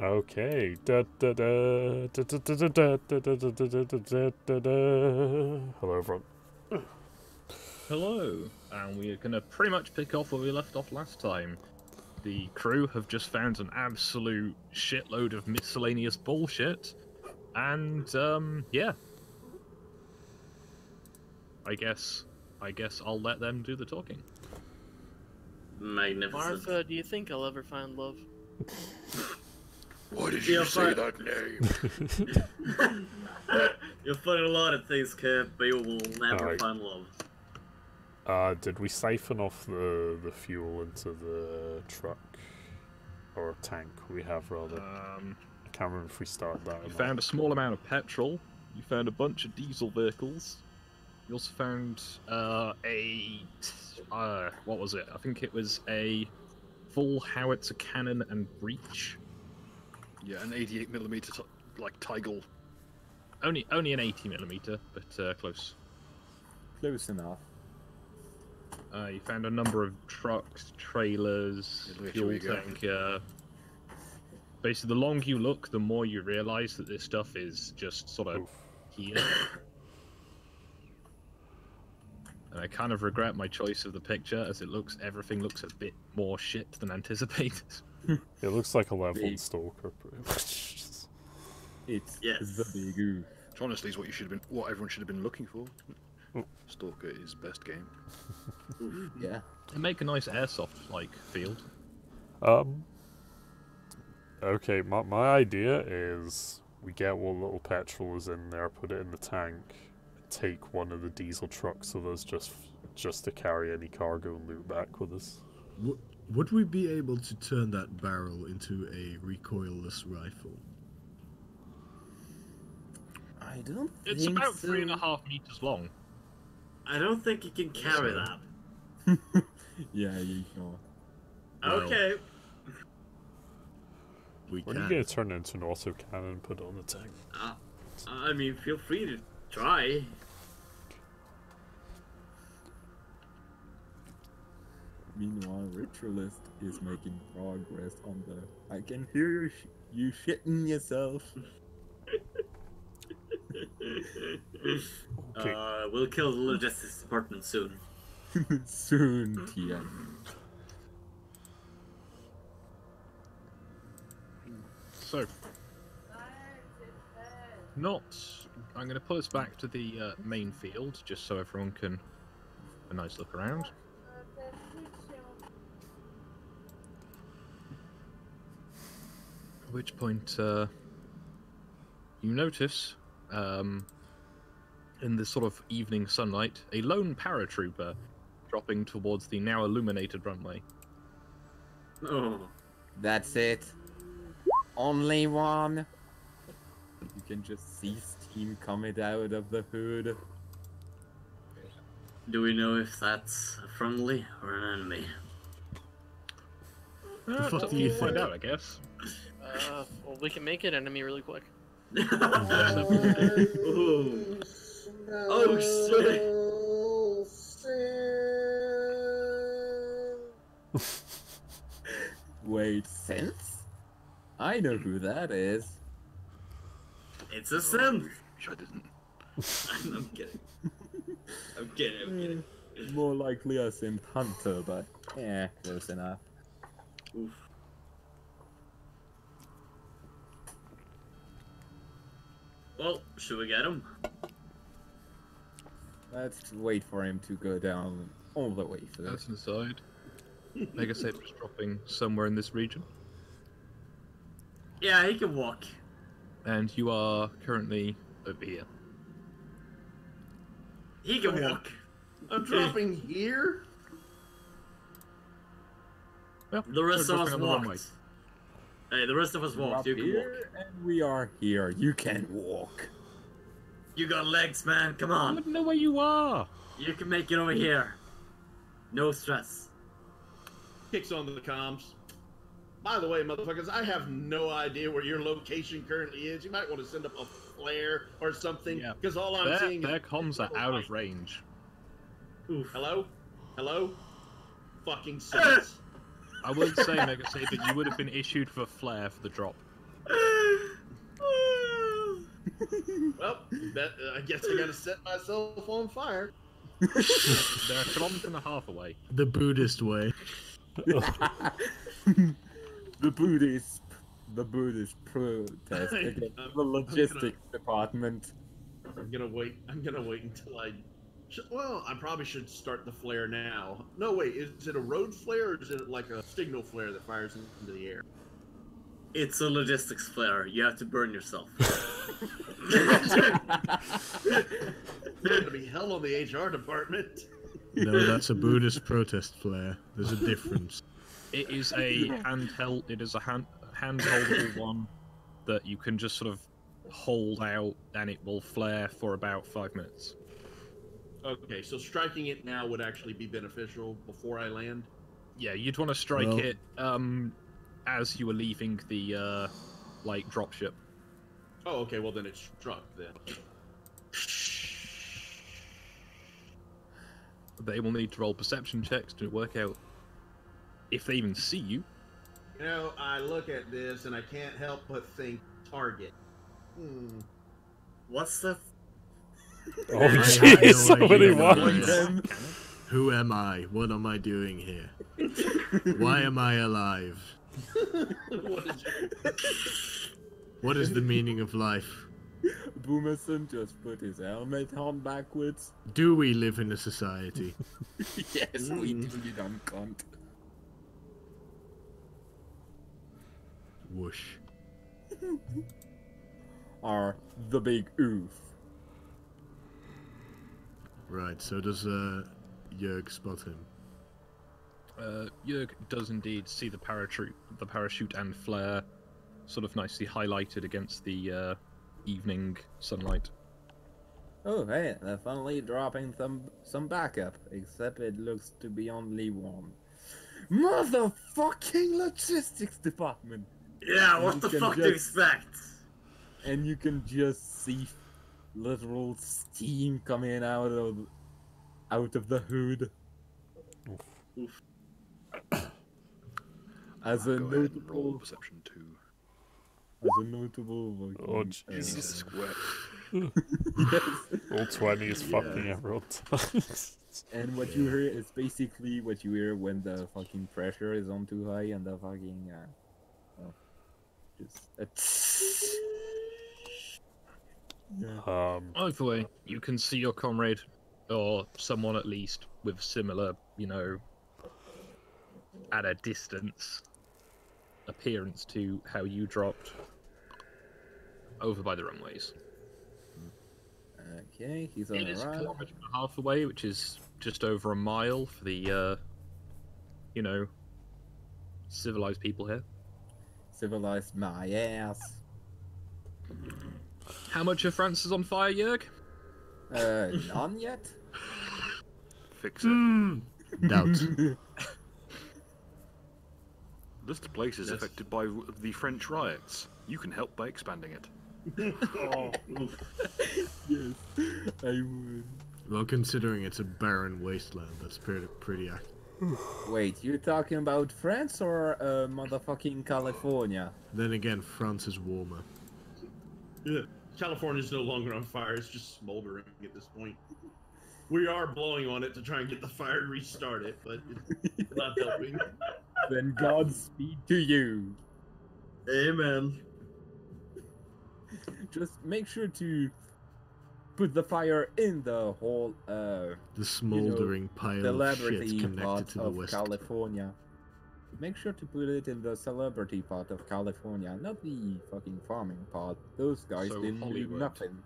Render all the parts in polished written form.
Okay. Hello, everyone. Hello, and we are going to pretty much pick off where we left off last time. The crew have just found an absolute shitload of miscellaneous bullshit, and yeah. I guess I'll let them do the talking. Magnificent. Martha, do you think I'll ever find love? Why did you say that name? You'll find a lot of things, Kip, but you will never find love. Did we siphon off the fuel into the truck? Or tank we have, rather? I can't remember if we started that or You not. found a small amount of petrol. You found a bunch of diesel vehicles. You also found what was it? I think it was a full howitzer cannon and breech. Yeah, an 88mm like Tigle. Only an 80mm, but close. Close enough. You found a number of trucks, trailers, fuel tanker. Basically, the longer you look, the more you realise that this stuff is just sort of here. And I kind of regret my choice of the picture, as everything looks a bit more shit than anticipated. It looks like a leveled stalker, pretty much. It's the big oof. Which honestly is what everyone should have been looking for. Stalker is best game. Yeah. They make a nice airsoft-like field. Okay, my idea is we get what little petrol is in there, put it in the tank, take one of the diesel trucks with us just to carry any cargo and loot back with us. Would we be able to turn that barrel into a recoilless rifle? I don't It's think about so. 3.5 meters long. I don't think you can carry that. Yeah, you know. Okay. We When are you can. gonna turn it into an auto cannon and put it on the tank? I mean, feel free to try. Meanwhile, Ritualist is making progress on the... I can hear you shitting yourself. Okay. We'll kill the logistics department soon. Soon, TM. So, I'm going to put us back to the main field, just so everyone can have a nice look around. At which point, you notice, in this sort of evening sunlight, a lone paratrooper dropping towards the now illuminated runway. Oh. That's it. Only one. You can just see steam coming out of the hood. Do we know if that's a friendly or an enemy? fuck do you We'll find think? out, I guess. Well, we can make it enemy really quick. Ooh. Oh shit! Wait, Sense? I know who that is. It's a sin. Wish I didn't. I'm kidding. I'm kidding. More likely a synth hunter, but yeah, close enough. Oof. Well, should we get him? Let's wait for him to go down all the way That's first. inside. Mega Saber's dropping somewhere in this region. Yeah, he can walk. And you are currently over here. He can walk. I'm dropping here? Well, The rest so of us dropping on the runway. walked. Hey, the rest of us We're walked. up You can walk. here, and we are here. You can walk. You got legs, man. Come I on. don't know where you are. You can make it over here. No stress. Kicks on the comms. By the way, motherfuckers, I have no idea where your location currently is. You might want to send up a flare or something, Yeah. because all I'm seeing Their is... comms are out of range. Oof. Hello? Hello? Fucking sense. I would say, Mega Saber, you would have been issued for flare for the drop. Well, I guess I gotta set myself on fire. They're a kilometre and a half away. The Buddhist way. The Buddhist protest against the logistics department. I'm gonna wait until well, I probably should start the flare now. No, wait, is it a road flare or is it like a signal flare that fires into the air? It's a logistics flare. You have to burn yourself. There's gonna be hell on the HR department. No, that's a Buddhist protest flare. There's a difference. It is a handheld. It is a handholdable one that you can just sort of hold out, and it will flare for about 5 minutes. Okay, so striking it now would actually be beneficial before I land? Yeah, you'd want to strike it as you were leaving the like dropship. Oh, okay, well then it's struck then. They will need to roll perception checks to work out if they even see you. You know, I look at this and I can't help but think target. What's the... Oh I jeez, have so no many idea what ones. it is. Who am I? What am I doing here? Why am I alive? What is the meaning of life? Boomerson just put his helmet on backwards. Do we live in a society? Yes, we do, you dumb cunt. Whoosh. Or the big oof. Right, so does Jörg spot him? Jörg does indeed see the parachute and flare, sort of nicely highlighted against the evening sunlight. Oh, hey, they're finally dropping some backup, except it looks to be only one. Motherfucking logistics department! Yeah, And what you the can fuck do you just- expect? And you can just see literal steam coming out of the hood. Oof. As a Go ahead and roll notable, perception 2. Oh Jesus. Square. Yes. All 20 is fucking everyone. And what you hear is basically what you hear when the fucking pressure is on too high and the fucking yeah. Either way, you can see your comrade, or someone at least, with similar, at a distance, appearance to how you dropped, over by the runways. Okay, he's on It the is a run. kilometre and a half away, which is just over a mile for the, civilized people here. Civilized my ass. How much of France is on fire, Jörg? None yet? Fix it. Doubt. This place is Yes. affected by the French riots. You can help by expanding it. Oh, oof. Yes, I would. Well, considering it's a barren wasteland, that's pretty accurate. Wait, you talking about France or motherfucking California? Then again, France is warmer. Yeah. California's no longer on fire, it's just smoldering at this point. We are blowing on it to try and get the fire to restart it, but it's not helping. Then Godspeed to you. Amen. Just make sure to put the fire in the whole The smoldering pile of celebrity shit connected part to the of west. California. Make sure to put it in the celebrity part of California, not the fucking farming part. Those guys So didn't do Hollywood. nothing.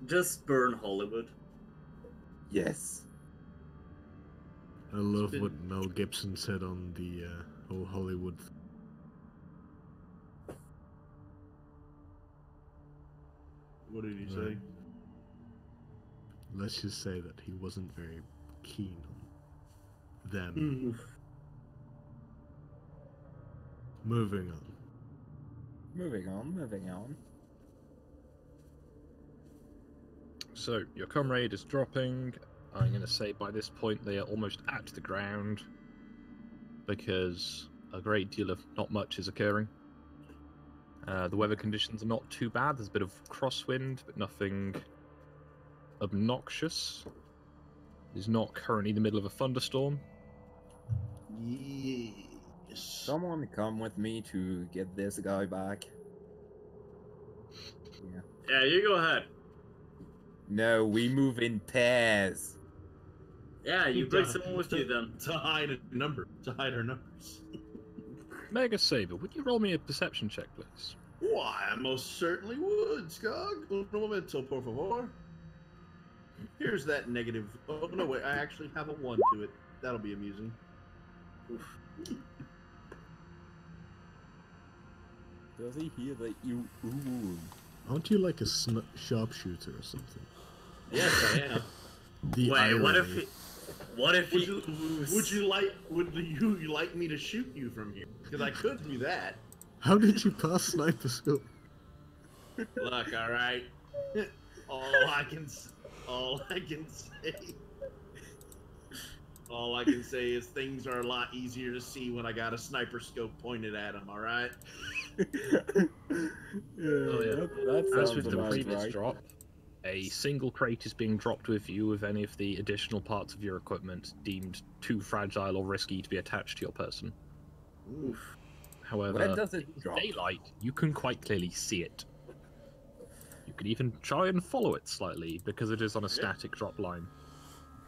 Just burn Hollywood. Yes. I love what Mel Gibson said on the whole Hollywood. What did he Right. say? Let's just say that he wasn't very keen on them. Oof. Moving on. Moving on. So, your comrade is dropping. I'm going to say by this point they are almost at the ground, because a great deal of not much is occurring. The weather conditions are not too bad. There's a bit of crosswind, but nothing obnoxious. It's not currently the middle of a thunderstorm. Yes. Someone come with me to get this guy back. Yeah. Yeah, you go ahead. No, we move in pairs. Yeah, you bring someone with you then. To hide a number. To hide our numbers. Mega Saber, would you roll me a perception check, please? Why, I most certainly would, Skog. Un momento, por favor. Here's that negative. Oh, no, wait, I actually have a 1 to it. That'll be amusing. Does he hear that you ooh? Aren't you like a sharpshooter or something? Yes, I am. The Wait, irony. what if he Would you like me to shoot you from here? Because I could do that. How did you pass sniper scope? Look, all right. All I can say is things are a lot easier to see when I got a sniper scope pointed at them. All right. As with the previous drop, a single crate is being dropped with you with any of the additional parts of your equipment deemed too fragile or risky to be attached to your person. Oof. However, Where does it in drop? daylight, you can quite clearly see it. You can even try and follow it slightly because it is on a static drop line.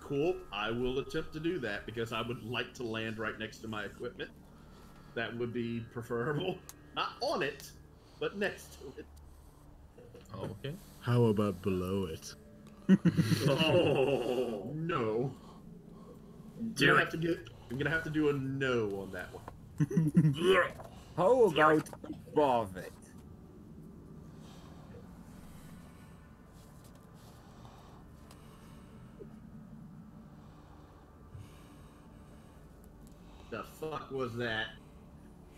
Cool. I will attempt to do that because I would like to land right next to my equipment. That would be preferable. Not on it, but next to it. Okay. How about below it? Oh No. do it. I'm gonna have to do a no on that one. How about above it? The fuck was that?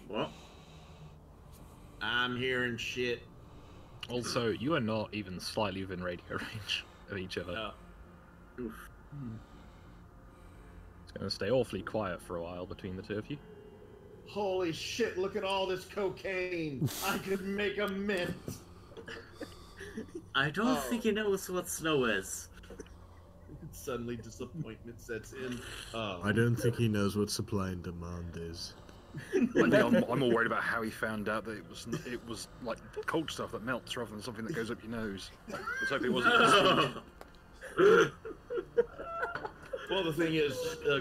What? I'm hearing shit. Also, you are not even slightly within radio range of each other. Oof. It's going to stay awfully quiet for a while between the two of you. Holy shit, look at all this cocaine. I could make a mint. I don't think he knows what snow is. Suddenly disappointment sets in. I don't think he knows what supply and demand is. I think I'm more worried about how he found out that it was like cold stuff that melts rather than something that goes up your nose. Let's hope it wasn't. Well, the thing is,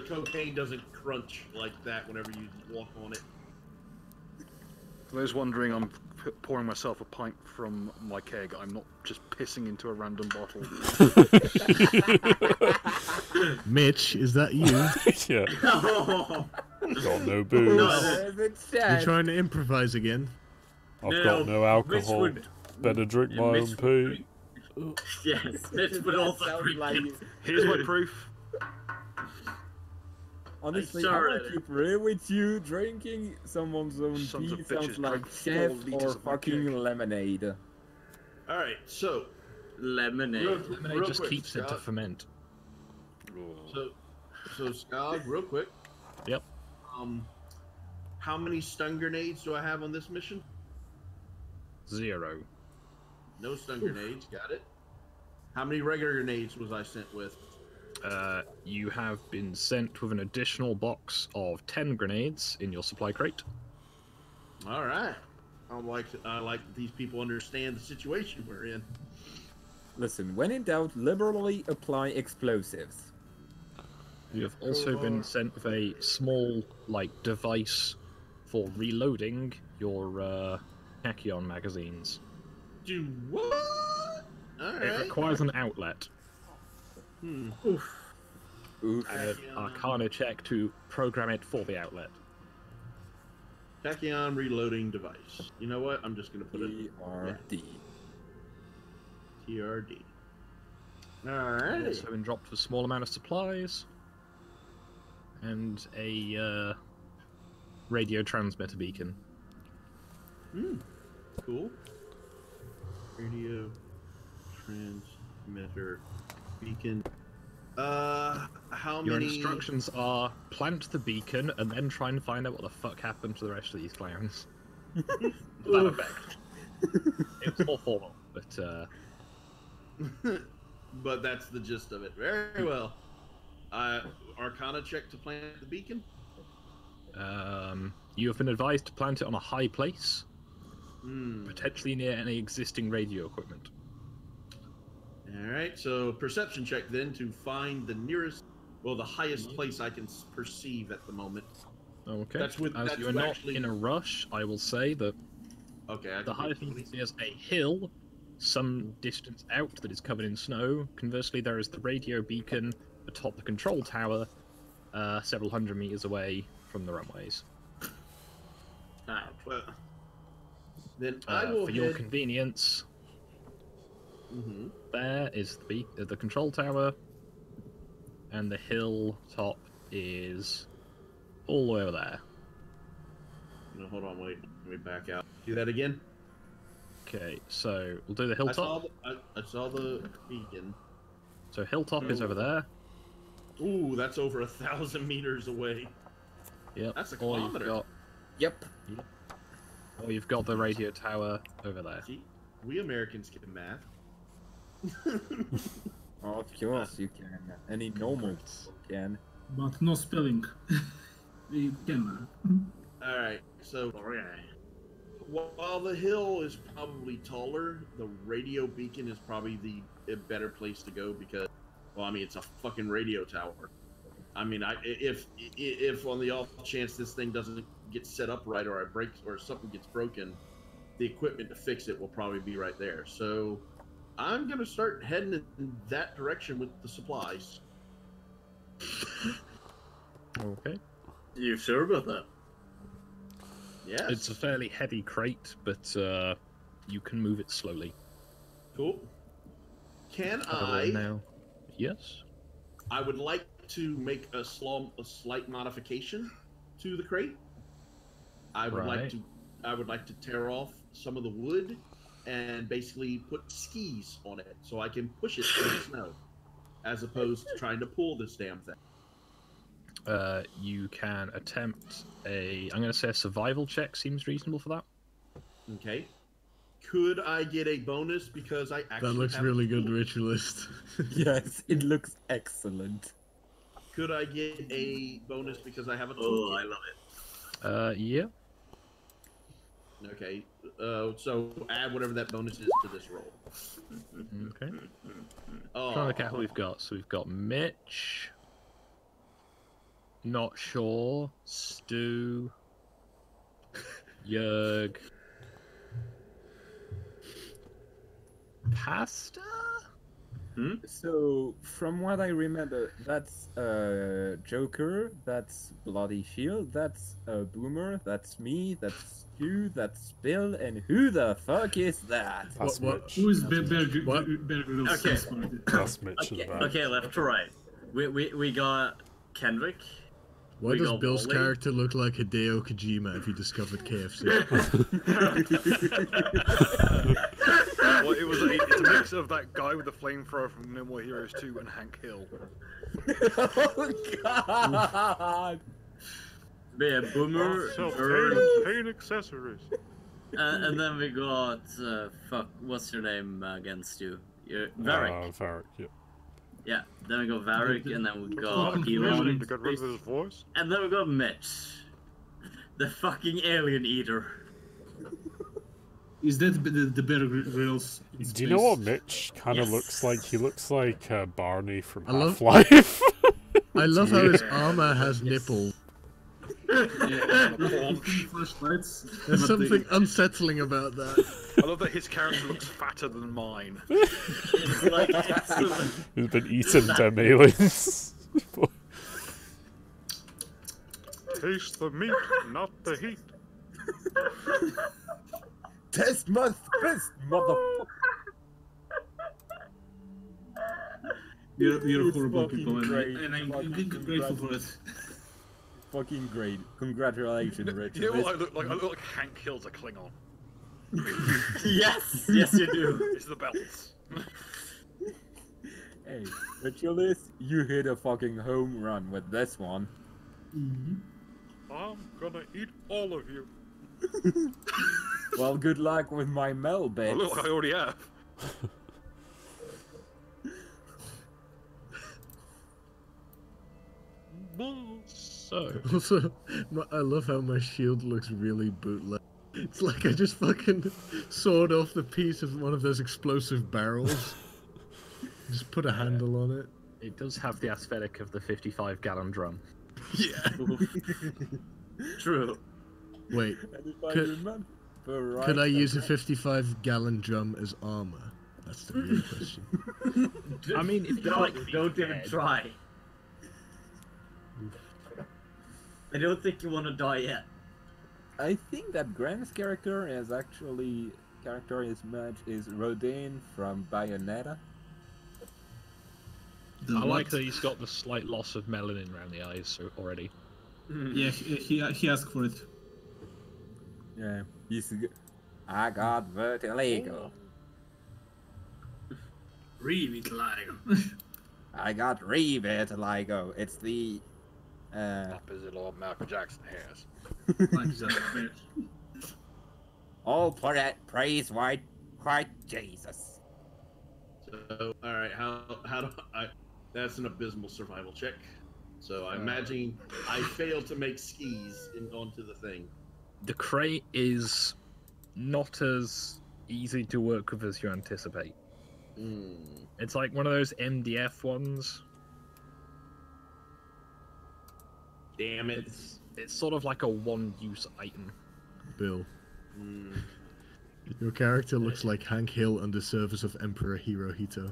cocaine doesn't crunch like that whenever you walk on it. For those wondering, I'm pouring myself a pint from my keg. I'm not just pissing into a random bottle. Mitch, is that you? Yeah. Oh, Got no booze. You're trying to improvise again? I've No, got no Mitch alcohol. would- Better drink my Mitch own would- pee. yes, Mitch would also drink it. Here's my proof. Honestly, I'm I'm sorry. gonna keep real with you. Drinking someone's own Sons of pee bitches sounds like drank 4 chef litres or of my fucking keg. lemonade. Alright, so, Lemonade. Lemonade just quick, keeps it to Scott. ferment. So Skog, real quick. Yep. How many stun grenades do I have on this mission? 0. No stun grenades, got it. How many regular grenades was I sent with? You have been sent with an additional box of 10 grenades in your supply crate. All right. I like that these people understand the situation we're in. Listen, when in doubt, liberally apply explosives. You have also been sent with a small, device for reloading your tachyon magazines. Do what? All It right. requires an outlet. Oof. And an Arcana check to program it for the outlet. Tachyon reloading device. You know what? I'm just gonna put it TRD. TRD. All You've right. also been dropped with a small amount of supplies and a radio transmitter beacon. Cool. Radio transmitter beacon. How Your many? instructions are plant the beacon and then try and find out what the fuck happened to the rest of these clowns. To that effect. It was more formal, but But that's the gist of it. Very well. Arcana check to plant the beacon. you have been advised to plant it on a high place, Hmm. potentially near any existing radio equipment. All right. So perception check then to find the nearest, well, the highest place I can perceive at the moment. Okay. That's with. As That's you are not actually in a rush, I will say that okay. I the can highest do you can see is a hill some distance out that is covered in snow. Conversely, there is the radio beacon atop the control tower, several hundred meters away from the runways. Alright, well, then I will for head... your convenience, there is the control tower, and the hill top is all the way over there. No, hold on, wait. Let me back out. Do that again. Okay, so we'll do the hilltop. I saw the beacon. So hilltop is over there. Ooh, that's over 1,000 meters away. Yep. That's a Or you've kilometer. got, Yep. or you've got the radio tower over there. See, we Americans can math. Oh, of course you can. Any normal can. But no spelling. You can. All right, so while the hill is probably taller, the radio beacon is probably a better place to go because, well, I mean, it's a fucking radio tower. I mean, if on the off chance this thing doesn't get set up right, or I break, or something gets broken, the equipment to fix it will probably be right there. So I'm gonna start heading in that direction with the supplies. Okay. You sure about that? Yes. It's a fairly heavy crate, but you can move it slowly. Cool. Can However, I? now? Yes. I would like to make a slight modification to the crate. I would like to tear off some of the wood and basically put skis on it so I can push it through the snow, as opposed to trying to pull this damn thing. You can attempt I'm going to say a survival check seems reasonable for that. Okay. Could I get a bonus because I actually That looks have really a good, tool? ritualist. Yes, it looks excellent. Could I get a bonus because I have a tool? Oh, I love it. Yeah. Okay. So add whatever that bonus is to this roll. Okay. Oh. Trying to look at who we've got. So we've got Mitch. Not sure. Stu. Jörg. Pasta? So, from what I remember, that's Joker, that's Bloody Shield, that's Boomer, that's me, that's Stu, that's Bill, and who the fuck is that? That's What- Mitch. Who is Bear Grylls? Okay. That's Mitch in the Okay, back. okay, left to right. We got Kendrick. Why We does got Bill's Wally. character look like Hideo Kojima if he discovered KFC? Well, it's a mix of that guy with the flamethrower from No More Heroes 2 and Hank Hill. Oh god! Yeah, Boomer, Bird, Pain accessories. and then we got fuck. What's your name again, Stu? Varric. Varric, yeah. Yeah. Then we got Varric, and then we got To Elon, get rid of his voice. and then we got Mitch, the fucking alien eater. Is that the Bear Grylls? in Do you know what space? Mitch kind of Yes. looks like? He looks like Barney from I love- Half-Life. I love how his armor has nipples. Yeah, flashlights. There's but something unsettling about that. I love that his character looks fatter than mine. It's like excellent. He's been eating them aliens. Taste the meat, not the heat. Test my fist, motherfucker! You're It's horrible fucking people, great. and I'm Fucking grateful for it. Fucking great. Congratulations, Richard. You know what I look like? I look like Hank Hill's a Klingon. Yes, yes you do. It's the belts. Hey, Ritualist, you hit a fucking home run with this one. I'm gonna eat all of you. Well, good luck with my Mel Oh, bits. look, I already have. So, Also, I love how my shield looks really bootleg. It's like I just fucking sawed off the piece of one of those explosive barrels. Just put a handle on it. it does have the aesthetic of the 55-gallon drum. Yeah. True. Wait, And if I Could- remember right, could I use a okay. 55-gallon drum as armor? That's the real question. I mean, if you like being don't even dead- try. I don't think you want to die yet. I think that Graham's character is actually his match is Rodin from Bayonetta. The I what? like that he's got the slight loss of melanin around the eyes already. Yeah, he asked for it. Yeah, I got vertigo. Revitaligo. I got revitiligo. It's the Opposite of what Michael Jackson has. all praise white Jesus. So, all right, how do I? That's an abysmal survival check. So I'm imagining I failed to make skis onto the thing. The crate is not as easy to work with as you anticipate. It's like one of those MDF ones. Damn it! It's sort of like a one-use item. Bill, your character looks like Hank Hill under service of Emperor Hirohito.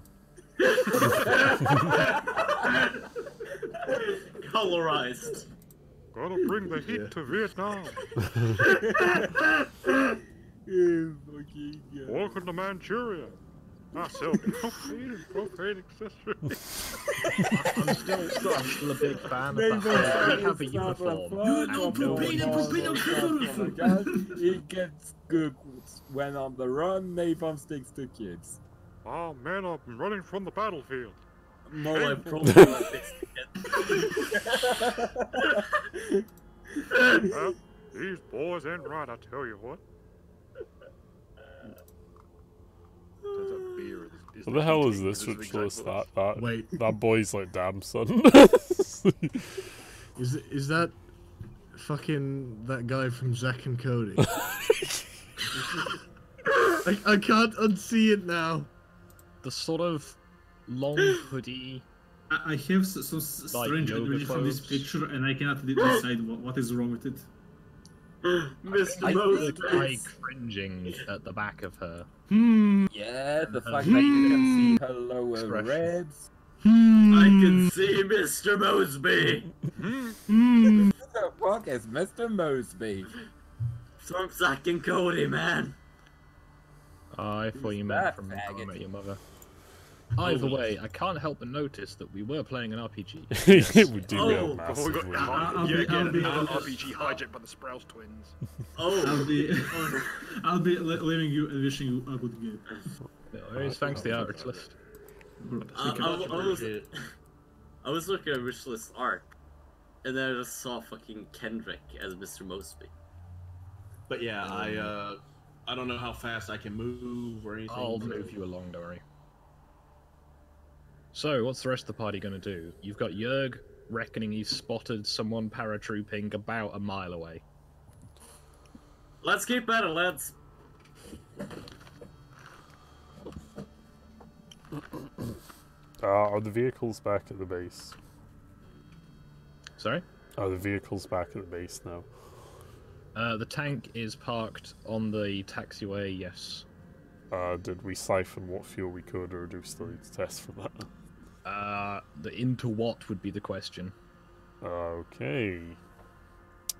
Colorized. Gotta bring the heat to Vietnam. Welcome to Manchuria. I sell propane and propane accessories. I'm still a big fan of that. We have a uniform. It gets good when on the run. Napalm sticks to kids. Oh man, I've been running from the battlefield. More like probably like this. Well, these boys ain't right, I tell you what. Turns out beer is What the hell is cheating this because it's ritualist? exactly That Wait, that boy's like damn son. is that fucking that guy from Zack and Cody? I can't unsee it now. The sort of long hoodie. I have some strange yoga energy from this clothes. picture, and I cannot decide what is wrong with it. Mr. The guy Moses. cringing at the back of her. Yeah, the fact that you can see her lower Expression. ribs. I can see Mr. Mosby Who the fuck is Mr. Mosby? from Zack and Cody, man. I thought you that meant from How I faggot? Met Your Mother. Either way, I can't help but notice that we were playing an RPG. We do Oh. get Before we got massively. I'll be- RPG hijacked by the Sprouse twins. Oh, I'll be leaving you and wishing you a good game. Anyways, thanks to the artist list. I was looking at wish list art, and then I just saw fucking Kendrick as Mr. Mosby. But yeah, I don't know how fast I can move or anything. I'll move you along, don't worry. So, what's the rest of the party going to do? You've got Jurg reckoning he's spotted someone paratrooping about a mile away. Let's keep at it, lads. Are the vehicles back at the base? Sorry? Are the vehicles back at the base now? The tank is parked on the taxiway, yes. Did we siphon what fuel we could, or do we still need to test for that? The into what would be the question. Okay.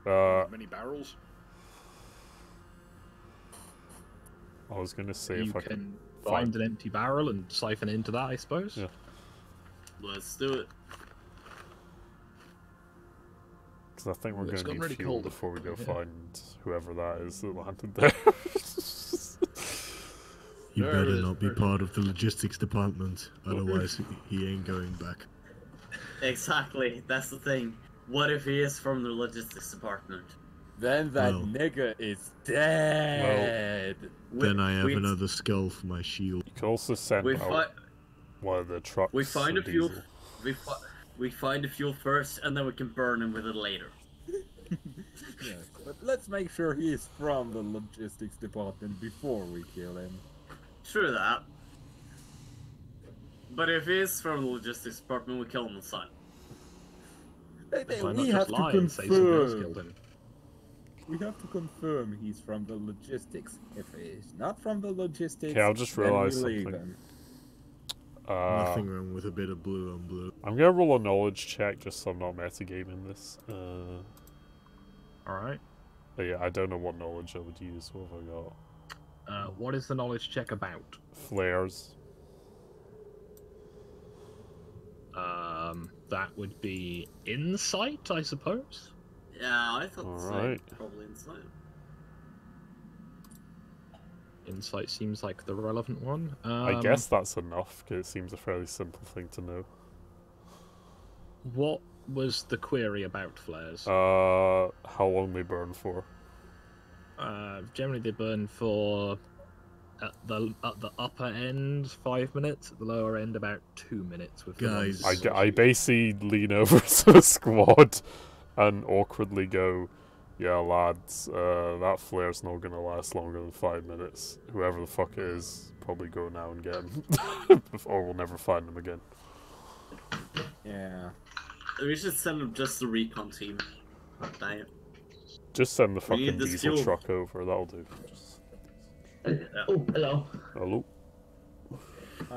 Many barrels. I was gonna say You if I can could find an empty barrel and siphon into that, I suppose. Yeah. Let's do it. because I think we're It's gonna gotten need really fuel cold. before we go Yeah. find whoever that is that landed there. He There better it is. not be There it part of the logistics department, otherwise he ain't going back. Exactly, that's the thing. What if he is from the logistics department? Then that Well. nigger is dead. Then I have we- another skull for my shield. You can also send We, out fi- one of the trucks. we find of a fuel. diesel. We find the fuel first, and then we can burn him with it later. Yeah, but let's make sure he's from the logistics department before we kill him. True that. But if he's from the logistics department, we kill him inside. Hey, Why not we just have to lie and say someone else confirm. killed him? We have to confirm he's from the logistics. If he's not from the logistics, Okay, I'll just then we realize leave something. him. Nothing wrong with a bit of blue on blue. I'm gonna roll a knowledge check just so I'm not metagaming this. Alright. But yeah, I don't know what knowledge I would use. What have I got? What is the knowledge check about? Flares. That would be insight, I suppose. Yeah, I thought so. Alright. Probably inside. Insight seems like the relevant one. I guess that's enough, because it seems a fairly simple thing to know. What was the query about flares? How long they burn for? Generally, they burn for at the upper end 5 minutes, at the lower end about 2 minutes. With the Guys. ones- I basically lean over to the squad and awkwardly go, "Yeah, lads, that flare's not gonna last longer than 5 minutes. Whoever the fuck it is, probably go now and get him, or we'll never find him again." Yeah. We should send him just the recon team. Dang it. Just send the We fucking need the diesel fuel. truck over. That'll do. Oh, hello. Hello.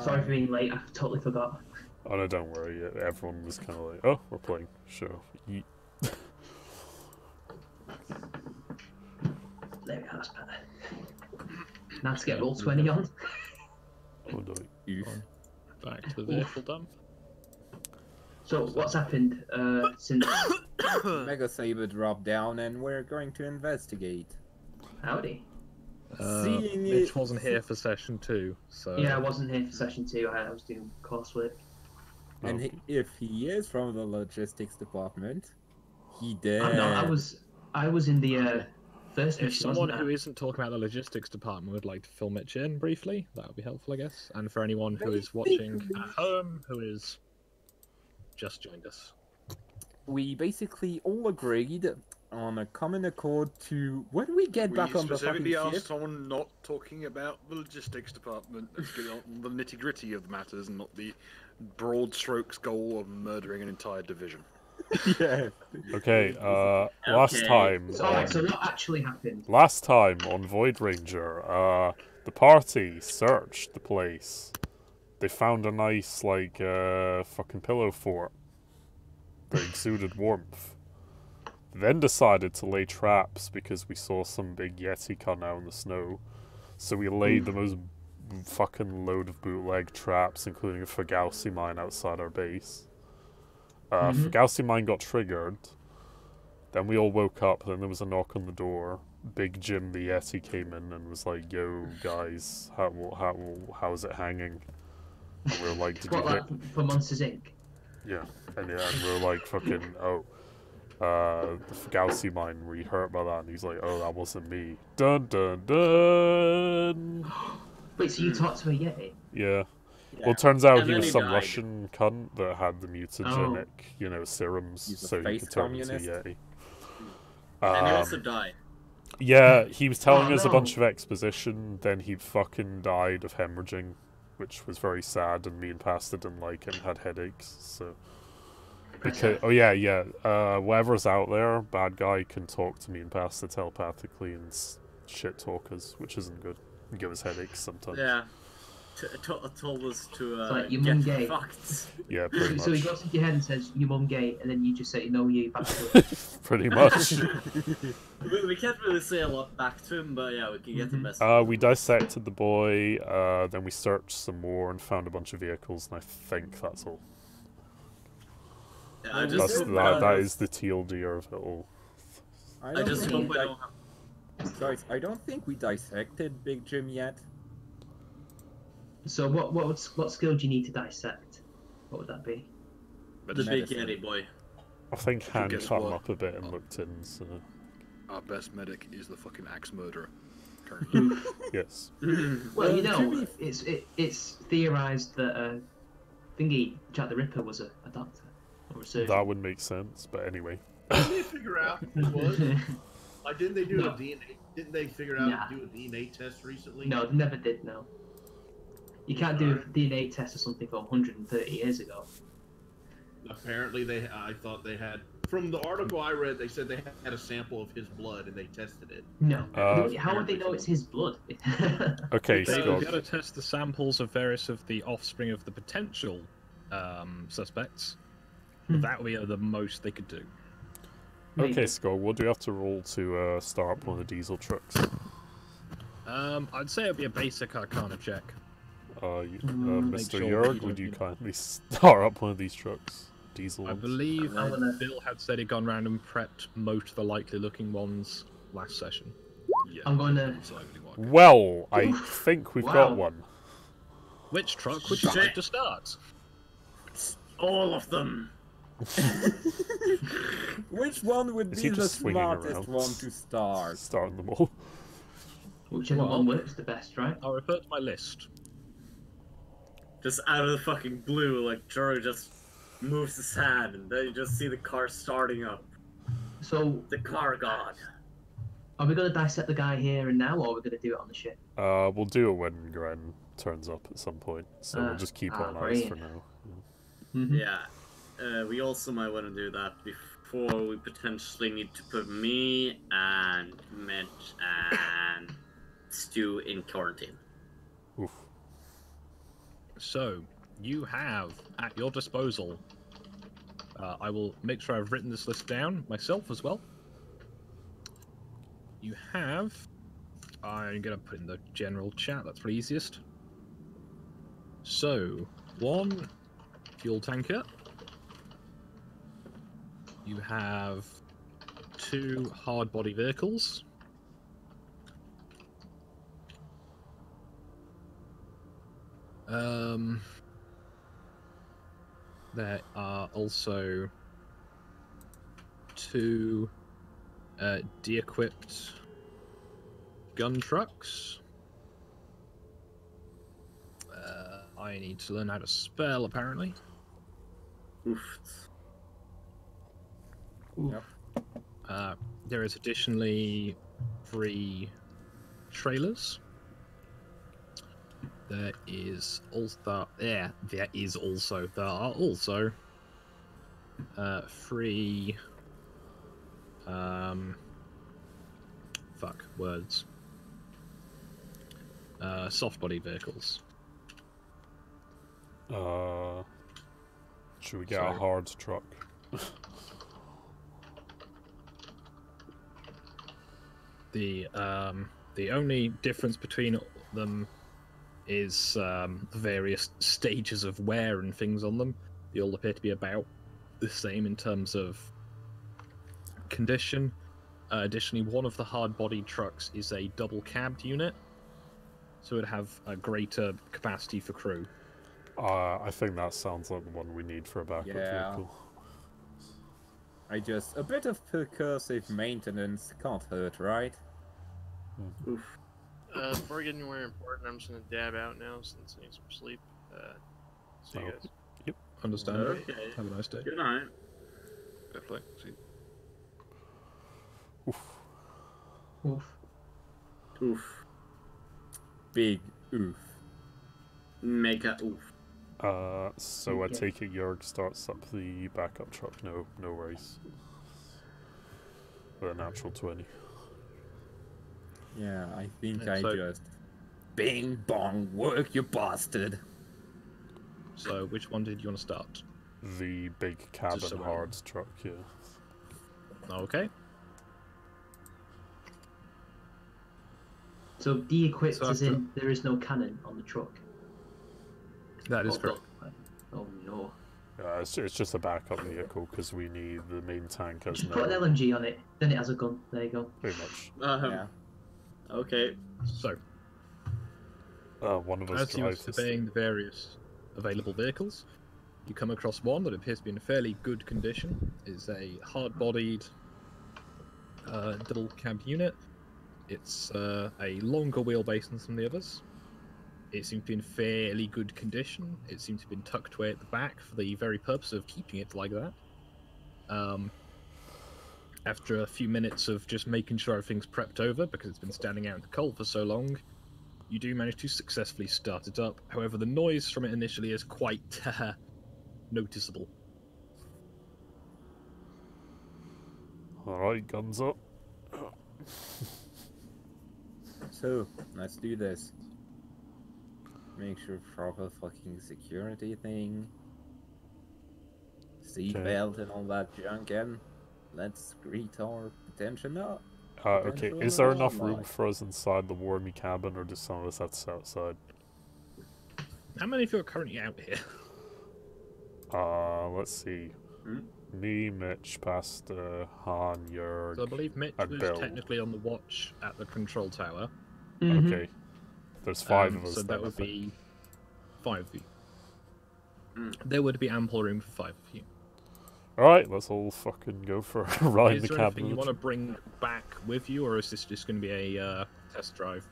Sorry for being late. I totally forgot. Oh no, don't worry. Yeah, everyone was kind of like, "Oh, we're playing." Sure. Yeet. There we go. That's better. Now to get roll 20 on. Oh, no. Back to the vehicle dump. So what's happened since? Mega Saber dropped down, and we're going to investigate. Howdy. Seeing Mitch it- wasn't here for session 2, so Yeah, I wasn't here for session 2. I was doing coursework. And if he is from the logistics department, he dead. No, I was in the first if mission. someone wasn't who I? isn't talking about the logistics department would like to fill Mitch in briefly, that would be helpful, I guess. And for anyone who is watching at home, who is just joined us. We basically all agreed on a common accord to when we get back We on the fucking specifically asked ship. someone not talking about the logistics department. Let's get on the nitty-gritty of the matters and not the broad strokes goal of murdering an entire division. Yeah. Okay. Last Okay. time. So, alright, so what actually happened? Last time on Void Ranger, the party searched the place. They found a nice, like, fucking pillow fort that exuded warmth. Then decided to lay traps because we saw some big Yeti come out in the snow. So we laid the most fucking load of bootleg traps, including a Fagausi mine outside our base. Fagausi mine got triggered. Then we all woke up, then there was a knock on the door. Big Jim the Yeti came in and was like, "Yo, guys, how's it hanging?" And we were like, "Did you What, hit?" like, for Monsters Inc? Yeah, and we were like, "Fucking, oh, the Fagausi mine, were you hurt by that?" And he's like, "Oh, that wasn't me." Dun dun dun! Wait, so you talked to a Yeti? Yeah. Well, it turns out And he then was he some died. Russian cunt that had the mutagenic, serums, He's a so he face could turn into a communist. Yeti. And he also died. Yeah, he was telling Oh, us a no. bunch of exposition, then he fucking died of hemorrhaging, which was very sad, and me and Pastor didn't like him, had headaches, so... Because, whoever's out there, bad guy, can talk to me and Pastor telepathically and shit talk us, which isn't good. And give us headaches sometimes. Yeah. Told us to like your mum get gay. fucked. Yeah, pretty So he much. goes into your head and says, "Your mum gay," and then you just say, "No, you back to it." Pretty much. We can't really say a lot back to him, but yeah, we can get the best. We dissected the boy, then we searched some more and found a bunch of vehicles, and I think that's all. Yeah, I That's, just that is the TLD of it all. I just hope I don't have. Guys, I don't think we dissected Big Jim yet. So what skill do you need to dissect? What would that be? The big medicine. Yeti boy. I think Han guess cut him what? up a bit and looked in, so... our best medic is the fucking axe murderer. Currently. Yes. Well, you know, it's theorized that thingy Jack the Ripper was a doctor or a surgeon. That would make sense, but anyway. Didn't they figure out who it was? Like, didn't they do No. a DNA? Didn't they figure out Nah. to do a DNA test recently? No, they never did. No, you can't do a DNA test or something from 130 years ago. Apparently, I thought they had. From the article I read, they said they had a sample of his blood and they tested it. No, how would they know it's his blood? Okay, They Scott. got to test the samples of various of the offspring of the potential suspects. But that would be the most they could do. Okay, Scott, what do you have to roll to start up one of the diesel trucks? I'd say it'd be a basic Arcana check. Mr. sure Jörg, you would don't you need- kindly start up one of these trucks? Diesel I ones? believe I'm gonna- Bill had said he'd gone round and prepped most of the likely looking ones last session. Yeah. I'm going to. it's likely what- Well, I think we've got Wow. one. Which truck would you like to start? All of them. Which one would Is be he the just swinging smartest around? one to start? Starting them all. Whichever Well- one works the best, right? I'll refer to my list. Just out of the fucking blue, like Juro just moves his hand, and then you just see the car starting up. So, The car god. are we going to dissect the guy here and now, or are we going to do it on the ship? We'll do it when Gren turns up at some point, so we'll just keep on ice for brilliant. now. Yeah. We also might want to do that before we potentially need to put me and Mitch and Stu in quarantine. Oof. So, you have at your disposal. I will make sure I've written this list down myself as well. You have. I'm going to put in the general chat, that's probably easiest. So, 1 fuel tanker. You have 2 hard body vehicles. There are also 2 de-equipped gun trucks. I need to learn how to spell, apparently. Oof. There is additionally 3 trailers. There are also 3 soft body vehicles. Should we get a So- hard truck? The only difference between them is the various stages of wear and things on them. They all appear to be about the same in terms of condition. Additionally, one of the hard-bodied trucks is a double-cabbed unit, so it'd have a greater capacity for crew. I think that sounds like the one we need for a backup Yeah. vehicle. A bit of percussive maintenance can't hurt, right? Oof. Before we get anywhere important, I'm just gonna dab out now since I need some sleep. See you Oh. guys. Understand? Okay. Have a nice day. Good night. Definitely. See, Oof. Oof. Oof. Big oof. Mega oof. So I Okay. take it Jörg starts up the backup truck. No worries. With a natural 20. Yeah, I think Yeah, I so- just... Bing bong, work, you bastard! So, which one did you want to start? The big cabin so I- hard truck, yeah. Okay. So de-equipped So as after- in there is no cannon on the truck. That is Oh, correct. God. Oh no. It's just a backup vehicle because we need the main tank as Just put an no. LMG on it, then it has a gun. There you go. Pretty much. Yeah. Okay. So, One of us as you're drives this. surveying the various available vehicles, you come across one that appears to be in fairly good condition. It's a hard-bodied double cab unit. It's a longer wheelbase than some of the others. It seems to be in fairly good condition. It seems to have been tucked away at the back for the very purpose of keeping it like that. After a few minutes of just making sure everything's prepped over, because it's been standing out in the cold for so long, you do manage to successfully start it up. However, the noise from it initially is quite noticeable. Alright, guns up. So, let's do this. Make sure proper fucking security thing. Seatbelt and all that junk in. Let's greet our potential Okay, is there enough room for us inside the warmy cabin, or just some of us have to sit outside? How many of you are currently out here? Let's see. Me, Mitch, Pastor, Han, Jörg, So I believe Mitch and was Bill. technically on the watch at the control tower. Okay. There's 5 of us. So then, that would I think. be 5 of you. There would be ample room for 5 of you. Alright, let's all fucking go for a ride in Is the there cabin. anything you want to bring back with you, or is this just going to be a test drive?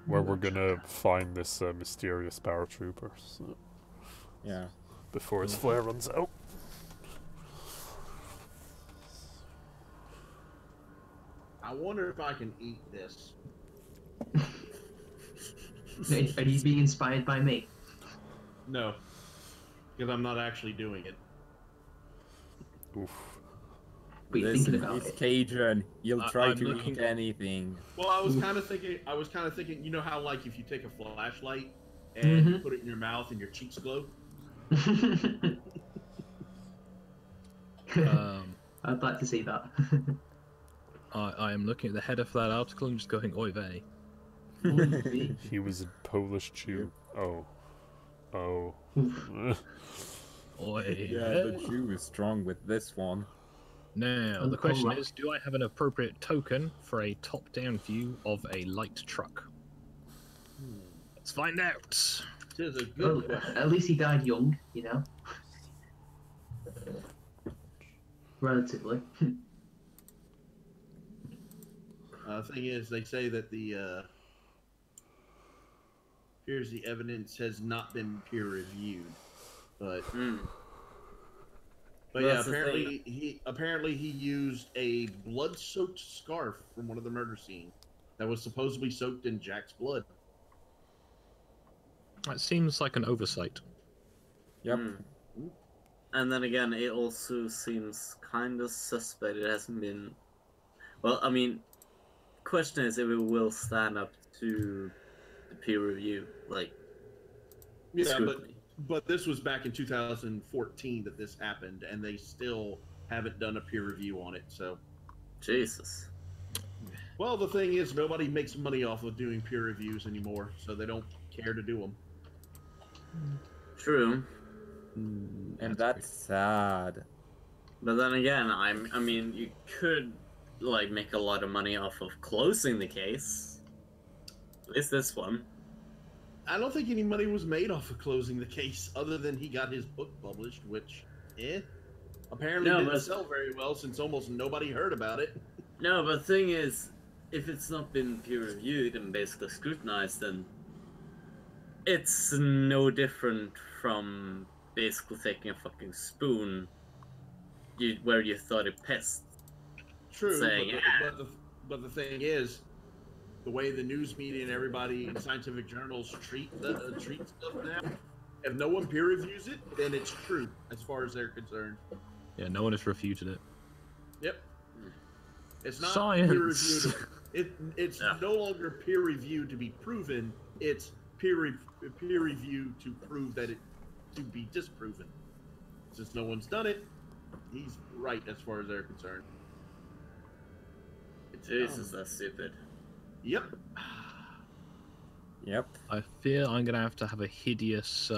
Where we're gonna find this mysterious paratrooper. So. Yeah. Before his flare runs out. I wonder if I can eat this. Are you being inspired by me? No, because I'm not actually doing it. Oof. But you're Listen, thinking about he's it. Cajun. He'll try I'm to looking- eat anything. Well, I was kind of thinking, you know how like if you take a flashlight and you put it in your mouth and your cheeks glow? I'd like to see that. I am looking at the header for that article and just going, oy vey. He was a Polish Jew. Oh. Oh. Oy Yeah, the Jew is strong with this one. Now, the question is, do I have an appropriate token for a top-down view of a light truck? Let's find out. This is a Well, good question. at least he died young, you know? Relatively. Thing is, they say that the here's the evidence has not been peer reviewed, but but yeah, That's the apparently he used a blood-soaked scarf from one of the murder scenes that was supposedly soaked in Jack's blood. That seems like an oversight. Yep. And then again, it also seems kind of suspect it hasn't been... Well, I mean, question is if it will stand up to the peer review, like, scrutiny. But this was back in 2014 that this happened, and they still haven't done a peer review on it, so... Jesus. Well, the thing is, nobody makes money off of doing peer reviews anymore, so they don't care to do them. True. And that's sad. But then again, I mean, you could, like, make a lot of money off of closing the case. At least this one. I don't think any money was made off of closing the case, other than he got his book published, which, apparently didn't sell very well since almost nobody heard about it. No, but the thing is, if it's not been peer-reviewed and basically scrutinized, then it's no different from basically taking a fucking spoon where you thought it pissed. True, Saying, but the thing is, the way the news media and everybody in scientific journals treat stuff now, if no one peer reviews it, then it's true as far as they're concerned. Yeah, no one has refuted it. Yep. It's not Science. peer reviewed. It's no longer peer reviewed to be proven. It's peer review to prove that it to be disproven. Since no one's done it, he's right as far as they're concerned. Jesus, that's stupid. Yep. Yep. I fear I'm going to have a hideous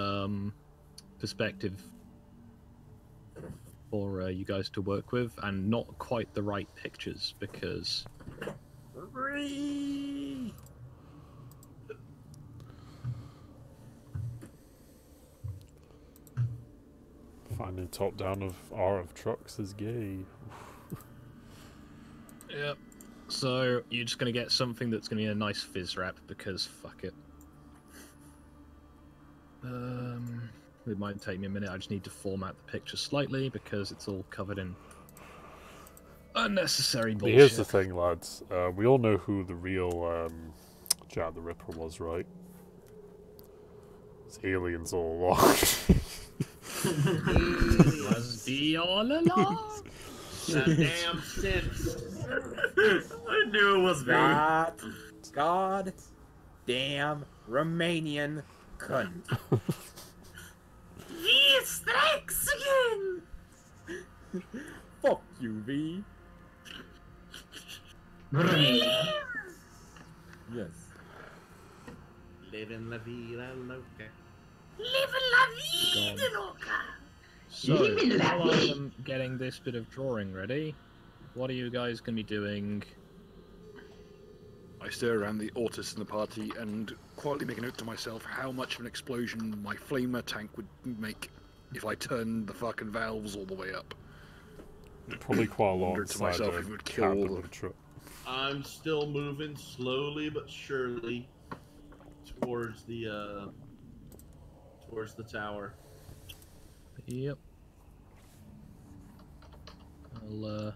perspective for you guys to work with, and not quite the right pictures, because... Finding top down of R of trucks is gay. Yep. So you're just gonna get something that's gonna be a nice fizz wrap because fuck it. It might take me a minute. I just need to format the picture slightly because it's all covered in unnecessary bullshit. Here's the thing, lads. We all know who the real Jack the Ripper was, right? It's aliens all along. Was be all along. That damn sense. I knew it was me. God damn Romanian cunt. He strikes again. Fuck you, V. Yes. Living la vida loca. Living la vida loca. So, while I'm getting this bit of drawing ready, what are you guys going to be doing? I stare around the autists in the party and quietly make a note to myself how much of an explosion my flamer tank would make if I turned the fucking valves all the way up. Probably quite a lot Wondered to myself if it would kill all of truck. I'm still moving slowly but surely towards the tower. Yep. I'll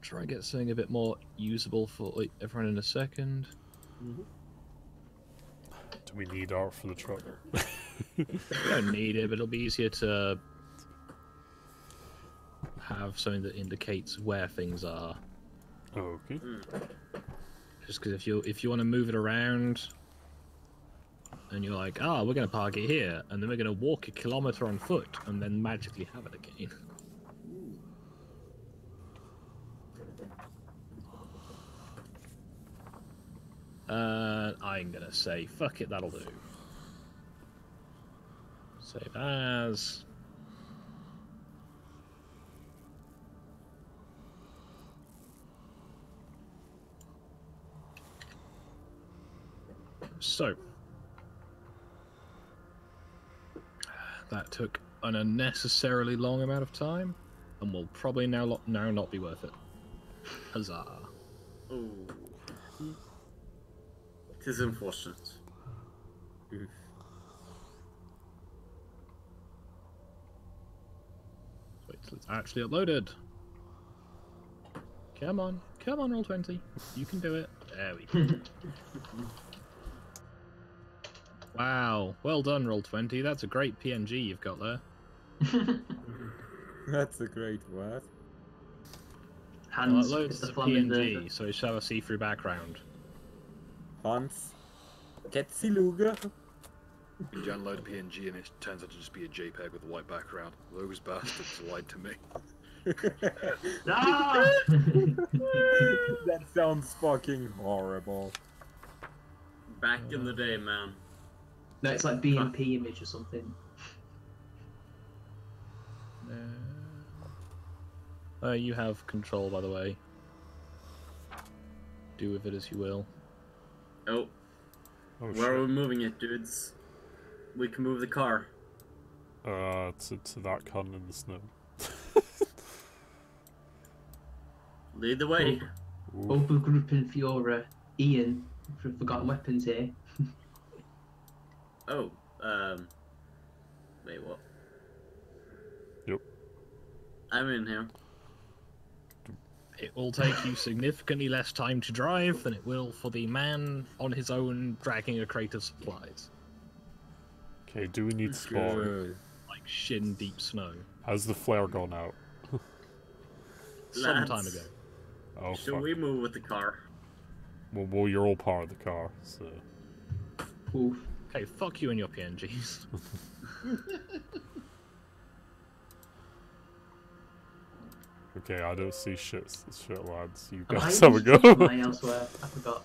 try and get something a bit more usable for everyone in a second. Do we need art for the truck? We don't need it, but it'll be easier to have something that indicates where things are. Okay. Just because if you want to move it around, and you're like, we're going to park it here, and then we're going to walk a kilometer on foot, and then magically have it again. I'm going to say, fuck it, that'll do. Save as. So. That took an unnecessarily long amount of time, and will probably now not be worth it. Huzzah. Oh. It is unfortunate. Wait till it's actually uploaded. Come on, Roll20. You can do it. There we go. Wow, well done, Roll20. That's a great PNG you've got there. That's a great word. Hans, loads of PNG, so it shall have a see-through background. Hans, Ketziluga. You download a PNG and it turns out to just be a JPEG with a white background. Those bastards lied to me. That sounds fucking horrible. Back in the day, man. No, it's like BMP image or something. You have control, by the way. Do with it as you will. Oh, where are we moving it, dudes? We can move the car. To that cunt in the snow. Lead the way. Obergruppen for your Ian for Forgotten Weapons here. Oh, wait, what? Yep. I'm in here. It will take you significantly less time to drive than it will for the man on his own dragging a crate of supplies. Okay, do we need spotting? Like shin-deep snow. Has the flare gone out? Some time ago. Oh, Should fuck. we move with the car? Well, you're all part of the car, so... Oof. Okay, fuck you and your PNGs. Okay, I don't see shit, lads. You Am I guys have a go. elsewhere? I forgot.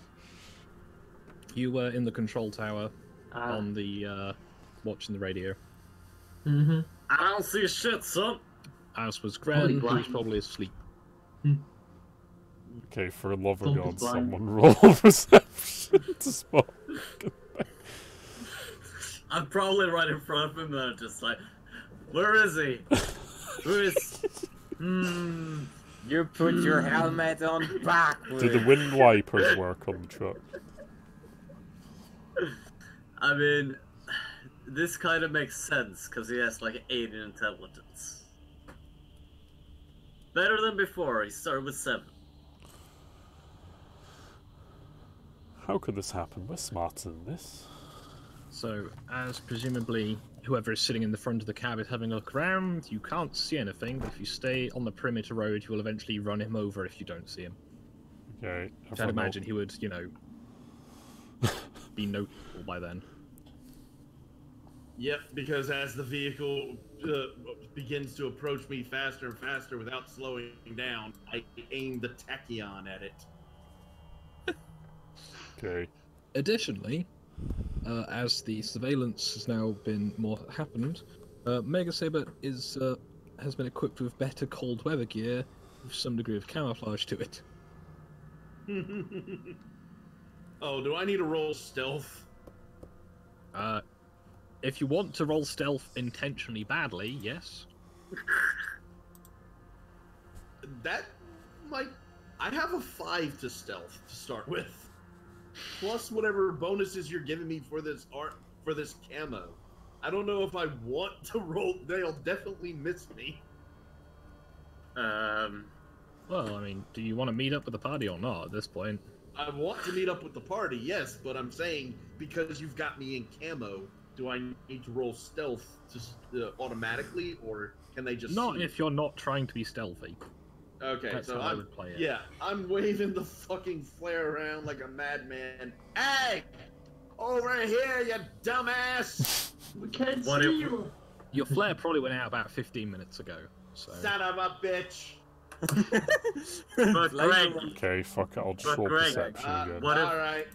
You were in the control tower on the watching the radio. Mm-hmm. I don't see shit, son. As was Gren, who was probably asleep. Okay, for the love of Thump God, is blind. someone roll perception to spot. I'm probably right in front of him and I'm just like, where is he? Where is... You put your helmet on backwards. Do the wind wipers work on the truck? I mean, this kind of makes sense because he has like alien intelligence. Better than before. He started with 7. How could this happen? We're smarter than this. So, as presumably whoever is sitting in the front of the cab is having a look around, you can't see anything, but if you stay on the perimeter road, you will eventually run him over if you don't see him. Okay. I'd imagine he would, you know, be noticeable by then. Yep, because as the vehicle begins to approach me faster and faster without slowing down, I aim the tachyon at it. Okay. Additionally, as the surveillance has now been more happened, Mega Saber is has been equipped with better cold weather gear with some degree of camouflage to it. Oh, do I need to roll stealth? If you want to roll stealth intentionally badly, yes. That might... I have a 5 to stealth to start with. Plus whatever bonuses you're giving me for this for this camo. I don't know if I want to roll. They'll definitely miss me. Well, I mean, do you want to meet up with the party or not at this point? I want to meet up with the party, yes, but I'm saying because you've got me in camo, do I need to roll stealth just automatically, or can they just not see if you're not trying to be stealthy. Okay, that's so how I would play it. Yeah, I'm waving the fucking flare around like a madman. Hey! Over here, you dumbass! We can't What see if- you. Your flare probably went out about 15 minutes ago, so... Son of a bitch! But Greg, Okay, fuck it. I'll just But roll Greg, perception again. what if- Alright,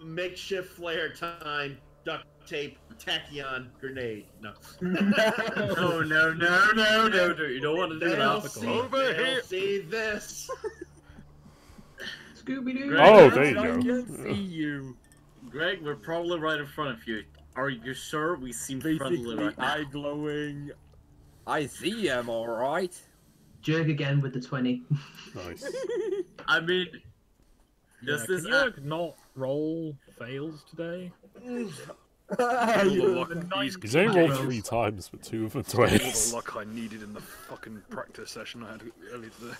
makeshift flare time, duct tape, tachyon, grenade. No. no, you don't want to do They'll that. see, Over they'll here. see this! Scooby-Doo. Oh, there you I go. can see you. Greg, we're probably right in front of you. Are you sure? We seem friendly Basically, right now. eye glowing. I see him, alright. Jerk again with the 20. Nice. I mean, Yeah, does this... can you not roll fails today? He's only rolled 3 times, but 2 of them All the 20s. luck I needed in the fucking practice session I had earlier today.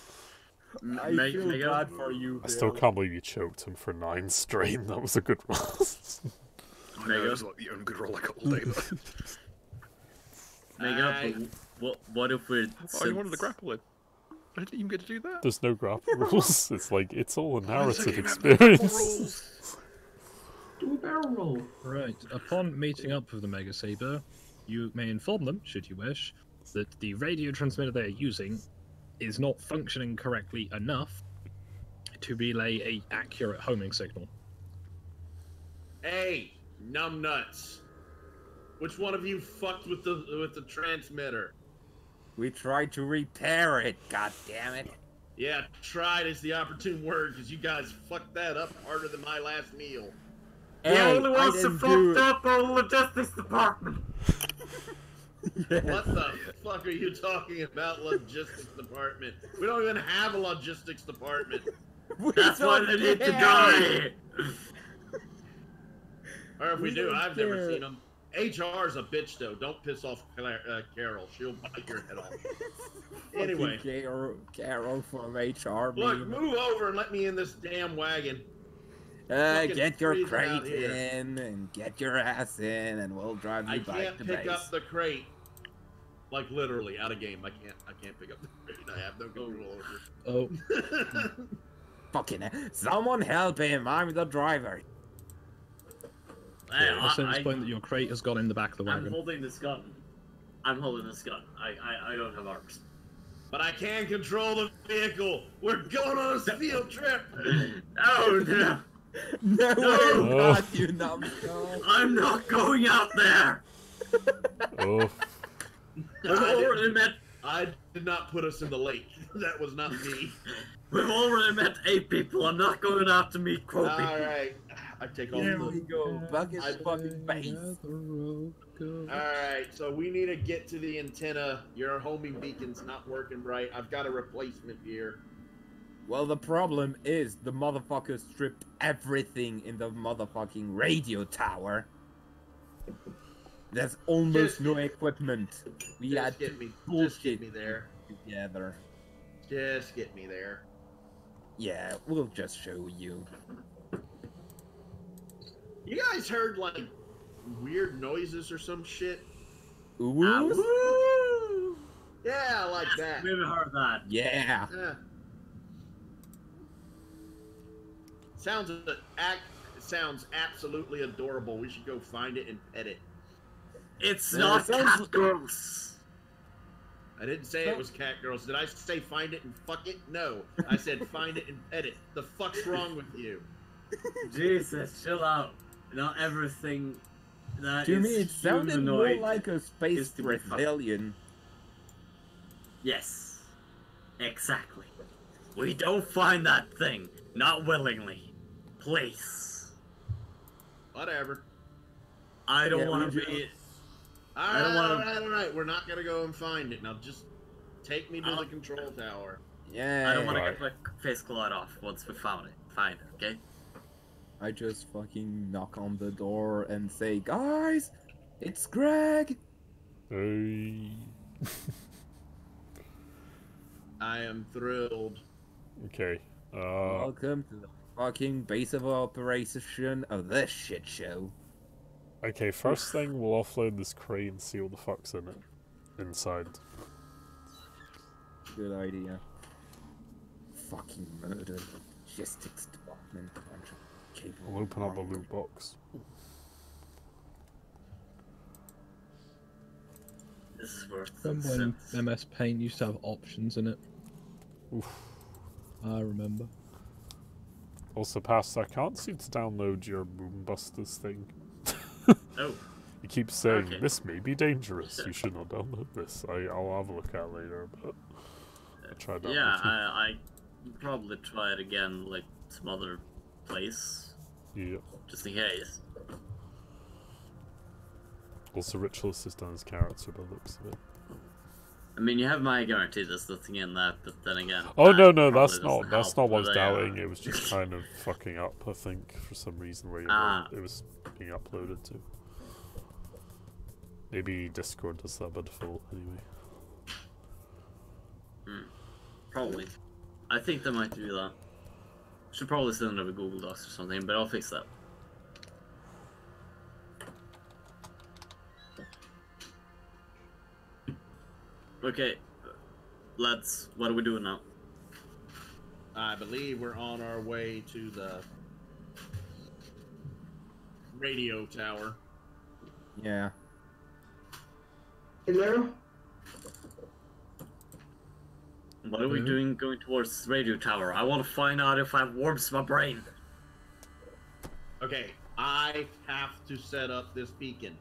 I Make- feel make it- bad for you, I still Bill. can't believe you choked him for 9 strain. That was a good roll. I know, it was like the only good roll I got all day. Though. Mega, what if we're... Oh, you wanted to grapple it? I didn't even get to do that. There's no grapple rules. It's like, it's all a narrative Game have no grapple experience. rules. Do a barrel roll. Right. Upon meeting up with the Mega Saber, you may inform them, should you wish, that the radio transmitter they are using is not functioning correctly enough to relay a accurate homing signal. Hey, numbnuts! Which one of you fucked with the transmitter? We tried to repair it, god damn it. Yeah, tried is the opportune word, because you guys fucked that up harder than my last meal. The only I ones that didn't do fucked it. up are the logistics department. What the fuck are you talking about, logistics department? We don't even have a logistics department. That's why they need to die. Or if we do, don't I've never care. seen them. HR's a bitch, though. Don't piss off Carol. She'll bite your head off. Anyway. Carol from HR. Look, move over and let me in this damn wagon. Get your freezing crate out here. in and get your ass in, and we'll drive you I back can't to pick base. up the crate. Like literally, out of game. I can't pick up the crate. I have no control over it. Oh, Fucking someone help him! I'm the driver. Hey, at this point that your crate has gone in the back of the I'm wagon. holding this gun. I'm holding this gun. I don't have arms. But I can control the vehicle. We're going on a field trip. Oh no! No, No. we're not, you numbskull. I'm not going out there. Oh, I've already met. I did not put us in the lake. That was not me. We've already met 8 people. I'm not going out to meet Crow people. Alright. I take all Here the... we go. Bucket fucking base. Alright, so we need to get to the antenna. Your homing beacon's not working right. I've got a replacement here. Well, the problem is the motherfucker stripped everything in the motherfucking radio tower. There's almost no equipment. We had Just get bullshit me there. together. Just get me there. Yeah, we'll just show you. You guys heard, like, weird noises or some shit? Ooh. Yeah, like that. We've heard that. Yeah. Yeah. Sounds absolutely adorable. We should go find it and pet it. It's Yeah, not it sounds- cat girls. I didn't say it was cat girls. Did I say find it and fuck it? No. I said find it and pet it. The fuck's wrong with you? Jesus, chill out. Not everything that To is me, it sounded more humanoid like a is space to be fucked. rebellion. Yes. Exactly. We don't find that thing. Not willingly. Please. Whatever. I don't Yeah, want we to be... Alright. We're not gonna go and find it. Now just take me to the control tower. Yeah. I don't want to get my face clawed off once we found it. Find it, okay? I just fucking knock on the door and say, guys, it's Greg. Hey. I am thrilled. Okay. Welcome to the fucking base of operation of this shit show. Okay, first thing, we'll offload this crate and see what the fuck's in it. Inside. Good idea. Fucking murder. Logistics department. Bunch of capable We'll open up a morons. loot box. This is worth Remember when MS Paint used to have options in it? Oof. I remember. Also, Pastor, I can't seem to download your Boombusters thing. Oh. You keep saying, Okay. this may be dangerous, you should not download this. I'll have a look at it later, but I'll try that. Yeah, I probably try it again, like some other place. Yeah. Just in case. Also, Ritualist has done his character by the looks of it. I mean, you have my guarantee there's nothing in that, but then again... Oh, that no, probably that's doesn't not help, what I was but, doubting. It was just kind of fucking up, I think, for some reason where it was being uploaded to. Maybe Discord does that by default, anyway. Probably. I think they might do that. Should probably send it over Google Docs or something, but I'll fix that. Okay, lads, what are we doing now? I believe we're on our way to the radio tower. Yeah. Hello? What are we doing going towards the radio tower? I want to find out if I have warms my brain. Okay, I have to set up this beacon.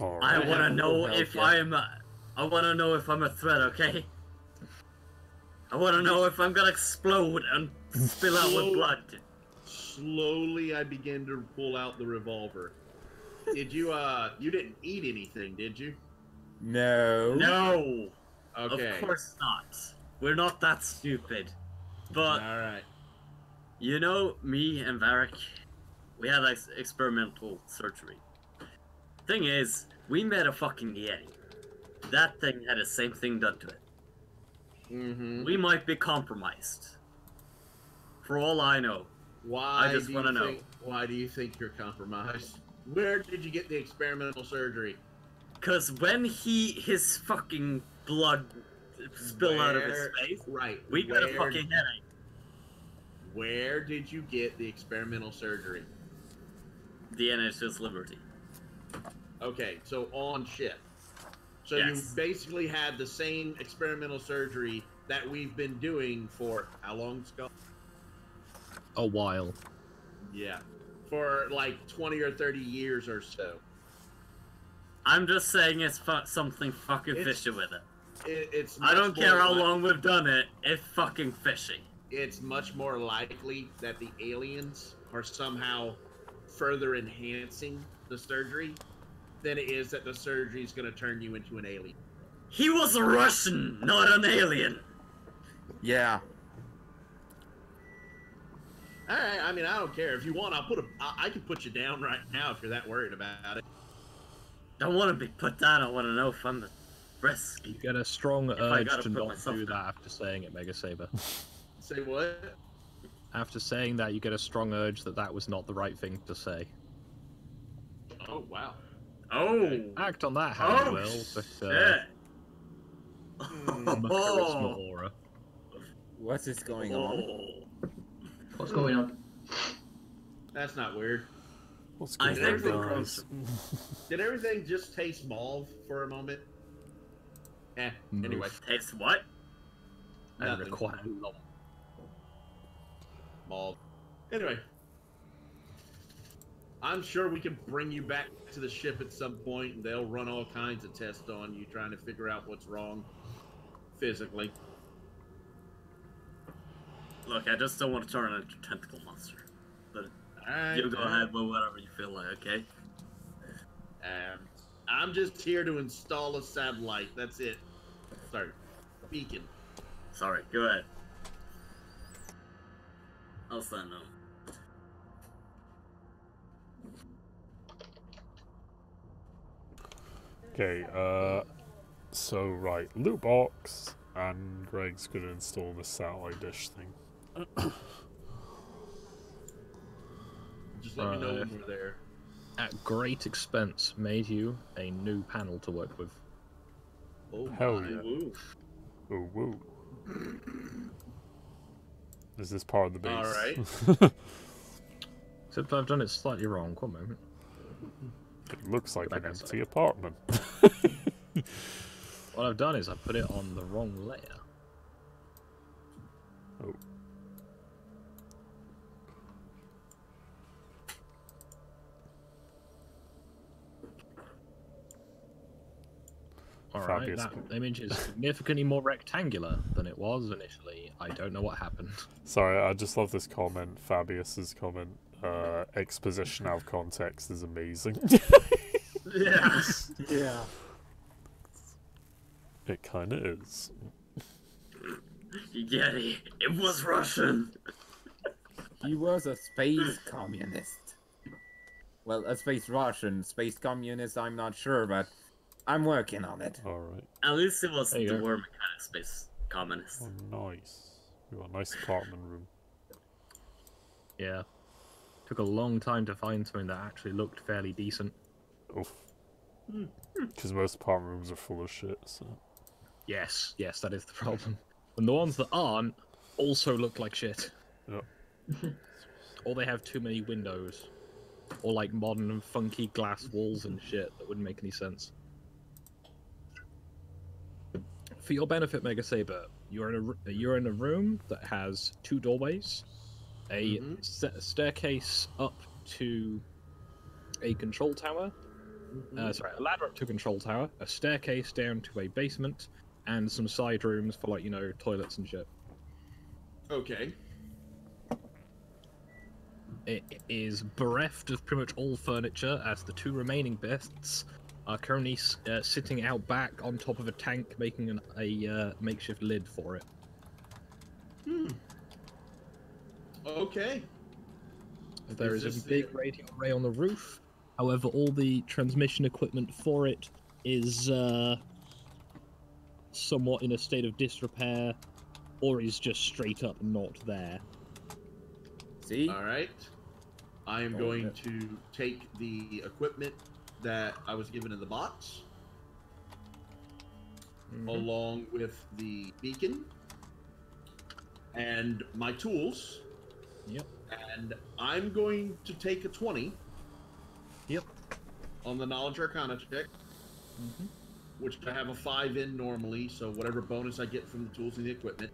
I want to know if I'm a threat, okay? I want to know if I'm gonna explode and spill out with blood. Slowly, I begin to pull out the revolver. Did you, you didn't eat anything, did you? No. No! Okay. Of course not. We're not that stupid. But, Alright. you know, me and Varric, we had experimental surgery. Thing is, we met a fucking Yeti. That thing had the same thing done to it. Mm-hmm. We might be compromised. For all I know. Why I just do want to you know. think, why do you think you're compromised? Where did you get the experimental surgery? Cause when his fucking blood spilled out of his face, Right. we got a fucking headache. Where did you get the experimental surgery? The NHS Liberty. Okay, so on ship. So Yes. you basically had the same experimental surgery that we've been doing for how long, Scott? A while. Yeah. For like 20 or 30 years or so. I'm just saying it's something fucking fishy with it. it's. I don't much care more how li- long we've done it. It's fucking fishy. It's much more likely that the aliens are somehow further enhancing the surgery than it is that the surgery is going to turn you into an alien. He was a Russian, not an alien. Yeah. All right, I mean, I don't care. If you want, I can put you down right now if you're that worried about it. Don't want to be put down. I want to know if I'm the risk. You get a strong I urge gotta to put not myself do that down. after saying it, Mega Saber. Say what? After saying that, you get a strong urge that that was not the right thing to say. Oh, wow. Oh. Act on that how you will, but Shit. I'm a charisma aura. What is going on? What's going on? That's not weird. What's I going think on, the guys? Did everything just taste mauve for a moment? Anyway. Taste what? And Nothing. require lump. Mauve. Anyway. I'm sure we can bring you back to the ship at some point, and they'll run all kinds of tests on you, trying to figure out what's wrong physically. Look, I just don't want to turn into a tentacle monster. But Alright, you go ahead with whatever you feel like, okay? I'm just here to install a satellite. That's it. Sorry. Beacon. Sorry, go ahead. I'll sign no. Okay, so right, loot box, and Greg's gonna install the satellite dish thing. Just let me know when we're there. At great expense, made you a new panel to work with. Oh, Hell my. yeah. Woo. Oh, woo. Is this part of the base? Alright. Except I've done it slightly wrong. One moment. It looks like Go an back empty outside. apartment. What I've done is I put it on the wrong layer. Oh. Alright, Fabulous. that image is significantly more rectangular than it was initially. I don't know what happened. Sorry, I just love this comment. Fabius's comment. Exposition out of context is amazing. Yeah. Yeah. It kinda is. You get it. It was Russian. He was a space communist. Well, a space Russian. Space communist, I'm not sure, but I'm working on it. Alright. At least it was There you the go. war mechanic space communist. Oh, nice. We got a nice apartment room. Yeah. Took a long time to find something that actually looked fairly decent. Oof. Because most apartment rooms are full of shit, so. Yes, that is the problem. And the ones that aren't also look like shit. Yep. Or they have too many windows. Or like modern and funky glass walls and shit that wouldn't make any sense. For your benefit, Mega Saber, you're in a room that has 2 doorways, a staircase up to a control tower. Sorry, a ladder up to a control tower, a staircase down to a basement, and some side rooms for, like, you know, toilets and shit. Okay. It is bereft of pretty much all furniture, as the 2 remaining bits are currently sitting out back on top of a tank, making a makeshift lid for it. Okay. There Is is this a big radio array on the roof. However, all the transmission equipment for it is somewhat in a state of disrepair, or is just straight up not there. See? Alright. I am going to take the equipment that I was given in the box, along with the beacon, and my tools. Yep. And I'm going to take a 20. Yep. On the Knowledge Arcana check, which I have a 5 in normally, so whatever bonus I get from the tools and the equipment.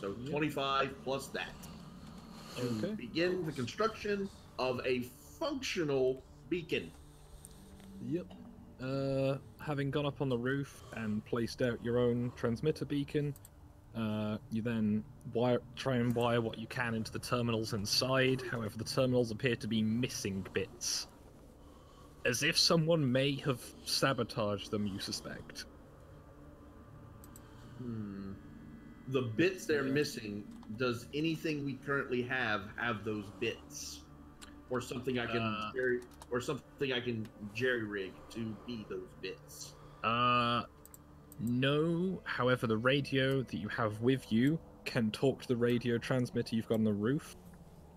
So 25 plus that. To begin the construction of a functional beacon. Yep. having gone up on the roof and placed out your own transmitter beacon, you then try and wire what you can into the terminals inside. However, the terminals appear to be missing bits. As if someone may have sabotaged them, you suspect. The bits they're missing, does anything we currently have those bits? Or something I can jerry rig to be those bits? No. However, the radio that you have with you can talk to the radio transmitter you've got on the roof.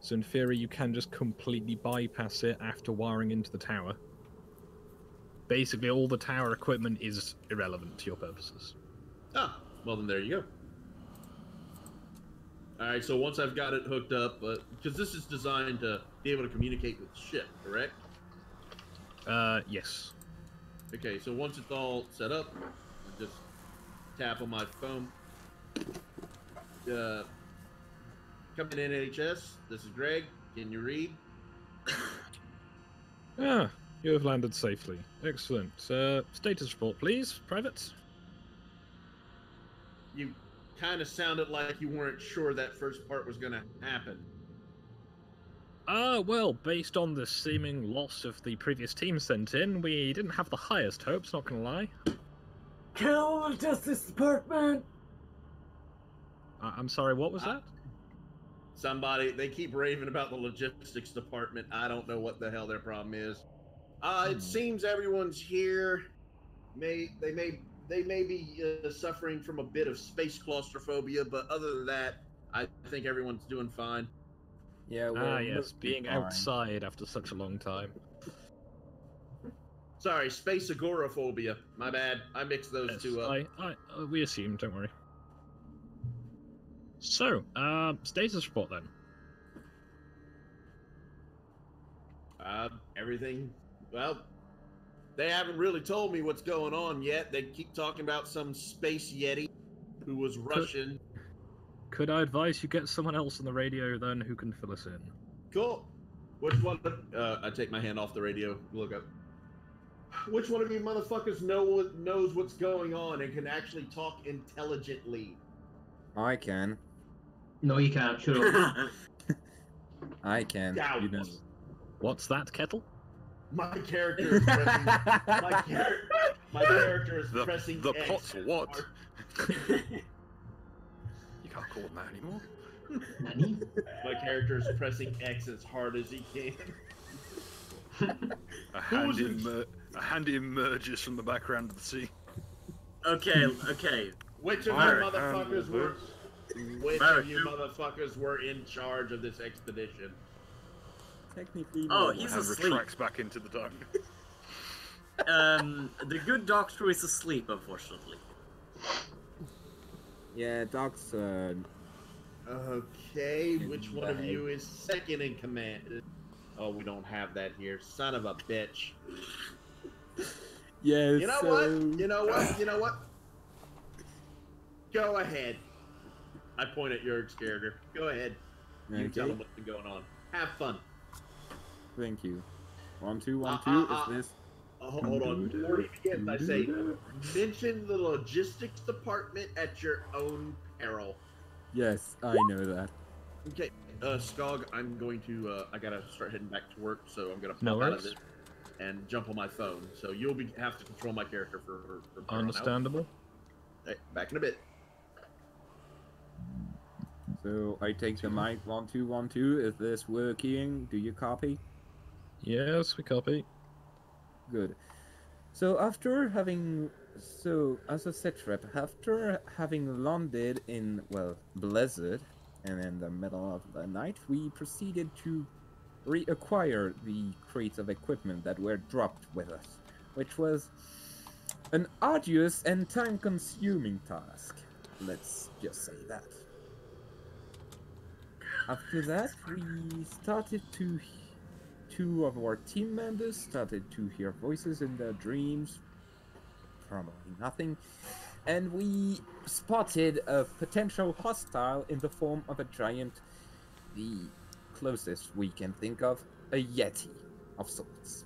So in theory, you can just completely bypass it after wiring into the tower. Basically, all the tower equipment is irrelevant to your purposes. Ah, well then there you go. Alright, so once I've got it hooked up, because this is designed to be able to communicate with the ship, correct? Yes. Okay, so once it's all set up, I just tap on my phone. Come in NHS, this is Greg, can you read? Ah, you have landed safely. Excellent. Status report, please, Private. You kind of sounded like you weren't sure that first part was going to happen. Well, based on the seeming loss of the previous team sent in, we didn't have the highest hopes, not gonna lie. Kill the Justice Department! I'm sorry, what was that? They keep raving about the logistics department. I don't know what the hell their problem is. It seems everyone's here. They may be suffering from a bit of space claustrophobia, but other than that, I think everyone's doing fine. Yeah, yes, being fine. outside after such a long time. Sorry, space agoraphobia. My bad. I mixed those two up. We assume, don't worry. So, status report then. Everything. Well, they haven't really told me what's going on yet. They keep talking about some space yeti who was Russian. Could I advise you get someone else on the radio then who can fill us in? Cool. Which one? I take my hand off the radio. Look up. Which one of you motherfuckers knows what's going on and can actually talk intelligently? I can. No, you can't. Shut up. I can. Doubt. You know. What's that, Kettle? My character is pressing. my character is pressing. The X pot's as what? hard- You can't call him that anymore. Nanny? My character is pressing X as hard as he can. A hand emerges from the background of the sea. Okay. Which of you motherfuckers were in charge of this expedition? Technically, Oh, no. he's And asleep. retracts back into the tongue. The good doctor is asleep, unfortunately. Yeah, Doc's. Okay, which one of you is second in command? Oh, we don't have that here. Son of a bitch. Yeah. You know what? You know what? Go ahead. I point at your character. Go ahead. You tell them what's been going on. Have fun. Thank you. 1, 2, 1, 2. Is this? Hold on. Before he begins, I say, mention the logistics department at your own peril. Yes, I know that. Okay, Skog, I'm going to, I gotta start heading back to work, so I'm gonna pop No out of worries. this and jump on my phone. So you'll have to control my character for here on out. Understandable. Hey, back in a bit. So I take the mic. 1, 2, 1, 2. Is this working? Do you copy? Yes, we copy. Good. So as a set rep, after having landed in, well, Blizzard, and in the middle of the night, we proceeded to reacquire the crates of equipment that were dropped with us, which was an arduous and time-consuming task. Let's just say that. After that, we started to... Two of our team members started to hear voices in their dreams. Probably nothing. And we spotted a potential hostile in the form of a giant, the closest we can think of, a yeti of sorts.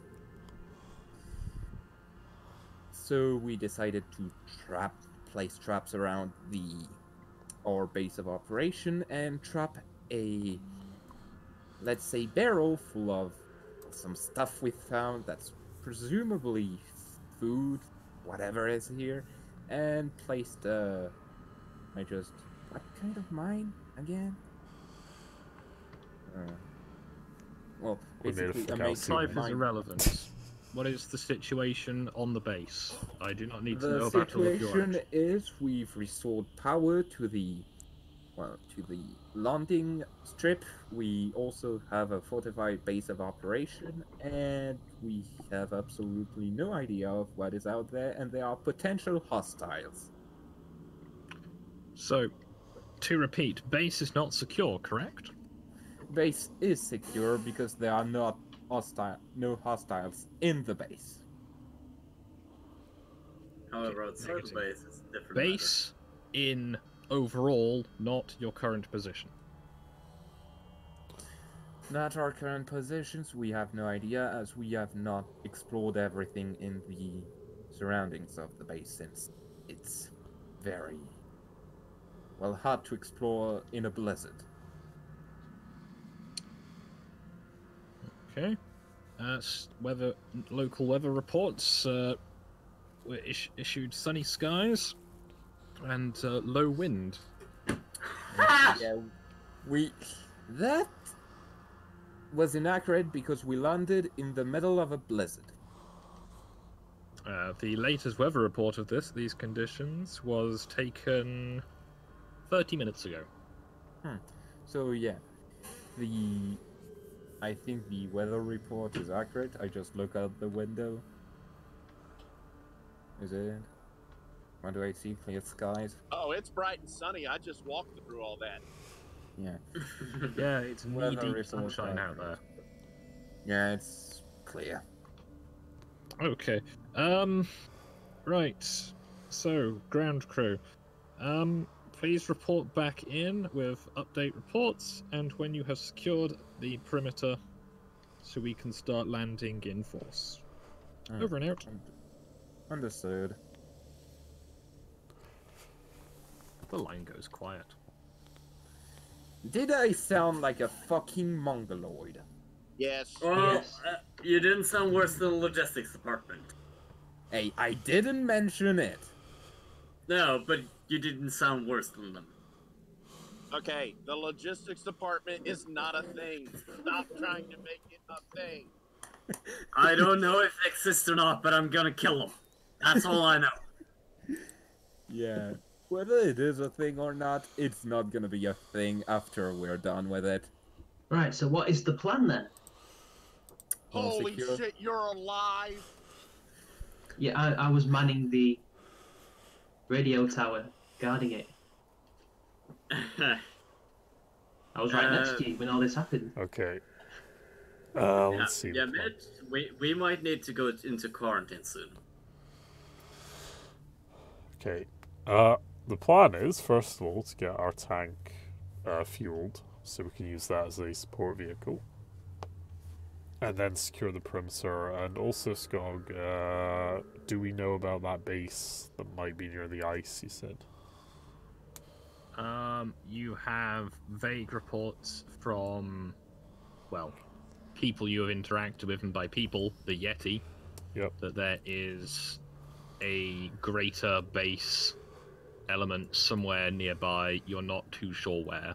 So we decided to place traps around our base of operation and trap a, let's say, barrel full of some stuff we found that's presumably food, whatever is here, and placed what kind of mine again? Well, We made a basically, calcium Type is irrelevant. What is the situation on the base? I do not need to know about all of your situation actions. is we've restored power to the landing strip. We also have a fortified base of operation, and we have absolutely no idea of what is out there, and there are potential hostiles. So, to repeat, base is not secure, correct? Base is secure because there are no hostiles in the base. However, outside the base, it's a different Base in overall, not your current position. Not our current positions, we have no idea, as we have not explored everything in the surroundings of the base since it's very, well, hard to explore in a blizzard. Okay. Local weather reports were issued sunny skies and low wind. Yeah, that was inaccurate because we landed in the middle of a blizzard. The latest weather report of these conditions was taken 30 minutes ago. So yeah, I think the weather report is accurate. I just look out the window. Is it? What do I see? Clear skies? Oh, it's bright and sunny. I just walked through all that. Yeah. Yeah, it's Weather knee-deep report sunshine out there. Yeah, it's clear. Okay. Right. So, ground crew. Please report back in with update reports and when you have secured the perimeter so we can start landing in force. Over and out. Understood. The line goes quiet. Did I sound like a fucking mongoloid? Yes. Well, Yes. You didn't sound worse than the logistics department. Hey, I didn't mention it. No, but you didn't sound worse than them. Okay, the logistics department is not a thing. Stop trying to make it a thing. I don't know if it exists or not, but I'm gonna kill them. That's all I know. Yeah. Whether it is a thing or not, it's not gonna be a thing after we're done with it. Right, so what is the plan then? Well, Holy secure. shit, you're alive! Yeah, I was manning the radio tower, guarding it. I was right next to you when all this happened. Okay. Yeah, Let's see. yeah, Mitch, we might need to go into quarantine soon. Okay. The plan is, first of all, to get our tank fueled, so we can use that as a support vehicle. And then secure the perimeter. And also, Skog, do we know about that base that might be near the ice, you said? You have vague reports from, well, people you have interacted with, and by people, the Yeti, that there is a greater base element somewhere nearby. You're not too sure where,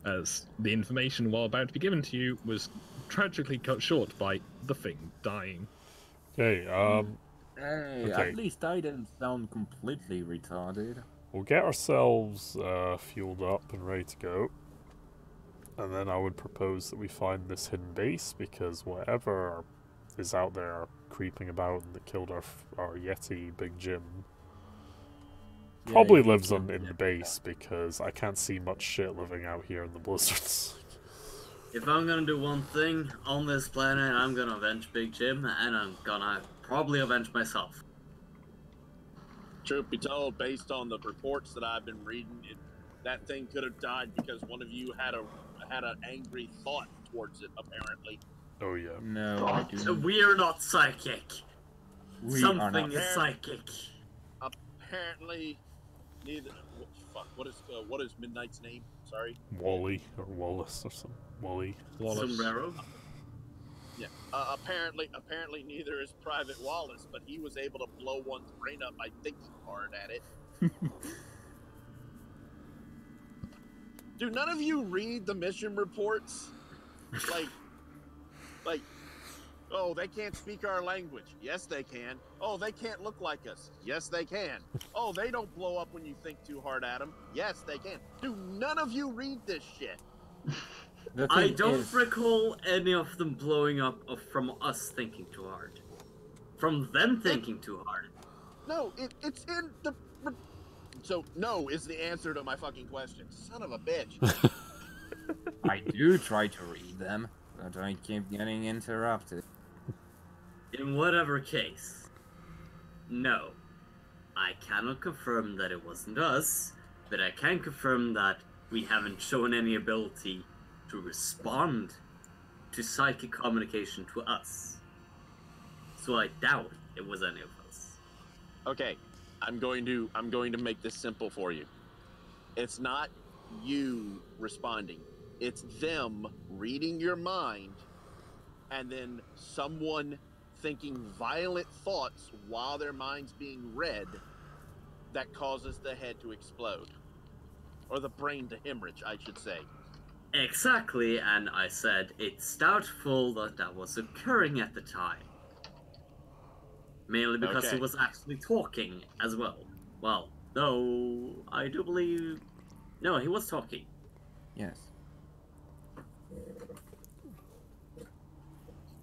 as the information, while about to be given to you, was tragically cut short by the thing dying. Okay, Hey, okay. at least I didn't sound completely retarded. We'll get ourselves fueled up and ready to go. And then I would propose that we find this hidden base, because whatever is out there creeping about and that killed our Yeti, Big Jim, probably lives in the base, because I can't see much shit living out here in the blizzards. If I'm gonna do one thing on this planet, I'm gonna avenge Big Jim, and I'm gonna probably avenge myself. Truth be told, based on the reports that I've been reading, that thing could have died because one of you had an angry thought towards it, apparently. Oh yeah. No, I So didn't. we are not psychic. We are not. Something is psychic. Apparently, neither. What is Midnight's name? Sorry. Wally or Wallace or something. Wally. Wallace. Sombrero. Yeah. Apparently, neither is Private Wallace, but he was able to blow one's brain up by thinking hard at it. Do none of you read the mission reports? Like, oh, they can't speak our language. Yes, they can. Oh, they can't look like us. Yes, they can. Oh, they don't blow up when you think too hard at them. Yes, they can. Do none of you read this shit? I don't recall any of them blowing up from us thinking too hard. From them thinking too hard. No, it's in the... So, no is the answer to my fucking question. Son of a bitch. I do try to read them, but I keep getting interrupted. In whatever case, no. I cannot confirm that it wasn't us, but I can confirm that we haven't shown any ability to respond to psychic communication to us. So I doubt it was any of us. Okay, I'm going to make this simple for you. It's not you responding. It's them reading your mind and then someone thinking violent thoughts while their mind's being read that causes the head to explode. Or the brain to hemorrhage, I should say. Exactly, and I said it's doubtful that that was occurring at the time. Mainly because he was actually talking as well. Well, no, I do believe... No, he was talking. Yes.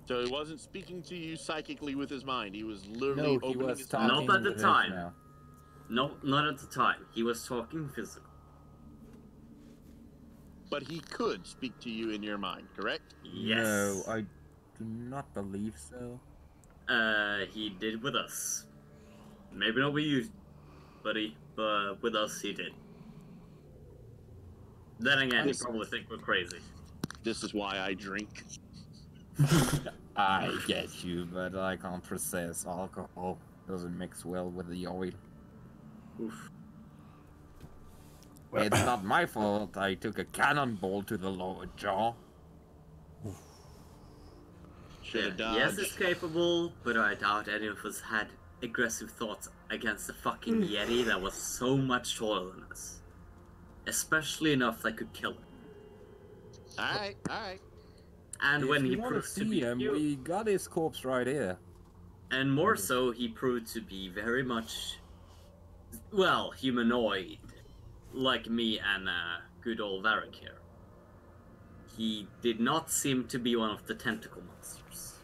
So he wasn't speaking to you psychically with his mind. He was literally opening his mouth. Not at the time. No, not at the time. He was talking physical. But he could speak to you in your mind, correct? Yes. No, I do not believe so. He did with us. Maybe not with you, buddy, but with us he did. Then again, you probably think we're crazy. This is why I drink. I get you, but I can't process alcohol. Doesn't mix well with the oil. Oof. It's not my fault I took a cannonball to the lower jaw. Should've dodged. Yes, it's capable, but I doubt any of us had aggressive thoughts against the fucking Yeti that was so much taller than us. Especially enough that could kill him. Alright, alright. And If when you he wanna proved to see be him, we got his corpse right here. And more so, he proved to be very much, well, humanoid. Like me and good old Varric here. He did not seem to be one of the tentacle monsters.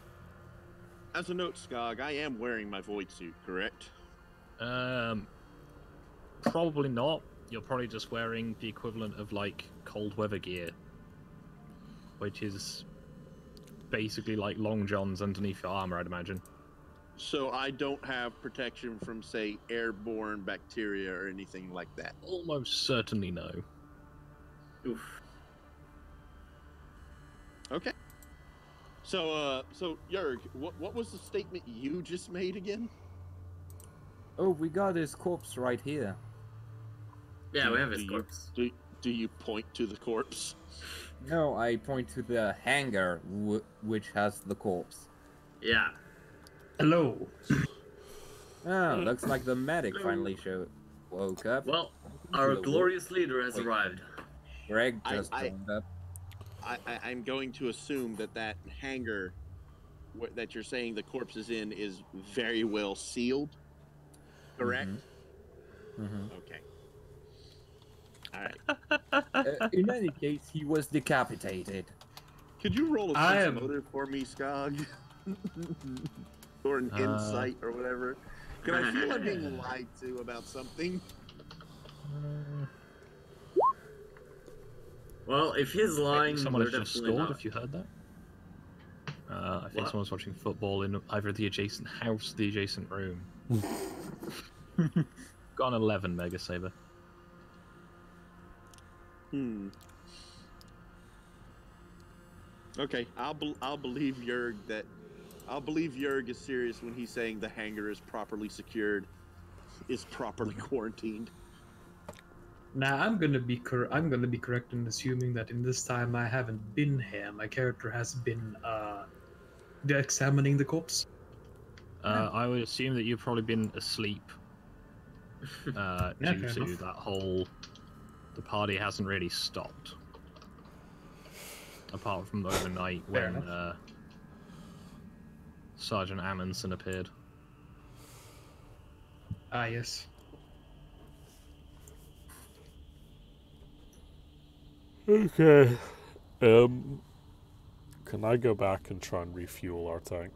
As a note, Skog, I am wearing my void suit, correct? Probably not. You're probably just wearing the equivalent of, like, cold weather gear. Which is basically like long johns underneath your armor, I'd imagine. So I don't have protection from, say, airborne bacteria or anything like that? Almost certainly no. Oof. Okay. So, Jurg, what was the statement you just made again? Oh, we got his corpse right here. Yeah, we have his corpse. Do you point to the corpse? No, I point to the hangar, which has the corpse. Yeah. Hello. Oh, looks like the medic finally woke up. Well, our glorious leader has arrived. Greg just joined up. I'm going to assume that hangar that you're saying the corpse is in is very well sealed, correct? Okay. Alright. In any case, he was decapitated. Could you roll a sense of motive for me, Skog? Or an insight or whatever? Because I feel I'm being lied to about something. Well, if he's lying, Someone we're has just definitely scored, not. if you heard that. I think someone's watching football in either the adjacent house or the adjacent room. Got an 11 Mega Saber. Okay, I'll believe Jurg that I'll believe Jurg is serious when he's saying the hangar is properly secured, is properly quarantined. Now I'm gonna be correct in assuming that in this time I haven't been here. My character has been examining the corpse. I would assume that you've probably been asleep due to that whole. The party hasn't really stopped, apart from overnight when Sergeant Amundsen appeared. Ah, yes. Okay. Can I go back and try and refuel our tank?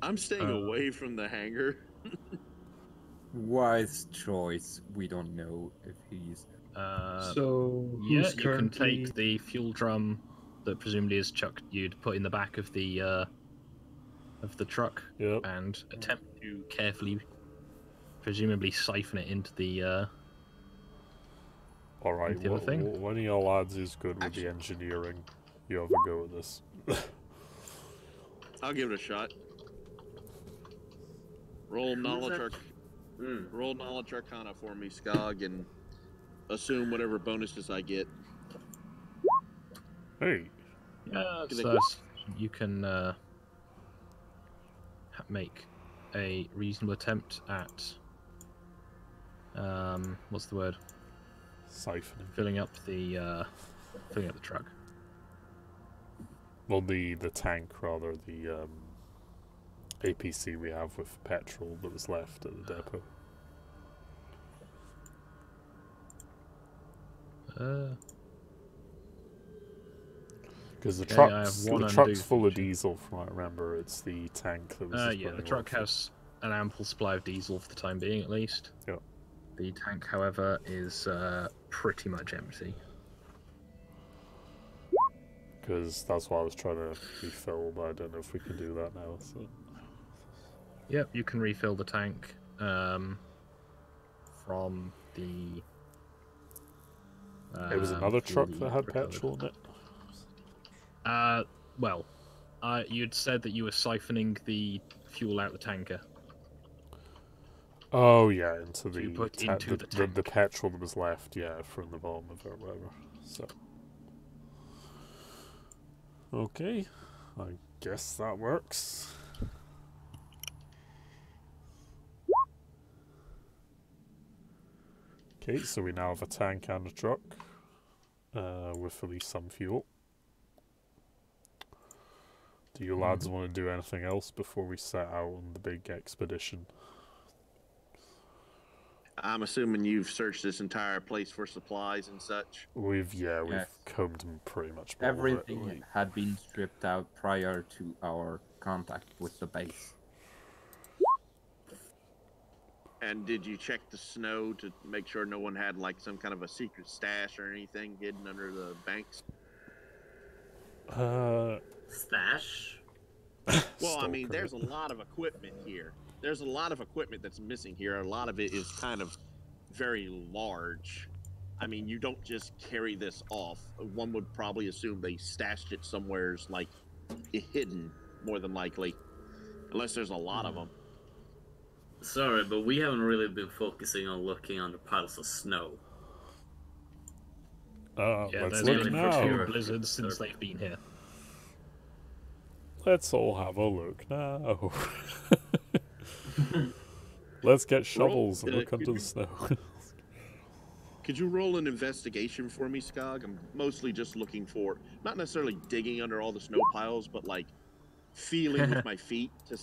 I'm staying away from the hangar. Wise choice. We don't know if he's. So yeah, who's you currently... can take the fuel drum that presumably is chucked. You'd put in the back of the truck and attempt to carefully, presumably siphon it into the. All right. The other thing. One of your lads is good with the engineering. You have a go at this. I'll give it a shot. Roll knowledge arcana for me, Skog, and assume whatever bonuses I get. Hey. So you can make a reasonable attempt at what's the word? Siphoning. Filling up the truck. Well, the tank rather, the APC we have with petrol that was left at the depot. Because the truck's full of diesel, from what I remember. It's the tank that was. Yeah, the truck has an ample supply of diesel for the time being, at least. Yeah. The tank, however, is pretty much empty. Because that's what I was trying to refill, but I don't know if we can do that now. So. Yep, you can refill the tank from the. It was another truck that had petrol in it. Well, you'd said that you were siphoning the fuel out the tanker. Oh yeah, into the the petrol that was left, yeah, from the bottom of it or whatever. So. Okay, I guess that works. Okay, so we now have a tank and a truck with at least some fuel. Do you lads want to do anything else before we set out on the big expedition? I'm assuming you've searched this entire place for supplies and such. We've combed pretty much all everything of it. had been stripped out prior to our contact with the base. And did you check the snow to make sure no one had like some kind of a secret stash or anything hidden under the banks? Stash? Well, I mean, there's a lot of equipment here. There's a lot of equipment that's missing here. A lot of it is kind of very large. I mean, you don't just carry this off. One would probably assume they stashed it somewheres like hidden, more than likely, unless there's a lot of them. Sorry, but we haven't really been focusing on looking under piles of snow. Let's look now. Blizzards since they've been here. Let's all have a look now. Let's get shovels and look under the snow. Could you roll an investigation for me, Skog? I'm mostly just looking for, not necessarily digging under all the snow piles, but like feeling with my feet to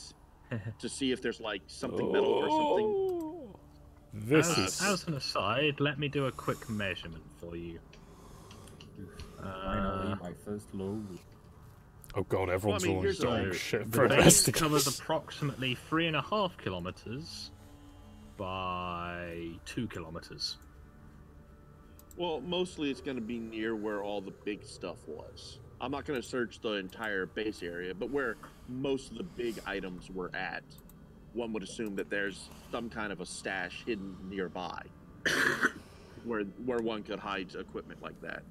see if there's like something metal or something. As an aside, let me do a quick measurement for you. Finally, my first load. Oh god, everyone's rolling dog shit for the base investigation. covers approximately 3.5 kilometers by 2 kilometers. Well, mostly it's going to be near where all the big stuff was. I'm not going to search the entire base area, but where most of the big items were at, one would assume that there's some kind of a stash hidden nearby where one could hide equipment like that.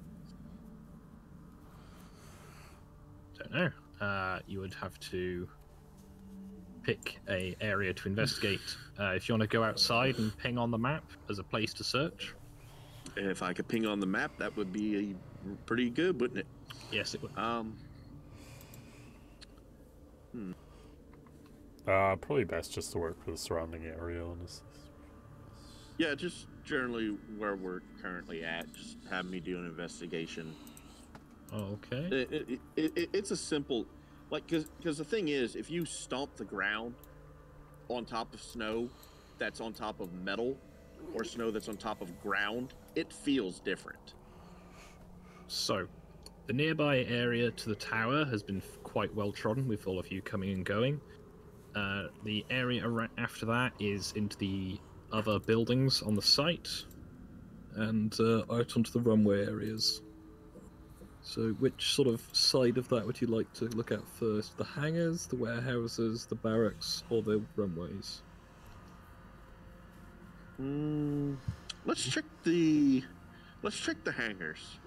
Don't know. You would have to pick a area to investigate. If you want to go outside and ping on the map as a place to search. If I could ping on the map, that would be pretty good, wouldn't it? Yes, it would. Probably best just to work with the surrounding area, honestly. Yeah, just generally where we're currently at. Just have me do an investigation. Okay. It's a simple, like, because the thing is, if you stomp the ground on top of snow that's on top of metal, or snow that's on top of ground, it feels different. So, the nearby area to the tower has been quite well trodden with all of you coming and going. The area after that is into the other buildings on the site, and out onto the runway areas. So which sort of side of that would you like to look at first? The hangars, the warehouses, the barracks, or the runways? Let's check the hangars.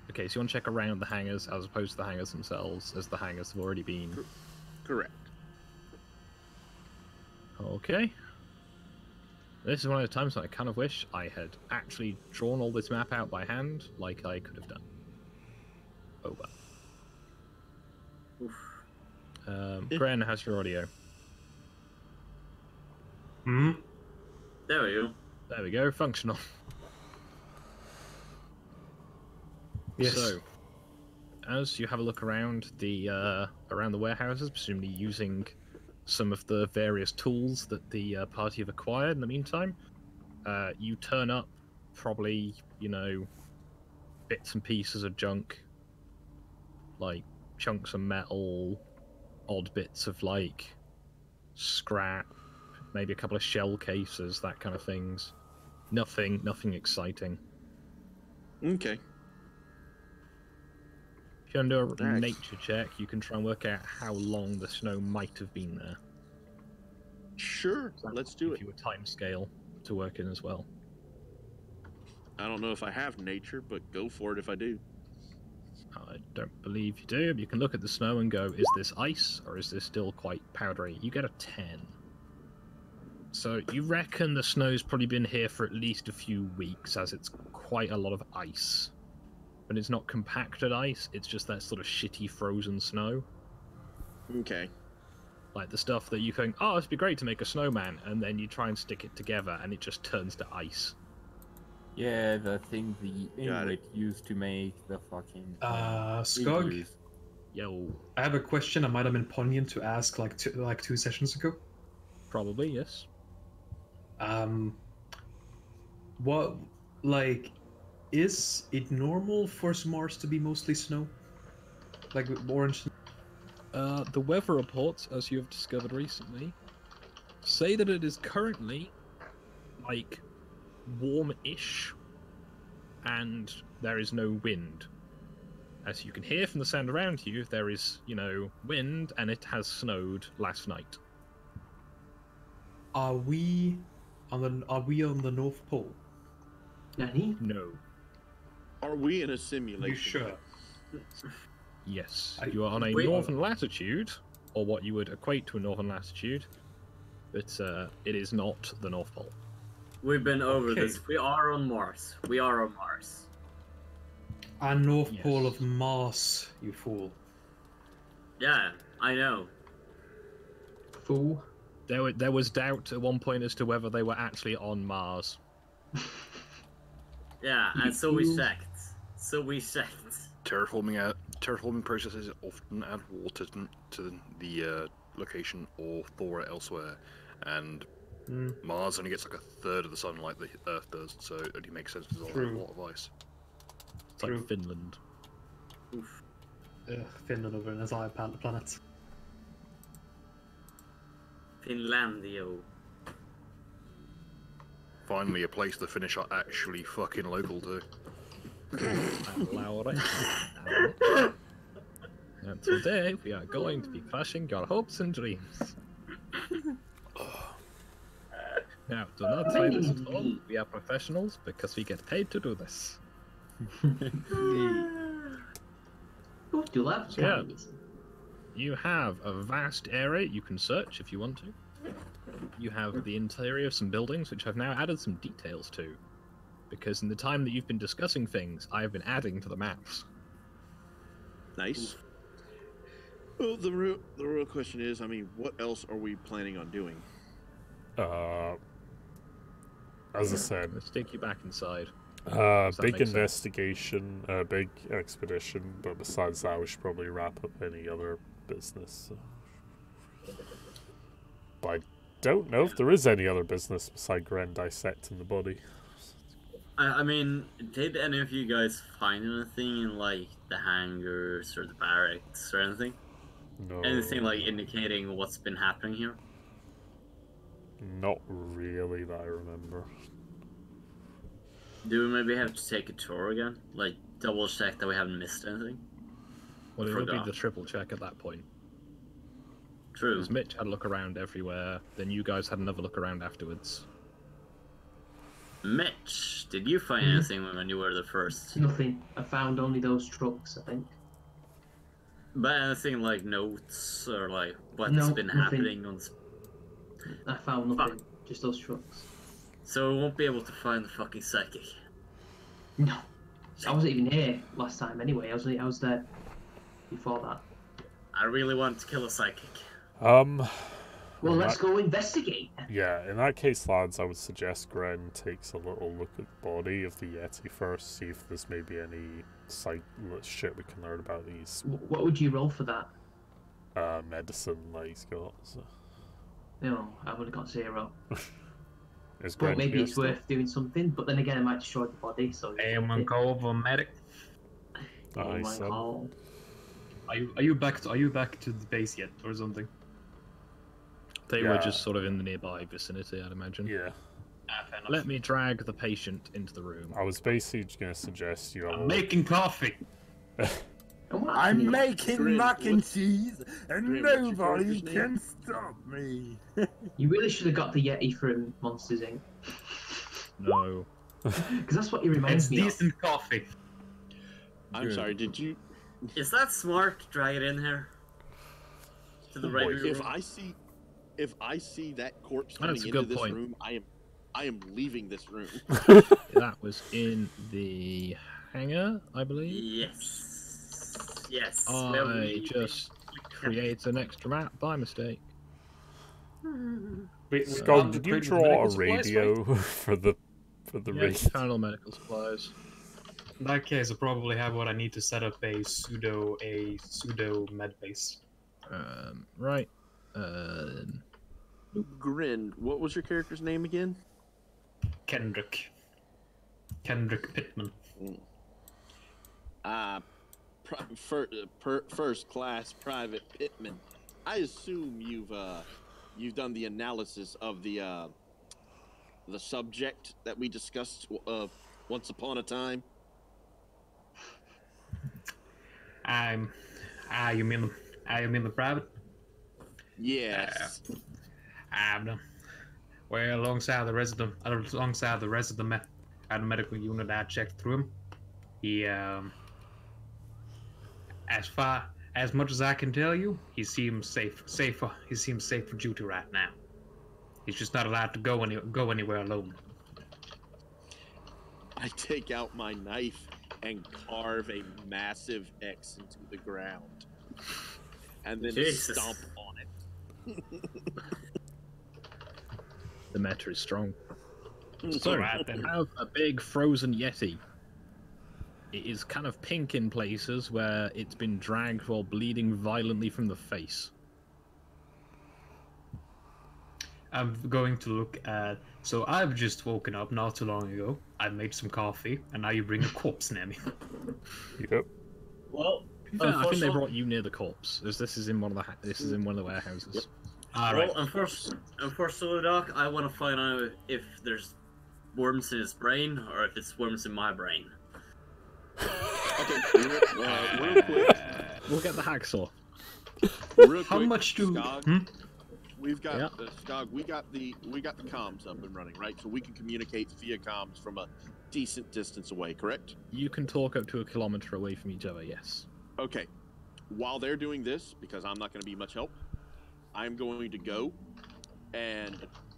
Okay, so you want to check around the hangars as opposed to the hangars themselves, as the hangars have already been... Correct. Okay. This is one of the times when I kind of wish I had actually drawn all this map out by hand, like I could have done. Oh well. Gren, how's your audio? There we go. There we go, functional. Yes. So, as you have a look around the warehouses, presumably using some of the various tools that the party have acquired in the meantime, you turn up probably, bits and pieces of junk, like chunks of metal, odd bits of scrap, maybe a couple of shell cases, that kind of things. Nothing exciting. Okay. If you want to do a nature check, you can try and work out how long the snow might have been there. Sure, let's do it. Give you a time scale to work in as well. I don't know if I have nature, but go for it if I do. I don't believe you do, but you can look at the snow and go, is this ice, or is this still quite powdery? You get a 10. So you reckon the snow's probably been here for at least a few weeks, as it's quite a lot of ice. But it's not compacted ice, it's just that sort of shitty frozen snow. Okay. Like the stuff that you think, oh, it'd be great to make a snowman, and then you try and stick it together, and it just turns to ice. Yeah, the thing the Inuit used to make the fucking... Skog? igloos. Yo. I have a question I might have been poignant to ask like two sessions ago. Probably, yes. What, is it normal for Mars to be mostly snow? Like orange? The weather reports, as you have discovered recently, say that it is currently, warm-ish, and there is no wind. As you can hear from the sound around you, there is, wind, and it has snowed last night. Are we on the North Pole? Nani? No. Are we in a simulation? You sure? Yes. You are on a northern latitude, or what you would equate to a northern latitude, but it is not the North Pole. We've been over this. We are on Mars. We are on Mars. A North Pole of Mars, you fool. Yeah, I know. Fool. There was doubt at one point as to whether they were actually on Mars. Yeah, and so we checked. Terraforming processes often add water to the location or thaw it elsewhere, and Mars only gets like a third of the sunlight the Earth does, so it only makes sense there's a lot of ice. It's like Finland. Oof. Finland over an entire planet. Finlandio. Finally, a place the Finnish are actually fucking local to. And today we are going to be crushing your hopes and dreams. Now, do not try this at all. We are professionals because we get paid to do this. Go to lab, So, yeah, you have a vast area you can search if you want to. You have the interior of some buildings, which I've now added some details to. Because in the time that you've been discussing things, I have been adding to the maps. Nice. Well, the real question is, I mean, what else are we planning on doing? As I said, let's take you back inside. Big investigation, big expedition, but besides that, we should probably wrap up any other business. So. But I don't know if there is any other business beside Gren dissecting the body. I mean, did any of you guys find anything in, like, the hangars or the barracks or anything? No. Anything, like, indicating what's been happening here? Not really that I remember. Do we maybe have to take a tour again? Like, double check that we haven't missed anything? Well, it would be the triple check at that point. True. Because Mitch had a look around everywhere, then you guys had another look around afterwards. Mitch, did you find anything when you were the first? Nothing. I found only those trucks, I think. But anything like notes or like what's been nothing. happening on... I found nothing. Just those trucks. So we won't be able to find the fucking psychic? No. I wasn't even here last time anyway. I was there before that. I really want to kill a psychic. Well, let's go investigate. Yeah, in that case, lads, I would suggest Gren takes a little look at the body of the Yeti first, see if there's maybe any shit we can learn about these. What would you roll for that? Medicine that he's got. So. No, I would have got 0. But maybe it's worth doing something, but then again, it might destroy the body, so... I'm gonna go over medic. Oh my god. Are you back to the base yet, or something? They were just sort of in the nearby vicinity, I'd imagine. Yeah. Let me drag the patient into the room. I was basically going to suggest you all... I'm making coffee! I'm making mac and cheese, and nobody can stop me. You really should have got the Yeti from Monsters Inc. No. Because that's what he reminds me of. It's decent coffee. I'm sorry, did you... Is that smart to drag it in here? To the right room? If I see that corpse coming into this room, I am leaving this room. That was in the hangar, I believe. Yes. Yes. I just created an extra map by mistake. Scott, did you draw a radio for the raid? Found all medical supplies. In that case, I probably have what I need to set up a pseudo med base. Right. Grin, what was your character's name again? Kendrick Pittman. First class Private Pittman. I assume you've done the analysis of the subject that we discussed once upon a time. You mean the private? Yes. I've done. Well, alongside the rest of the medical unit, I checked through him. He, as much as I can tell you, he seems safe for duty right now. He's just not allowed to go anywhere alone. I take out my knife and carve a massive X into the ground, and then stomp on it. The meta is strong. So, right, then. I have a big frozen Yeti. It is kind of pink in places where it's been dragged while bleeding violently from the face. I'm going to look at... So I've just woken up not too long ago. I made some coffee, and now you bring a corpse near me. Yep. Well, I think they brought you near the corpse, as this is in one of the warehouses. Yep. Alright. Well, unfortunately, Doc, I want to find out if there's worms in his brain, or if it's worms in my brain. Okay, real quick. We'll get the hacksaw. Real How quick, much do... Skog, we've got Skog. We got the comms up and running, right? So we can communicate via comms from a decent distance away. Correct? You can talk up to 1 kilometer away from each other. Yes. Okay. while they're doing this, because I'm not going to be much help, I'm going to go and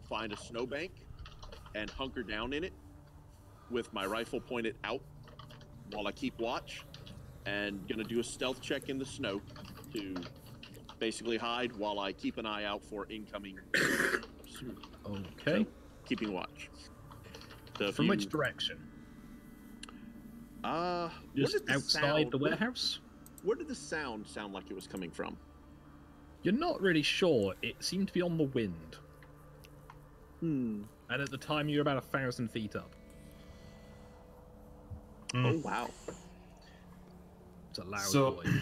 find a snowbank and hunker down in it with my rifle pointed out while I keep watch, and gonna do a stealth check in the snow to basically hide while I keep an eye out for incoming. Okay. So, keeping watch. So From which direction? Just outside the warehouse? Where did the sound sound like it was coming from? You're not really sure. It seemed to be on the wind. Hmm. And at the time, you were about 1,000 feet up. Oh wow! It's a loud So- noise.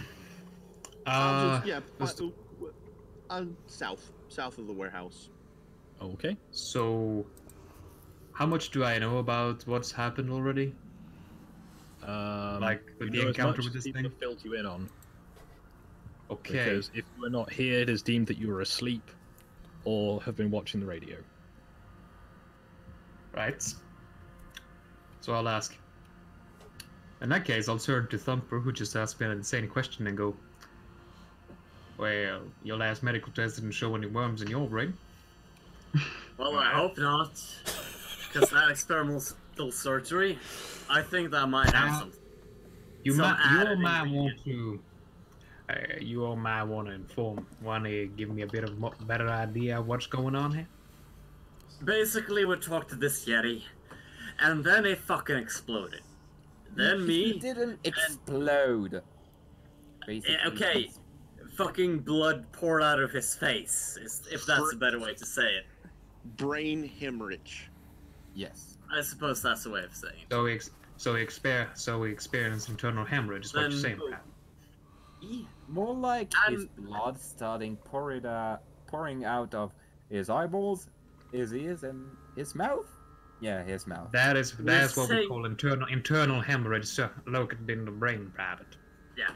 South of the warehouse. Okay. So, how much do I know about what's happened already? Like with you the know as encounter much with as this people thing? have filled you in on. Okay. Because if you were not here, it is deemed that you were asleep or have been watching the radio. Right. So I'll ask. In that case, I'll turn to Thumper, who just asked me an insane question, and go, well, your last medical test didn't show any worms in your brain. Well, I hope not. Because that experimental surgery, I think that might have some. You some all added might ingredient. want to. You all might want to want to give me a bit of better idea of what's going on here. Basically, we talked to this Yeti, and then it fucking exploded. Then me. It didn't explode. Basically. Okay, fucking blood poured out of his face, if that's a better way to say it. Brain hemorrhage. Yes. I suppose that's the way of saying it. So we experience internal hemorrhage, is what you're saying, Pat. More like his blood starting pouring out of his eyeballs, his ears, and his mouth. Yeah, his mouth. That is what we call internal hemorrhage, located in the brain, private. Yeah.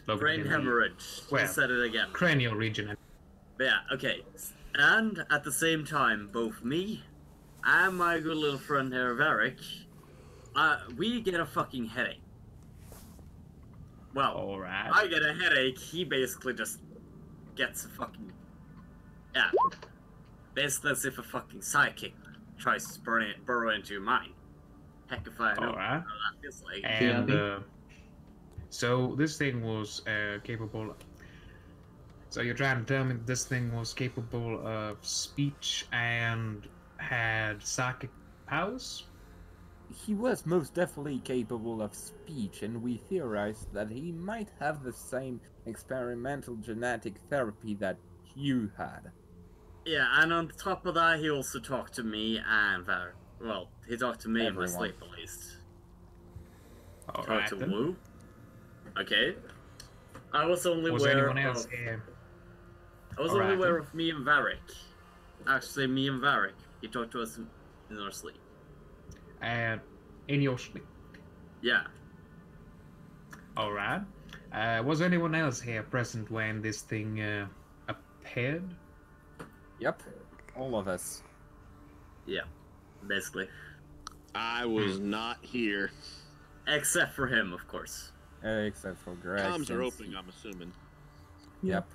Located Brain in hemorrhage. Well, I said it again. Cranial region. But yeah, okay. And at the same time, both me and my good little friend here, Varric, we get a fucking headache. Well, alright. I get a headache, he basically just gets a fucking... Yeah. Basically as if a fucking psychic tries to burrow into your mind. Heck if I know Alright. how that feels like. And, so this thing was capable... So you're trying to tell me this thing was capable of speech and had psychic powers? He was most definitely capable of speech, and we theorized that he might have the same experimental genetic therapy that you had. Yeah, and on top of that, he also talked to me and Var. Well, he talked to me in my Everyone. sleep, at least. Alright, Talked to then. Wu. Okay. I was only Was aware anyone else of... here? I was Alright, only aware then. of me and Varric. Actually, me and Varric. He talked to us in our sleep. And in your sleep. Yeah. Alright. Was anyone else here present when this thing appeared? Yep, all of us. Yeah. Basically. I was not here. Except for him, of course. Except for Greg. Comms are since opening, I'm assuming. Yep.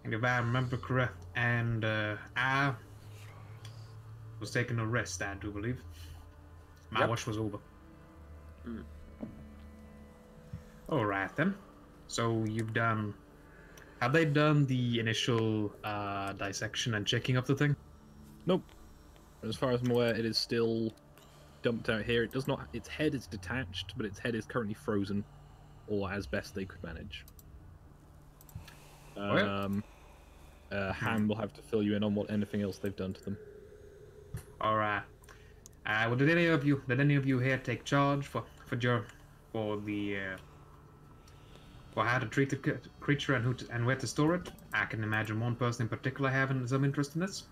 And if I remember correct, and I was taking a rest, I do believe. My Yep. watch was over. Mm. Alright then. So you've done... Have they done the initial dissection and checking of the thing? Nope. As far as I'm aware, it is still dumped out here. It does not. Its head is detached, but its head is currently frozen, or as best they could manage. Han will have to fill you in on what anything else they've done to them. Alright. Well, did any of you here take charge for how to treat the creature and where to store it? I can imagine one person in particular having some interest in this.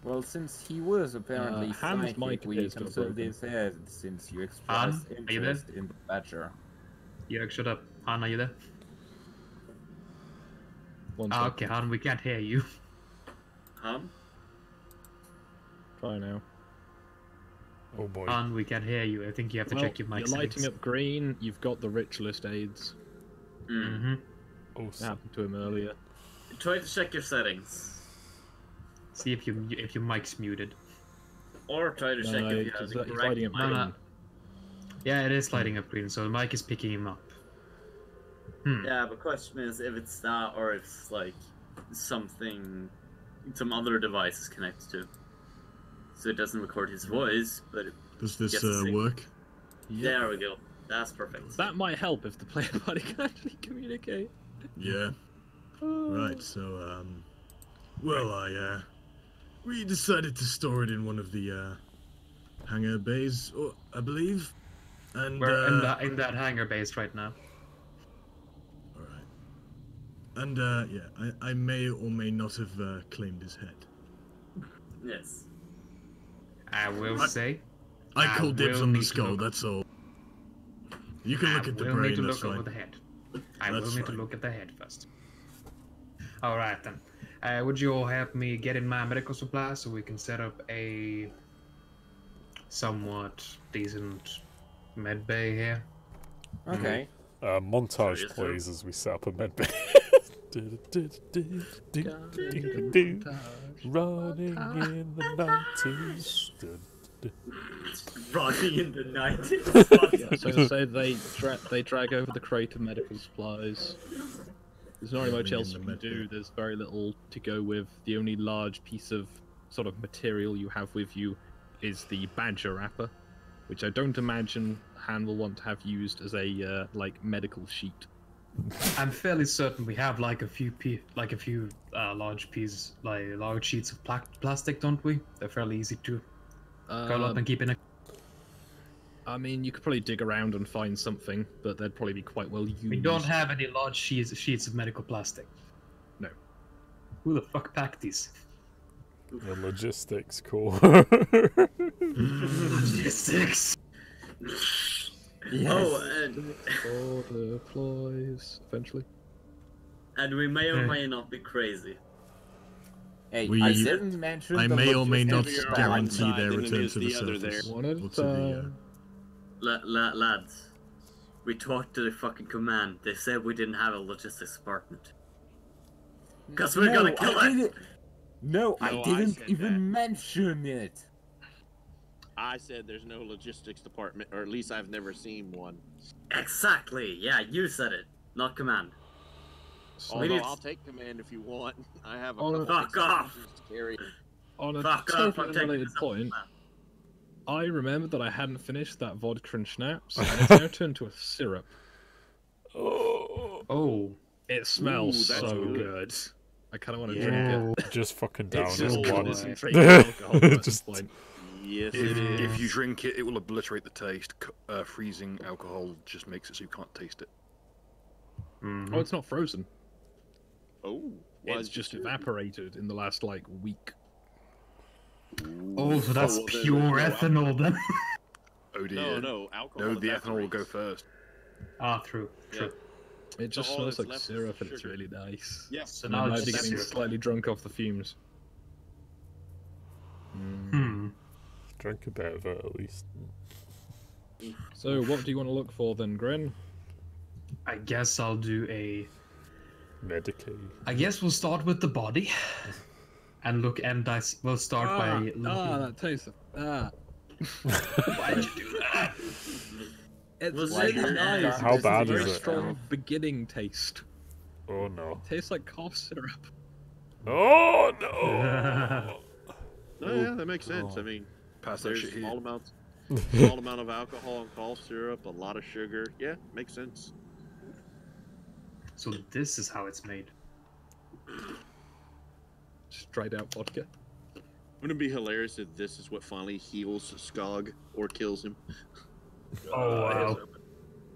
Well, since he was apparently Han's psychic, mic we appears to have considered broken. his head since you Han, expressed are you there? interest in the badger. Yeah, shut up. Han, are you there? One Ah, sec. okay, Han, we can't hear you. Hum? Try now. Oh boy. And we can hear you. I think you have to check your mic You're lighting settings. up green. You've got the ritualist aids. Mm-hmm. Oh, That happened to him earlier. Try to check your settings. See if your mic's muted. Or try to check if you have the he's correct lighting up mic. green. Yeah, it is lighting up green, so the mic is picking him up. Yeah, but question is if it's that or if it's like something some other device is connected to. So it doesn't record his voice, but it Does this gets the signal. work? There we go. That's perfect. That might help if the player party can actually communicate. Yeah. Right, so, well, we decided to store it in one of the, hangar bays, I believe. And, We're in that hangar base right now. Alright. And, yeah, I may or may not have, claimed his head. Yes. I will say. I call dibs on the need to skull, look- that's all. You can look at the I will brain, need to that's look fine. over the head. I That's will need to fine. look at the head first. Alright then. Would you all help me get in my medical supplies so we can set up a somewhat decent med bay here? Okay. Montage Yes, sir. plays as we set up a med bay. Running in the 90s. Running in the 90s. So they drag over the crate of medical supplies. There's not really much else you can do. There's very little to go with. The only large piece of sort of material you have with you is the badger wrapper, which I don't imagine Han will want to have used as a like medical sheet. I'm fairly certain we have like a few large pieces, like large sheets of plastic, don't we? They're fairly easy to curl up and keep in a. I mean, you could probably dig around and find something, but they'd probably be quite well used. We don't have any large sheets of medical plastic. No. Who the fuck packed these? The logistics core. Logistics. Yes. Oh, and Or deploys eventually. we may or may not be crazy. Hey, We- I didn't mention I the may or may not logistics guarantee behind their that. return to the the other surface. One at a Or to the, time. Lads, we talked to the fucking command. They said we didn't have a logistics department. Because we're gonna kill I it! didn't. No, I No, I didn't said even that. mention it. I said there's no logistics department, or at least I've never seen one. Exactly, yeah, you said it, not command. Although need- I'll take command if you want. I have a Oh, couple fuck off. executions to carry. On a Fuck off, I'm totally taking unrelated this up, point, man. I remembered that I hadn't finished that vodka and schnapps, and it's now turned to a syrup. Oh. It smells Ooh, that's so good. good. I kind of want to Yeah. drink it. Just fucking down It's it just one. concentrated alcohol at this Just- point. Yes, If, it is. if you drink it, it will obliterate the taste. Freezing alcohol just makes it so you can't taste it. Oh, it's not frozen. Oh, why It's is just it- evaporated in the last like week. Oh, so that's well, then pure there's no ethanol then. Oh dear. No, alcohol. No, the ethanol will go evaporates. first. Ah, true. Yeah. It just all smells that's like left is syrup and it's sugar. really nice. Yes. So And now I might it's be just getting syrup. slightly drunk off the fumes. Drink a bit of it at least. So, what do you want to look for then, Grin? I guess I'll do a. Medicaid. I guess we'll start with the body, and look and we'll start by looking. that tastes. Why'd you do that? It's Was really it nice. nice? How It's a bad very is it? strong beginning taste. Oh no. Tastes like cough syrup. Oh no! No, yeah, that makes sense. I mean, Pass that there's shit small here. amount of alcohol and cough syrup, a lot of sugar. Yeah, makes sense. So this is how it's made. Just dried out vodka. Wouldn't it be hilarious if this is what finally heals Skog or kills him? Oh wow.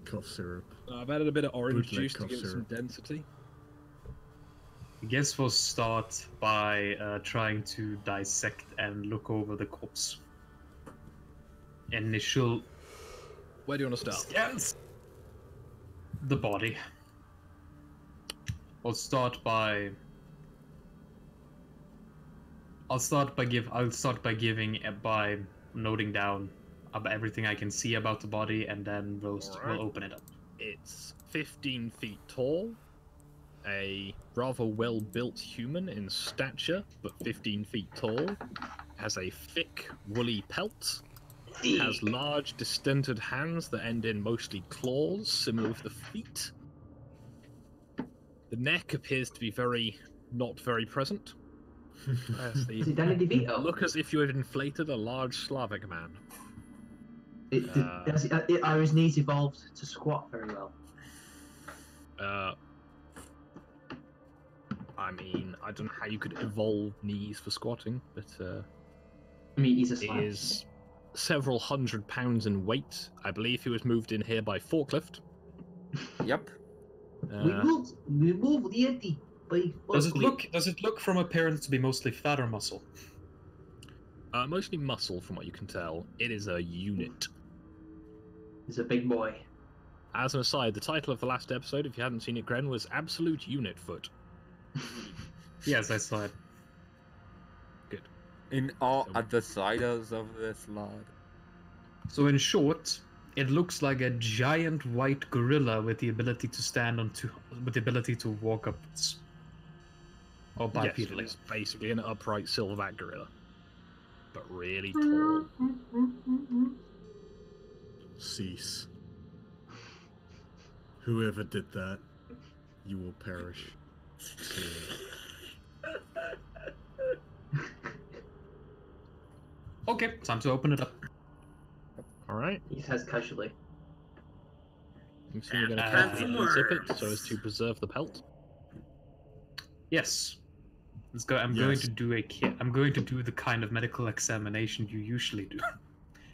Cough syrup. I've added a bit of orange Bootleg juice to cough give it some syrup. density. I guess we'll start by trying to dissect and look over the corpse. Initial Where do you want to start? scans. The body. I'll start by noting down about everything I can see about the body, and then we'll Alright. open it up. It's 15 feet tall, a rather well-built human in stature, but 15 feet tall, has a thick, woolly pelt, has large, distended hands that end in mostly claws, similar with the feet. The neck appears to be not very present. Is it Danny DeVito? Look as if you had inflated a large Slavic man. Are his knees evolved to squat very well? I mean, I don't know how you could evolve knees for squatting, but I mean, he's a he Slav. is several hundred pounds in weight. I believe he was moved in here by forklift. Yep. We moved the Yeti by forklift. Does it look from appearance to be mostly fat or muscle? Mostly muscle, from what you can tell. It is a unit. He's a big boy. As an aside, the title of the last episode, if you hadn't seen it, Gren, was Absolute Unit Foot. Yes, I saw it. Good. In all at the sides of this lad. So in short, it looks like a giant white gorilla with the ability to with the ability to walk upwards. Or bipedally. Yes, it's basically an upright silverback gorilla. But really tall. Cease. Whoever did that, you will perish. Okay, time to open it up. Alright. He says casually. I'm assuming you're going to carefully unzip it so as to preserve the pelt. Yes. Let's go. I'm going to do the kind of medical examination you usually do.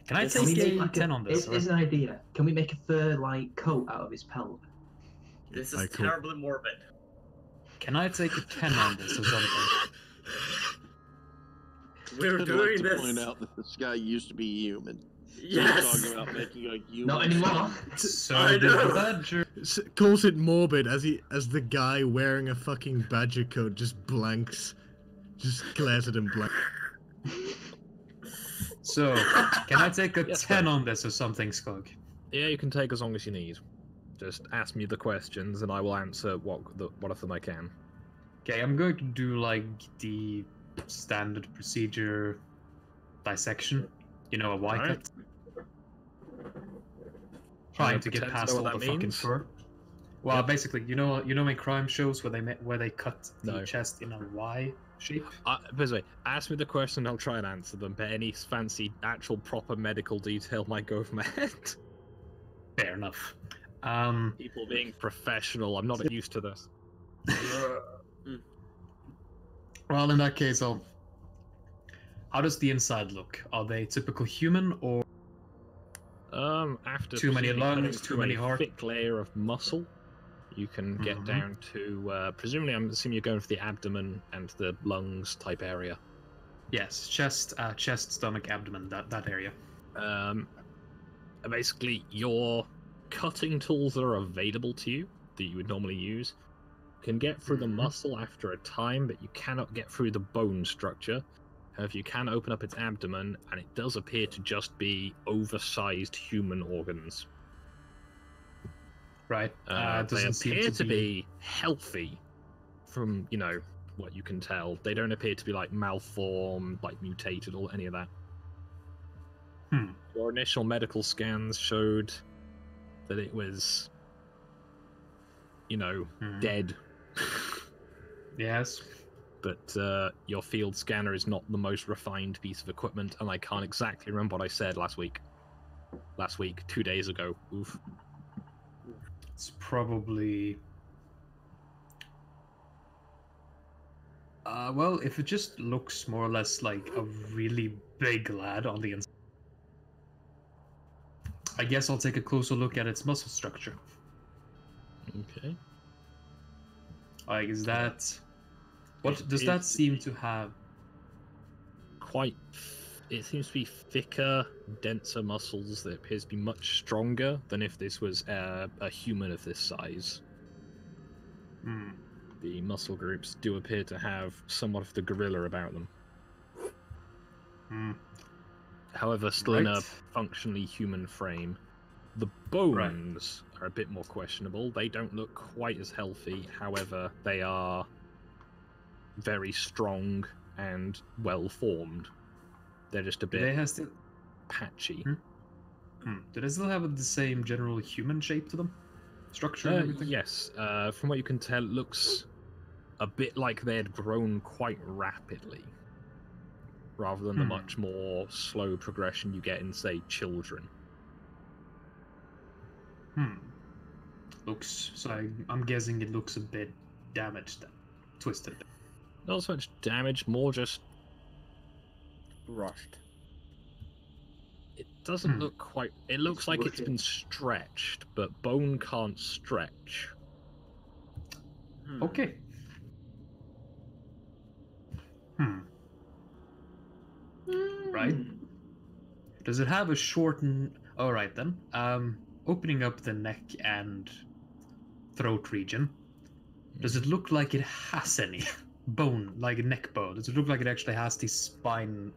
Can I take a 10 on this? Here's an idea. Can we make a fur coat out of his pelt? This is terribly morbid. Can I take a 10 on this or something? We're I'd doing like to this. point out that this guy used to be human. Yes. Talking about making a human. Not anymore. So the badger calls it morbid as the guy wearing a fucking badger coat just blanks, just glares at him blank. So, can I take a 10 on this or something, Skog? Yeah, you can take as long as you need. Just ask me the questions and I will answer what of them I can. Okay, I'm going to do like the standard procedure dissection. You know, a Y cut. Trying to get past all the fucking fur. Well, basically, you know in crime shows where they cut the chest in a Y shape. By the way, ask me the question, I'll try and answer them. But any fancy, actual, proper medical detail might go over my head. Fair enough. People being professional, I'm not used to this. Well, in that case, how does the inside look? Are they typical human or? After too many lungs, too many heart. Thick layer of muscle, you can get down to presumably. I'm assuming you're going for the abdomen and the lungs type area. Yes, chest, stomach, abdomen, that area. Basically, your cutting tools that are available to you that you would normally use can get through the muscle after a time, but you cannot get through the bone structure. However, you can open up its abdomen, and it does appear to just be oversized human organs. Right. They appear to be healthy, from what you can tell. They don't appear to be like malformed, like mutated, or any of that. Your initial medical scans showed that it was, dead. Yes. But your field scanner is not the most refined piece of equipment, and I can't exactly remember what I said last week. 2 days ago. Oof. It's probably... well, if it just looks more or less like a really big lad on the inside, I guess I'll take a closer look at its muscle structure. Okay. Like, is that... What does that seem to have? It seems to be thicker, denser muscles that appears to be much stronger than if this was a human of this size. The muscle groups do appear to have somewhat of the gorilla about them. however, still in a functionally human frame. The bones are a bit more questionable. They don't look quite as healthy, however, they are very strong and well formed. They're just a bit patchy. Do they still have the same general human shape to them? Structure and everything? Yes. From what you can tell, it looks a bit like they had grown quite rapidly, rather than the much more slow progression you get in, say, children. So I'm guessing it looks a bit damaged, twisted. Not so much damage, more just rushed. It doesn't look quite. It looks like it's been stretched, but bone can't stretch. Okay. Right. Does it have a shortened? All right then. Opening up the neck and throat region. Does it look like it has any bone, like a neck bone? Does it look like it actually has the spinal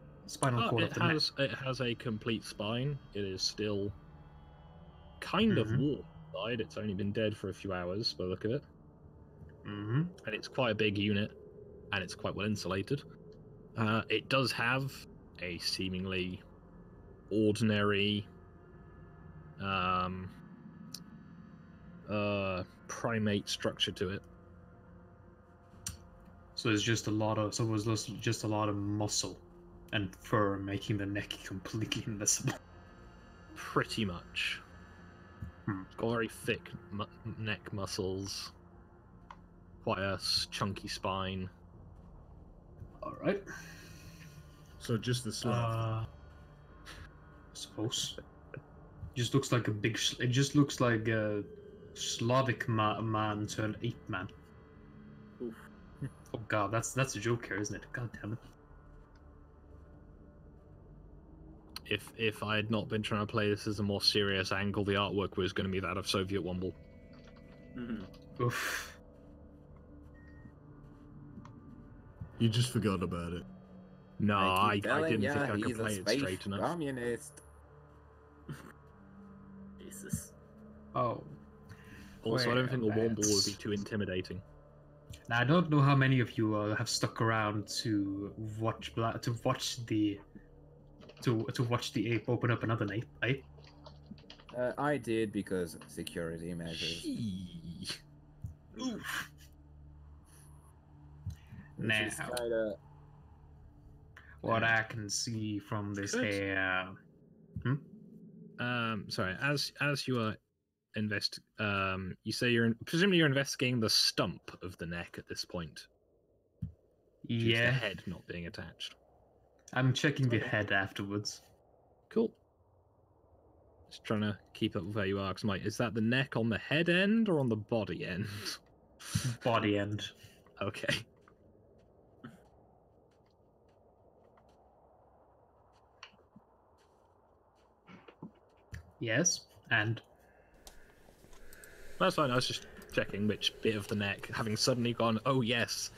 cord of the neck? It has a complete spine. It is still kind of warm inside. It's only been dead for a few hours by the look of it. And it's quite a big unit, and it's quite well insulated. It does have a seemingly ordinary primate structure to it. So it's just a lot of just a lot of muscle and fur making the neck completely invisible. Pretty much. It's got very thick neck muscles, quite a chunky spine. All right. So just the Slav. I suppose. Just looks like a big. It just looks like a Slavic man turned ape man. Oof. Oh god, that's a joke here, isn't it? God damn it. If I had not been trying to play this as a more serious angle, the artwork was going to be that of Soviet Womble. Oof. You just forgot about it. No, I didn't think I could he's play a it space straight enough. communist. Jesus. Oh. Also, I don't think the Womble would be too intimidating. Now, I don't know how many of you have stuck around to watch the ape open up another ape. I did because of security measures. Oof. Now, what I can see from this here. Sorry. As you are you say presumably you're investigating the stump of the neck at this point. Due to the head not being attached. I'm checking the head afterwards. Cool. Just trying to keep up with where you are, because is that the neck on the head end or on the body end? Body end. Okay. Yes, and that's fine. I was just checking which bit of the neck, having suddenly gone, oh yes,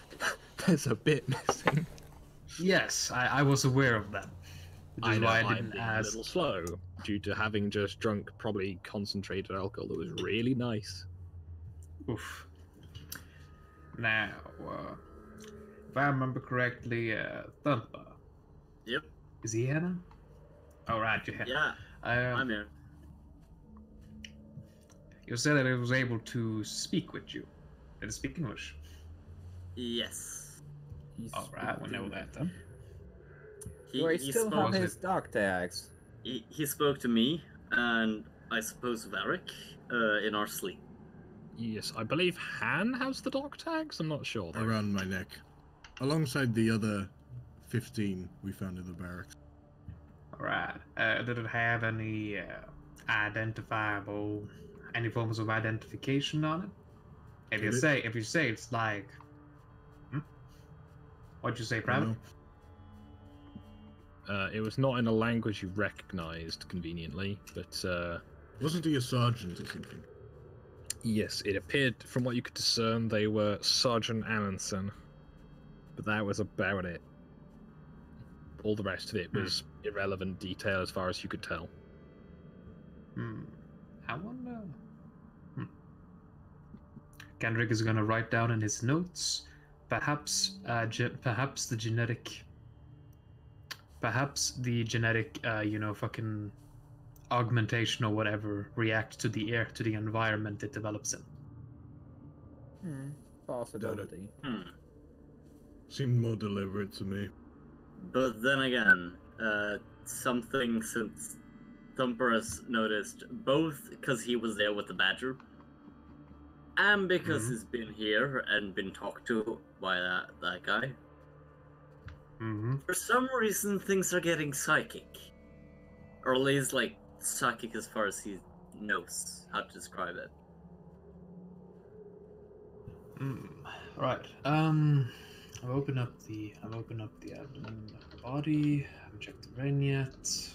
there's a bit missing. Yes, I was aware of that. Which is why I didn't ask. A little slow due to having just drunk probably concentrated alcohol that was really nice. Oof. Now, if I remember correctly, Thumper. Yep. Is he here now? Oh, right, you're here. Yeah, I'm here. You said that it was able to speak with you. Did it speak English? Yes. Alright, we know that then. He still have his dog tags. He spoke to me, and I suppose Varric, in our sleep. Yes, I believe Han has the dog tags? I'm not sure. Though. Around my neck. Alongside the other 15 we found in the barracks. Alright. Did it have any any forms of identification on it? If you say it's like, what'd you say, Private? It was not in a language you recognized conveniently, but wasn't he a sergeant or something? Yes, it appeared from what you could discern they were Sergeant Allenson, but that was about it. All the rest of it was irrelevant detail as far as you could tell. I wonder. Kendrick is gonna write down in his notes, perhaps the genetic, fucking augmentation or whatever react to the air, to the environment it develops in. Possibility. Seemed more deliberate to me. But then again, something since Thumper has noticed, both because he was there with the badger, and because he's been here and been talked to by that guy. For some reason, things are getting psychic. Or at least, like, psychic as far as he knows how to describe it. Right. I've opened up the abdomen, the body. I haven't checked the brain yet.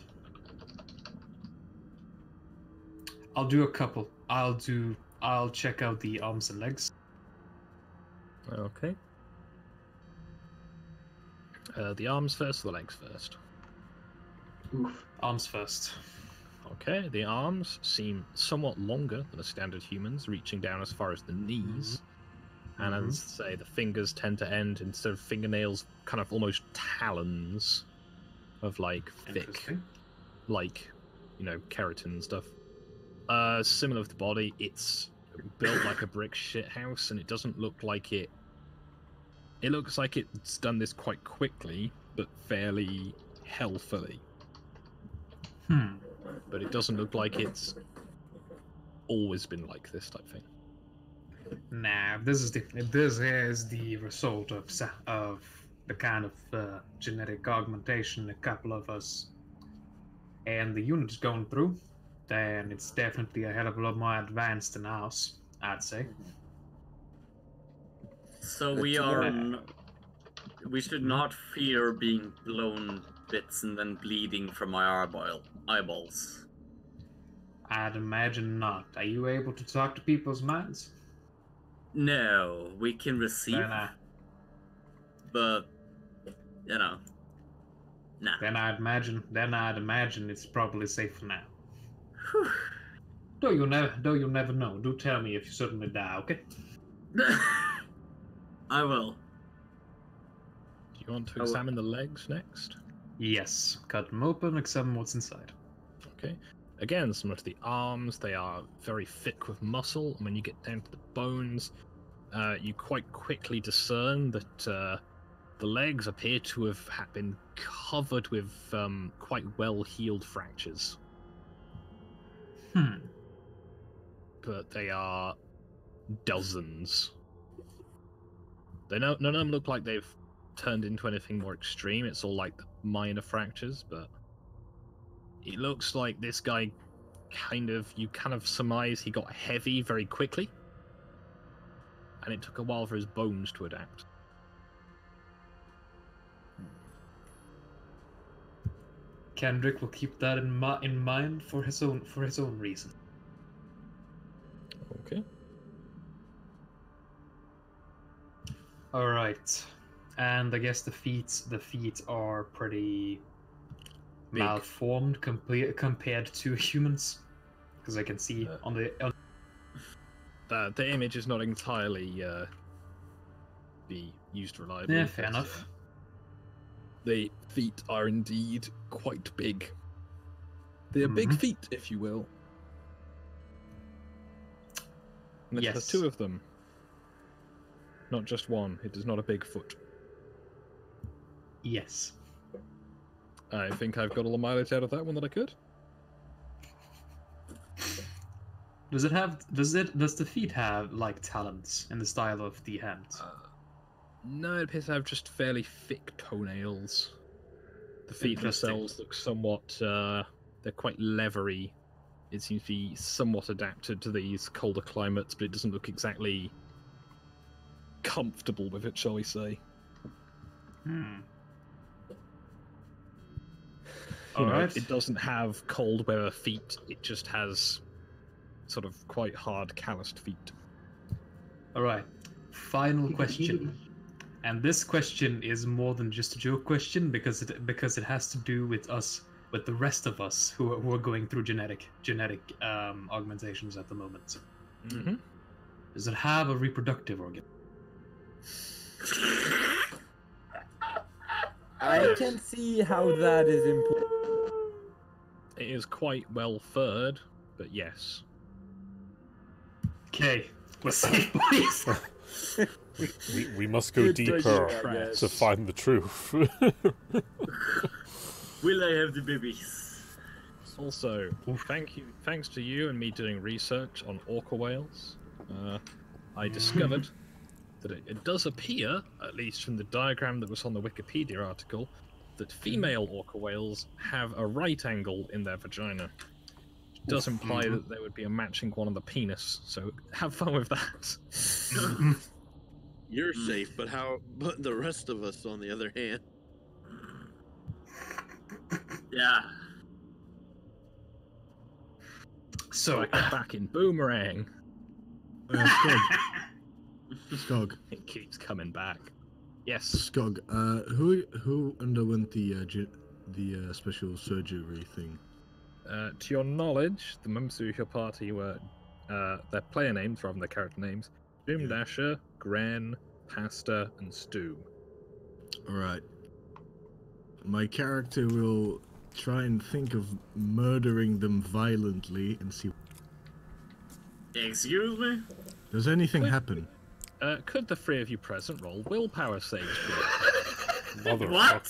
I'll do a couple. I'll check out the arms and legs. Okay. The arms first or the legs first? Arms first. Okay, the arms seem somewhat longer than a standard human's, reaching down as far as the knees. And as I say, the fingers tend to end, instead of fingernails, kind of almost talons of, like, thick, like, keratin and stuff. Similar with the body, it's built like a brick shithouse, and it doesn't look like it... It looks like it's done this quite quickly, but fairly healthily. But it doesn't look like it's always been like this type thing. Nah, this is the result of the kind of genetic augmentation a couple of us and the unit's going through. Then it's definitely a hell of a lot more advanced than ours, I'd say. So we should not fear being blown bits and then bleeding from my eyeballs. I'd imagine not. Are you able to talk to people's minds? No, we can receive, but nah. Then I'd imagine it's probably safe for now. Though you never know. Do tell me if you suddenly die, okay? I will. Do you want to examine the legs next? Yes. Cut them open, examine what's inside. Okay. Again, similar to the arms, they are very thick with muscle, and when you get down to the bones, you quite quickly discern that the legs appear to have been covered with quite well-healed fractures. But they are dozens. None of them look like they've turned into anything more extreme. It's all like minor fractures, but it looks like this guy you kind of surmise he got heavy very quickly, and it took a while for his bones to adapt. Kendrick will keep that in mind for his own reason. Okay. All right, and I guess the feet are pretty big. Malformed compared to humans, because I can see on the image is not entirely be used reliably. Yeah, fair enough. The feet are indeed quite big. They are big feet, if you will. And it has two of them. Not just one. It is not a big foot. Yes. I think I've got all the mileage out of that one that I could. Does the feet have like talons in the style of the hands? No, it appears to have just fairly thick toenails. The feet themselves look somewhat, they're quite leathery. It seems to be somewhat adapted to these colder climates, but it doesn't look exactly comfortable with it, shall we say. Alright. It doesn't have cold weather feet, it just has sort of quite hard calloused feet. Alright. Final question. And this question is more than just a joke question because it has to do with us, with the rest of us who are going through genetic augmentations at the moment. Mm-hmm. Does it have a reproductive organ? I can see how that is important. It is quite well furred, but yes. Okay, we're safe, boys. We must go Good deeper pressure, to find the truth. Will I have the babies? Also, thanks to you and me doing research on orca whales, I discovered that it does appear, at least from the diagram that was on the Wikipedia article, that female orca whales have a right angle in their vagina. Which does imply that there would be a matching one on the penis, so have fun with that. You're safe, but but the rest of us, on the other hand. Yeah. So I get back in Boomerang. Skog. It keeps coming back. Yes. Skog, who underwent the special surgery thing? To your knowledge, the members of your party were their player names rather than their character names: Doom Dasher, Gren, Pasta, and Stu. Alright. My character will try and think of murdering them violently and see. Excuse me? Does anything happen? Could the three of you present roll willpower saves, please? What?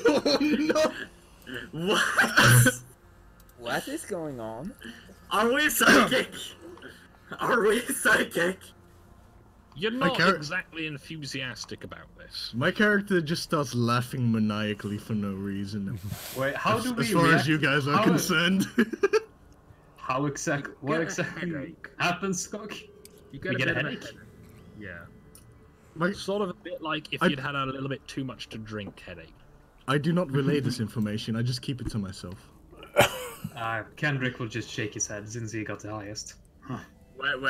Oh, no! What? What is going on? Are we psychic? Are we psychic? You're not exactly enthusiastic about this. My character just starts laughing maniacally for no reason. Wait, how do we as far as you guys are concerned? What exactly happens, Skog? You get a headache? Yeah. Sort of a bit like if you'd had a little bit too much to drink headache. I do not relay this information, I just keep it to myself. Kendrick will just shake his head since he got the highest. Huh. Wait.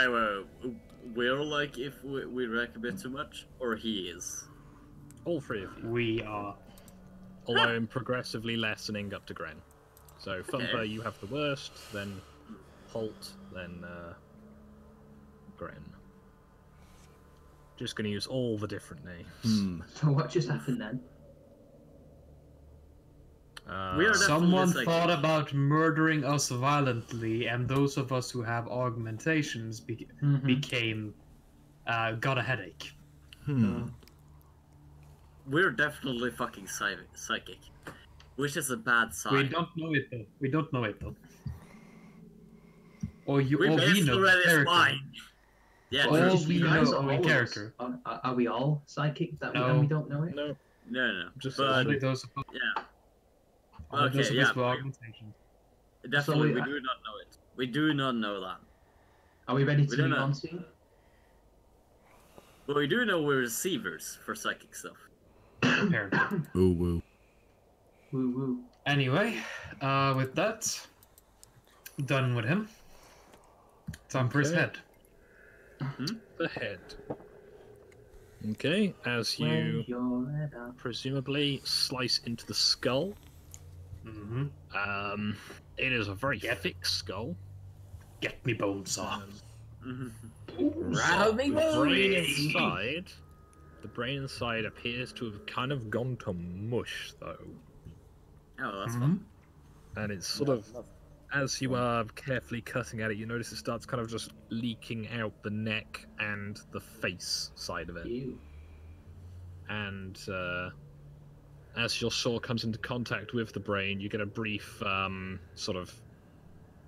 We're like if we wreck a bit too much, or he is? All three of you. We are. Although I'm progressively lessening up to Gren. So Thumper, you have the worst, then Holt, then Gren. Just going to use all the different names. So what just happened then? Someone thought about murdering us violently, and those of us who have augmentations got a headache. We're definitely fucking psychic, which is a bad sign. We don't know it though. Or we know read his character. mind. Yeah. All we You know guys is are character. Are we all psychic and we don't know it? No. Just only those. Yeah. Only those of us with yeah. augmentations. Definitely, we do not know it. We do not know that. Are we ready to move on to? But we do know we're receivers for psychic stuff. Apparently. Ooh woo. Woo woo. Anyway, with that, done with him. Time for his head. The head. Okay, as you presumably slice into the skull. It is a very thick skull. Get me bones off. The brain inside appears to have kind of gone to mush, though. Oh, that's fun. And it's sort of, as you are carefully cutting at it, you notice it starts kind of just leaking out the neck and the face side of it. Ew. And as your saw comes into contact with the brain, you get a brief sort of,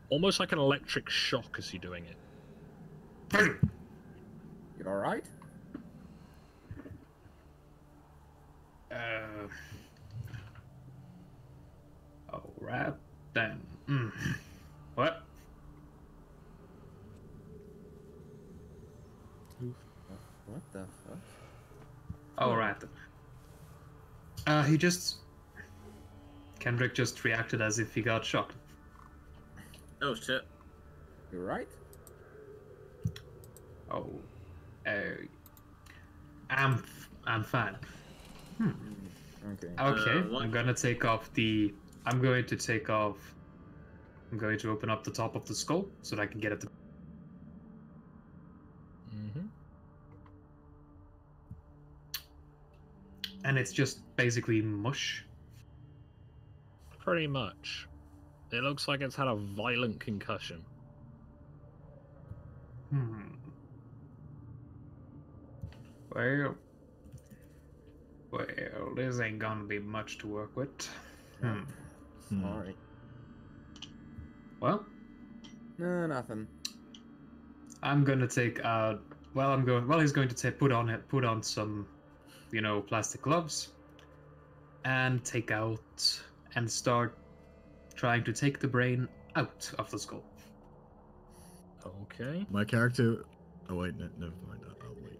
almost like an electric shock as you're doing it. You alright? Alright then. What? What the fuck? Alright then. Kendrick just reacted as if he got shocked. Oh shit. You right? I'm fine. Okay. Okay, what- I'm going to take off the... I'm going to take off... I'm going to open up the top of the skull so that I can get at the... And it's just basically mush. Pretty much. It looks like it's had a violent concussion. Well, this ain't gonna be much to work with. Sorry. Well, No, nothing. I'm gonna take out. Well, he's going to put on some, plastic gloves, and take out and start trying to take the brain out of the skull. Okay. My character. Oh wait, no, never mind. I'll wait.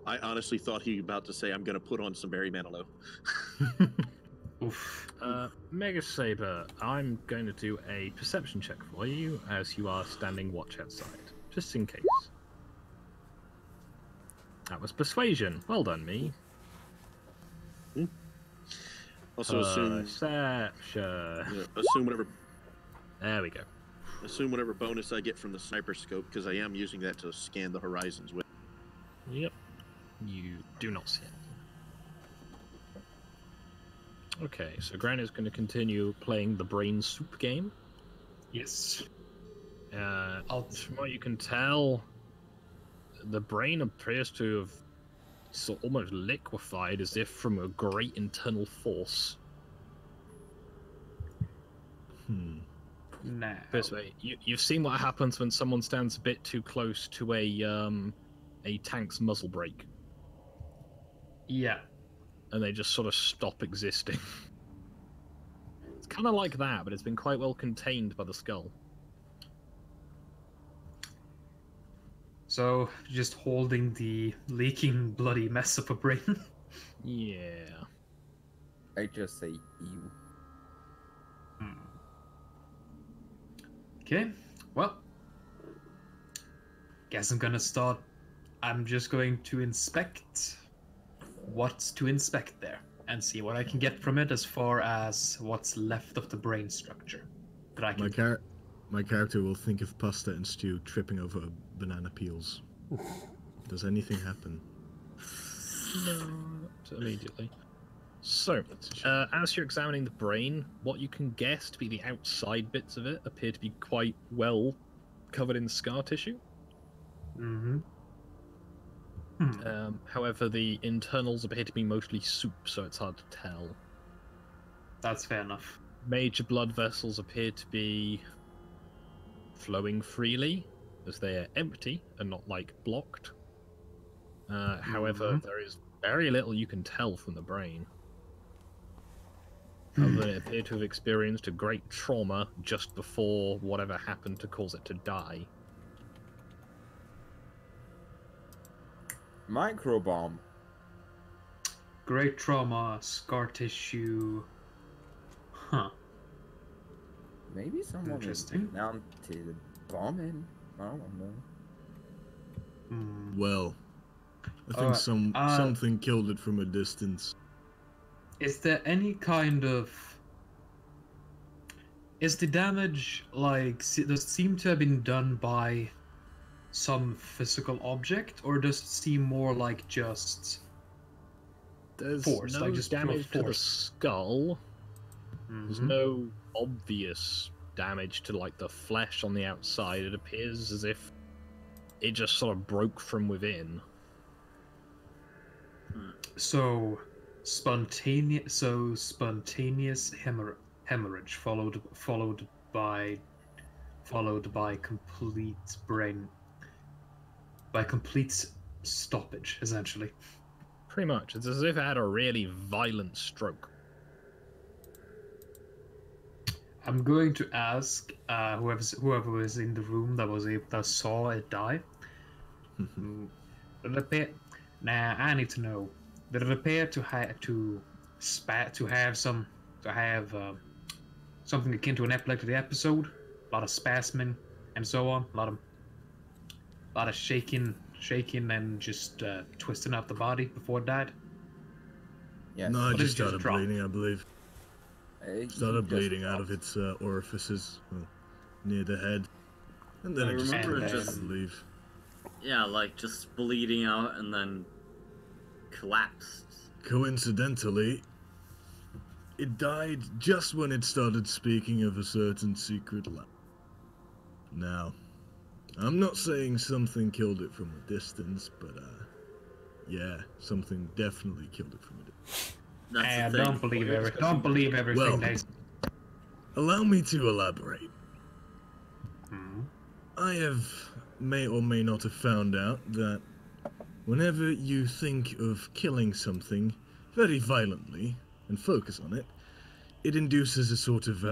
I honestly thought he was about to say, "I'm going to put on some Barry Manilow." Oof. Mega Saber, I'm going to do a perception check for you as you are standing watch outside, just in case. That was persuasion. Well done, me. Also assume whatever. There we go. Assume whatever bonus I get from the sniper scope, because I am using that to scan the horizons with. Yep. You do not see it. Okay, so Gran is going to continue playing the brain soup game. Yes. From what you can tell, the brain appears to have almost liquefied as if from a great internal force. Nah. This way, you've seen what happens when someone stands a bit too close to a tank's muzzle brake. Yeah. And they just sort of stop existing. It's kind of like that, but it's been quite well contained by the skull. So, just holding the leaking bloody mess of a brain. Yeah. I just say ew. Okay, well, guess I'm gonna start. I'm just going to inspect what's to inspect there and see what I can get from it as far as what's left of the brain structure that I can. My character will think of pasta and stew tripping over banana peels. Does anything happen? No, not immediately. So, as you're examining the brain, what you can guess to be the outside bits of it appear to be quite well covered in scar tissue. However, the internals appear to be mostly soup, so it's hard to tell. That's fair enough. Major blood vessels appear to be flowing freely, as they are empty and not, blocked. However, there is very little you can tell from the brain. Other than it appeared to have experienced a great trauma just before whatever happened to cause it to die. Microbomb. Great trauma, scar tissue. Huh. Maybe someone is down to bombing. I don't know. Well, I think something killed it from a distance. Is there any kind of... Is the damage, does it seem to have been done by some physical object, or does it seem more like just There's force? no Like just damage to the force? skull. There's no obvious damage to, the flesh on the outside. It appears as if it just sort of broke from within. So... Spontaneous hemorrhage followed by complete stoppage, essentially. Pretty much. It's as if it had a really violent stroke. I'm going to ask whoever was in the room that saw it die. Now I need to know. Did it appear to have something akin to an epileptic episode? A lot of spasming and so on. A lot of shaking shaking and just twisting out the body before it died? Yes. No, it What just did you started drop? bleeding, I believe. Started bleeding out of its orifices near the head. And then I it just remember collapsed, just- I believe. Yeah, like just bleeding out and then collapsed. Coincidentally, it died just when it started speaking of a certain secret lab. Now, I'm not saying something killed it from a distance, but yeah, something definitely killed it from a distance. That's the thing. Don't believe everything Well, they. Allow me to elaborate. Hmm. I may or may not have found out that whenever you think of killing something very violently and focus on it, it induces a sort of,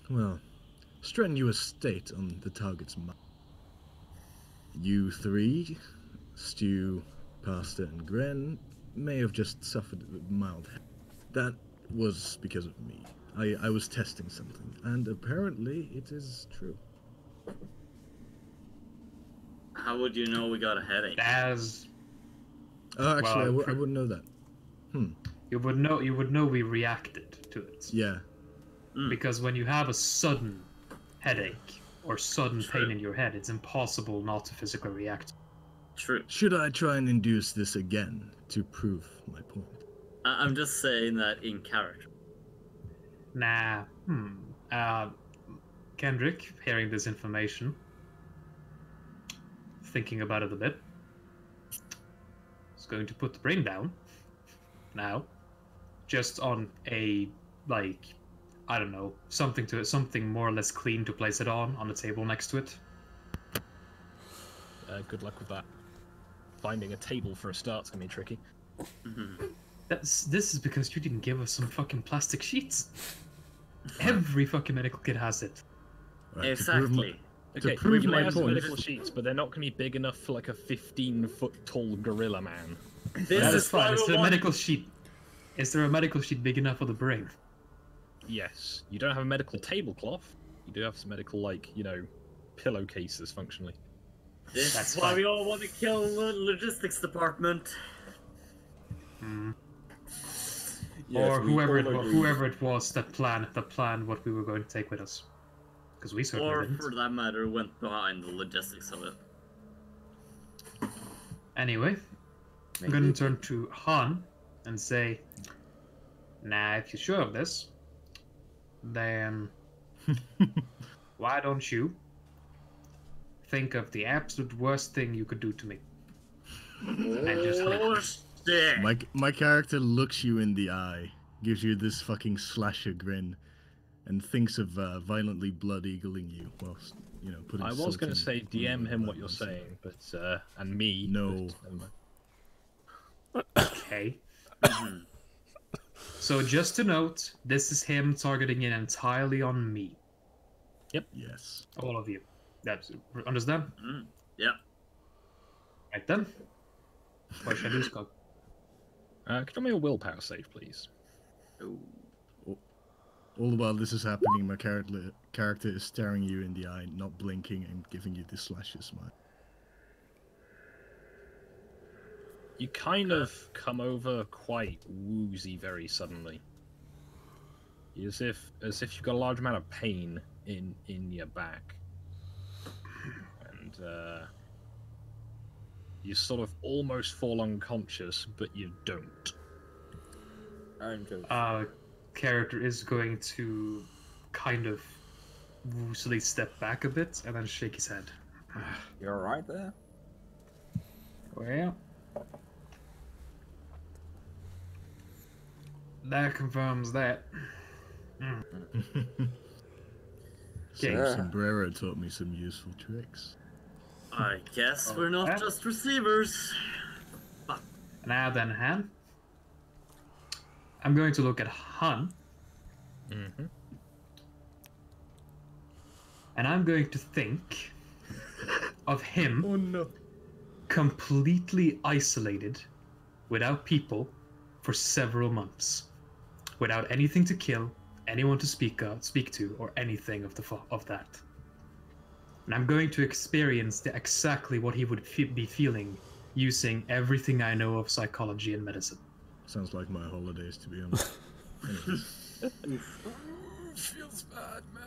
well, strenuous state on the target's mind. You three, Stu, Pasta, and Gren, may have just suffered a mild head. That was because of me. I was testing something, and apparently it is true. How would you know we got a headache? As Actually, well, I wouldn't know that. you would know we reacted to it. Yeah. Because when you have a sudden headache or sudden pain in your head, it's impossible not to physically react. True. Should I try and induce this again to prove my point? I'm just saying that in character. Nah. Kendrick, hearing this information, thinking about it a bit, is going to put the brain down now, just on a, like, I don't know, something more or less clean to place it on the table next to it. Good luck with that. Finding a table for a start's gonna be tricky. This is because you didn't give us some fucking plastic sheets. Every fucking medical kid has it. Right, Exactly. To Okay, prove we my may have some point. medical sheets, but they're not gonna be big enough for like a 15-foot tall gorilla man. That is fine. Is there a medical sheet? Is there a medical sheet big enough for the brain? Yes. You don't have a medical tablecloth. You do have some medical, like, you know, pillowcases functionally. This That's is why fine. we all want to kill the logistics department. Or whoever it was that planned what we were going to take with us. Because we certainly Or, didn't. for that matter, went behind the logistics of it. Anyway, I'm going to turn to Han and say, nah, if you're sure of this, then why don't you think of the absolute worst thing you could do to me? And just My character looks you in the eye, gives you this fucking slasher grin, and thinks of violently blood eagling you whilst, you know, putting I was salt going in to say DM him what you're weapons. saying, but and me. No. but never mind. Okay. So just to note, this is him targeting it entirely on me. Yes. All of you. That's understand? Yeah. Right then. What should I do, Scott? Could you give me a willpower save, please? All the while this is happening, my character is staring you in the eye, not blinking, and giving you this slasher smile. You kind of come over quite woozy very suddenly. As if you've got a large amount of pain in your back. And you sort of almost fall unconscious, but you don't. Character is going to kind of woosily step back a bit and then shake his head. You're alright there? Well, that confirms that. Sombrero taught me some useful tricks. I guess we're not just receivers. Now then, Han. I'm going to look at Han. And I'm going to think of him completely isolated, without people, for several months. Without anything to kill, anyone to speak to, or anything of that. And I'm going to experience exactly what he would be feeling using everything I know of psychology and medicine. Sounds like my holidays, to be honest. Feels bad, man.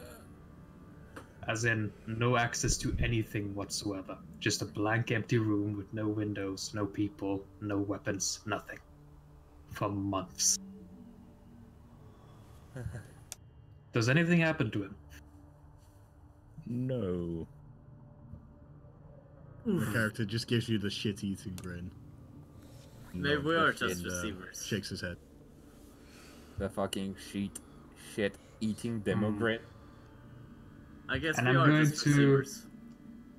As in, no access to anything whatsoever. Just a blank, empty room with no windows, no people, no weapons, nothing. For months. Does anything happen to him? No. The character just gives you the shit-eating grin. Maybe we are just And, receivers. shakes his head. The fucking shit-eating demo Hmm. grin. I guess And we are just receivers.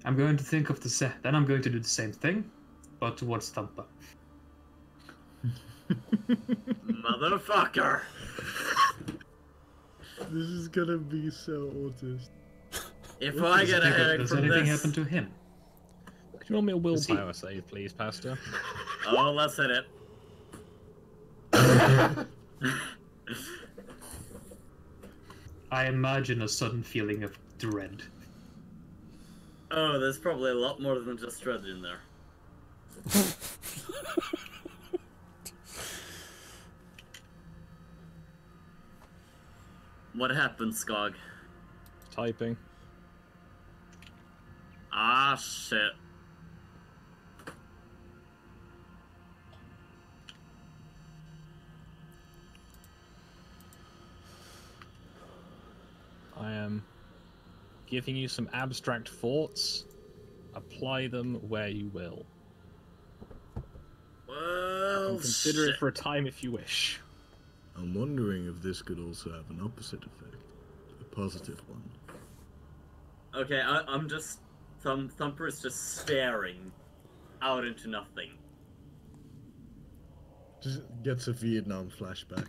I'm going to think of then I'm going to do the same thing, but towards Thumper. Motherfucker! This is gonna be so autist. If I get a headache Does from anything this... happen to him? Could you roll me a willpower save, please, Pastor? Oh, let's hit it. I imagine a sudden feeling of dread. Oh, there's probably a lot more than just dread in there. What happened, Skog? Typing. Ah, shit. I am giving you some abstract thoughts. Apply them where you will. Well, consider it for a time if you wish. I'm wondering if this could also have an opposite effect. A positive one. Okay, I'm just... Thumper is just staring out into nothing. Just gets a Vietnam flashback.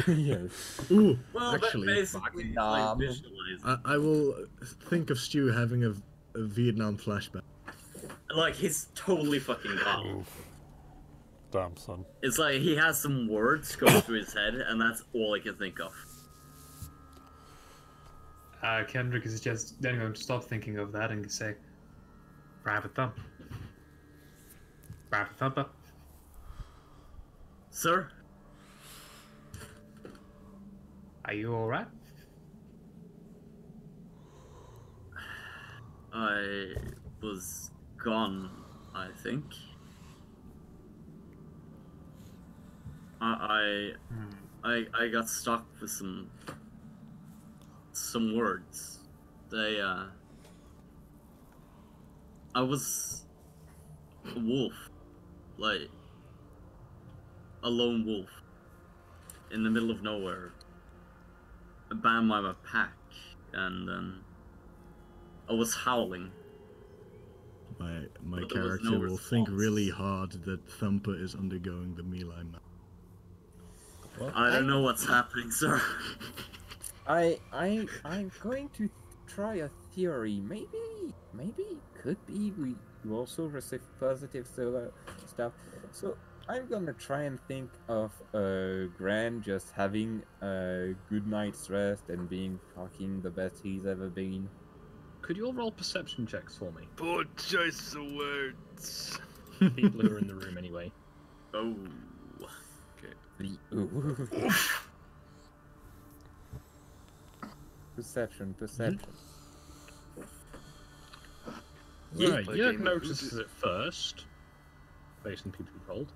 Yes. Ooh, Well, actually, basically, like, visualize. I will think of Stu having a Vietnam flashback. Like, he's totally fucking gone. Damn, son. It's like he has some words go through his head, and that's all I can think of. Kendrick is just then going to stop thinking of that and say, Private Thump. Private Thumper. Sir? Are you alright? I was gone, I think. I got stuck with some words. I was a wolf, like a lone wolf in the middle of nowhere, abandoned by my pack, and then I was howling. My But there was character no will think response. really hard that Thumper is undergoing the melee map. Well, I don't know what's happening, sir. I'm going to try a theory. Maybe could be we also receive positive stuff. So I'm gonna try and think of Gran just having a good night's rest and being fucking the best he's ever been. Could you all roll perception checks for me? Poor choice of words. People who are in the room anyway. Oh. Perception. Right, Play you game of notice Voodoo. at first, based on people who rolled,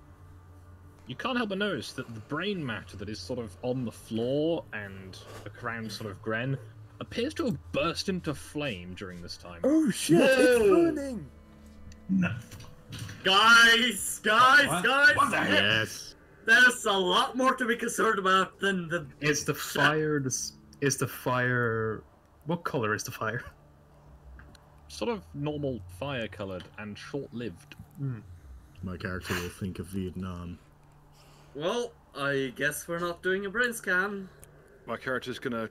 you can't help but notice that the brain matter that is sort of on the floor and around sort of Gren appears to have burst into flame during this time. Oh shit! It's burning. Guys! What the heck? Yes. There's a lot more to be concerned about than the... Is the fire... Is the fire... What color is the fire? Sort of normal fire-colored and short-lived. My character will think of Vietnam. Well, I guess we're not doing a brain scan. My character's gonna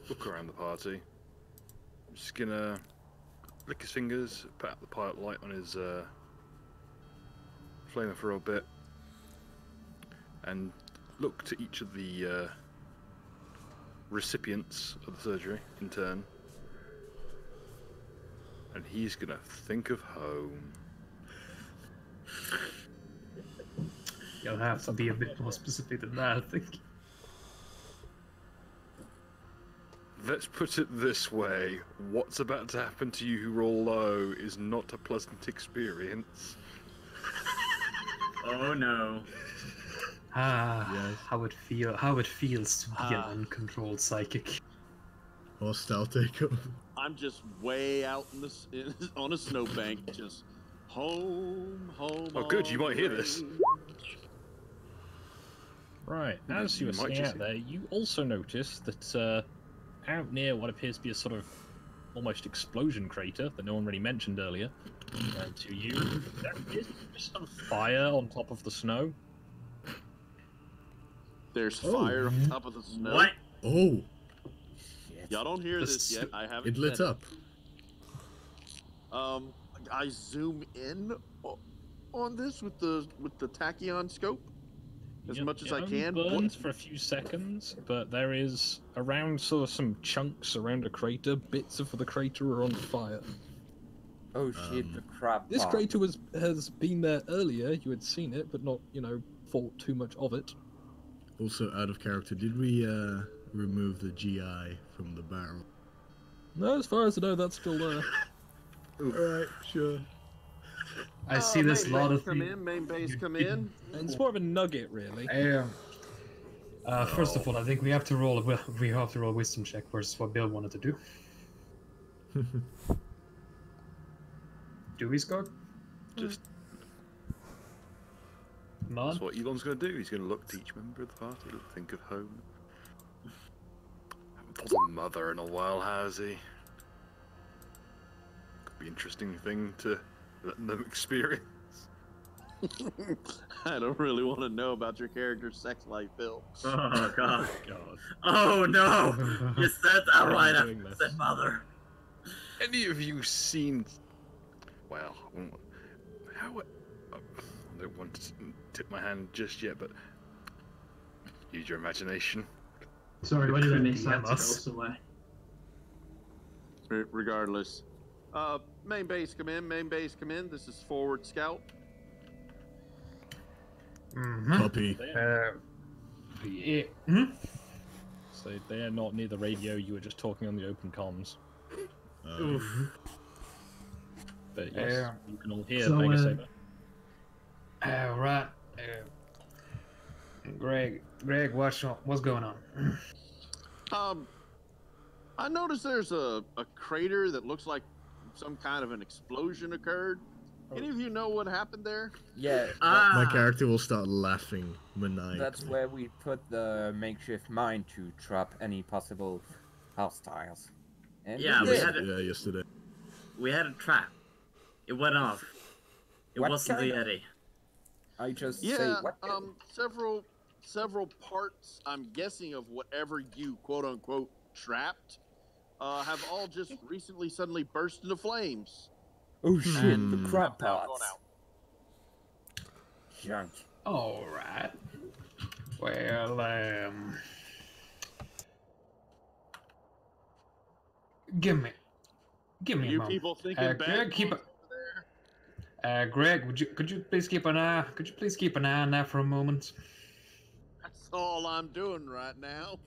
look around the party. Just gonna lick his fingers, put out the pipe light on his flamer for a bit, and look to each of the recipients of the surgery in turn. And he's gonna think of home. You'll have to be a bit more specific than that, I think. Let's put it this way. What's about to happen to you who roll low is not a pleasant experience. Oh no. Yes. How it feels to be an uncontrolled psychic. Hostile takeover. I'm just way out on a snowbank, just home. Oh, good. You might hear this. Right. As you were sitting out there, you also notice that out near what appears to be a sort of almost explosion crater that no one really mentioned earlier to you, there is just some fire on top of the snow. There's fire on top of the snow. What? Oh. Y'all don't hear this yet. I haven't. It lit up. I zoom in on this with the tachyon scope as much as I can. Burns for a few seconds, but there is around sort of some chunks around a crater. Bits of the crater are on fire. Oh shit! The crab. This crater has been there earlier. You had seen it, but not thought too much of it. Also, out of character, did we remove the GI from the barrel? No, as far as I know, that's still there. Alright, sure. I see this lot of main base come in. And it's more of a nugget, really. First of all, I think we have to roll a wisdom check versus what Bill wanted to do. Do we, Scott? Just. None? That's what Elon's going to do. He's going to look to each member of the party, think of home. Haven't told a mother in a while, has he? Could be an interesting thing to let them experience. I don't really want to know about your character's sex life, Bill. Oh god. Oh no! You said that right after I said mother. Any of you seen? Well, how? I don't want to tip my hand just yet, but use your imagination. Sorry, where did I miss that to go somewhere? Regardless. Main base come in, This is forward scout. Copy. Yeah. So they are not near the radio, you were just talking on the open comms. But yes, you can all hear Mega Saber. Right. Greg, what's going on? I noticed there's a crater that looks like some kind of an explosion occurred. Any of you know what happened there? Yeah. My character will start laughing maniacally. That's where we put the makeshift mine to trap any possible hostiles. And yeah, we had yesterday. We had a trap. It went off. It wasn't the Yeti. I just say what? Several parts, I'm guessing, of whatever you quote unquote trapped, have all just recently suddenly burst into flames. Oh shit! The crab pots. Junk. All right. Well, give me a moment. People thinking Greg, Greg, could you please keep an eye on that for a moment? That's all I'm doing right now.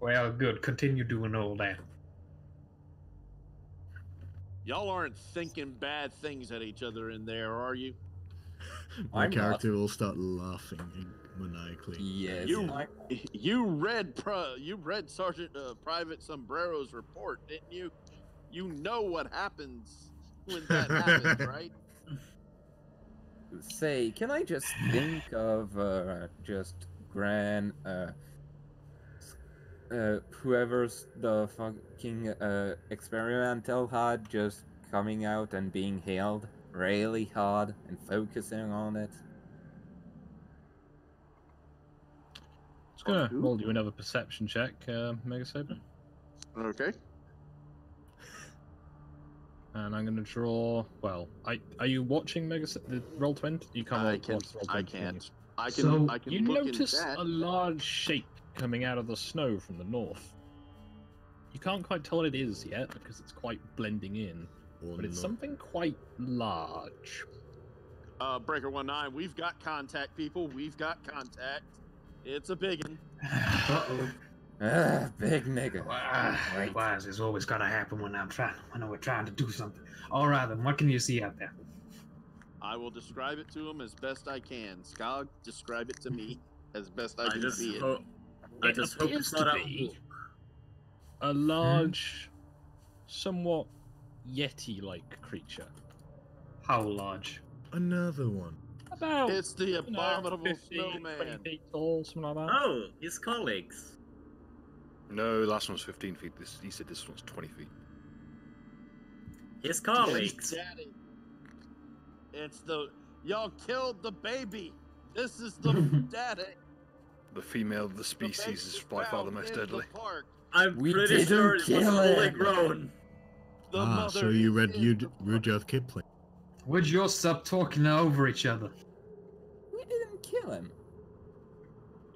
Well, good. Continue doing all that. Y'all aren't thinking bad things at each other in there, are you? My character will start laughing maniacally. Yes. You read Sergeant Private Sombrero's report, didn't you? You know what happens when that happens, right? Say, can I just think of just Gran, whoever's the fucking experimental had just coming out and being hailed really hard and focusing on it? Just gonna roll you another perception check, Mega Saber. Okay. And I'm gonna draw. Well, are you watching the Roll20? You can't watch the Roll20. I can't. I can. So, I can You look notice in chat. a large shape coming out of the snow from the north. You can't quite tell what it is yet because it's quite blending in, but it's something quite large. Breaker 19, we've got contact, people. We've got contact. It's a biggin. Big nigga. Why is this always gotta happen when we're trying to do something? All right, then. What can you see out there? I will describe it to him as best I can. Skog, describe it to me as best I can see it. I just hope it's not a large, somewhat Yeti-like creature. How large? Another one. About. It's the abominable 15, 20 snowman. feet tall, something like that. Oh, his colleagues. No, the last one was 15 feet. He said this one's 20 feet. His colleagues. Daddy. It's the... Y'all killed the baby. This is the daddy. The female of the species is by far the most deadly. I'm pretty sure it was fully grown. So you read Rudyard Kipling. Would you all stop talking over each other? We didn't kill him.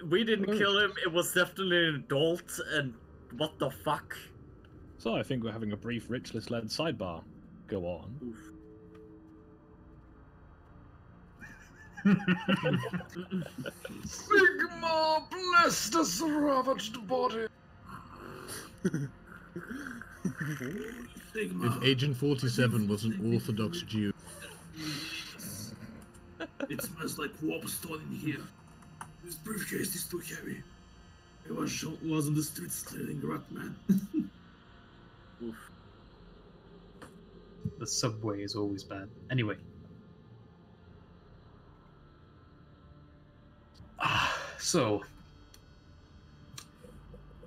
We didn't kill him. It was definitely an adult, and what the fuck? So I think we're having a brief ritualist-led sidebar. Go on. Oof. Sigma, bless this ravaged body. If Agent 47 was an Orthodox Jew. It smells like warpstone in here. This briefcase is too heavy. I was on the streets clearing rat, man. Oof. The subway is always bad. Anyway. So.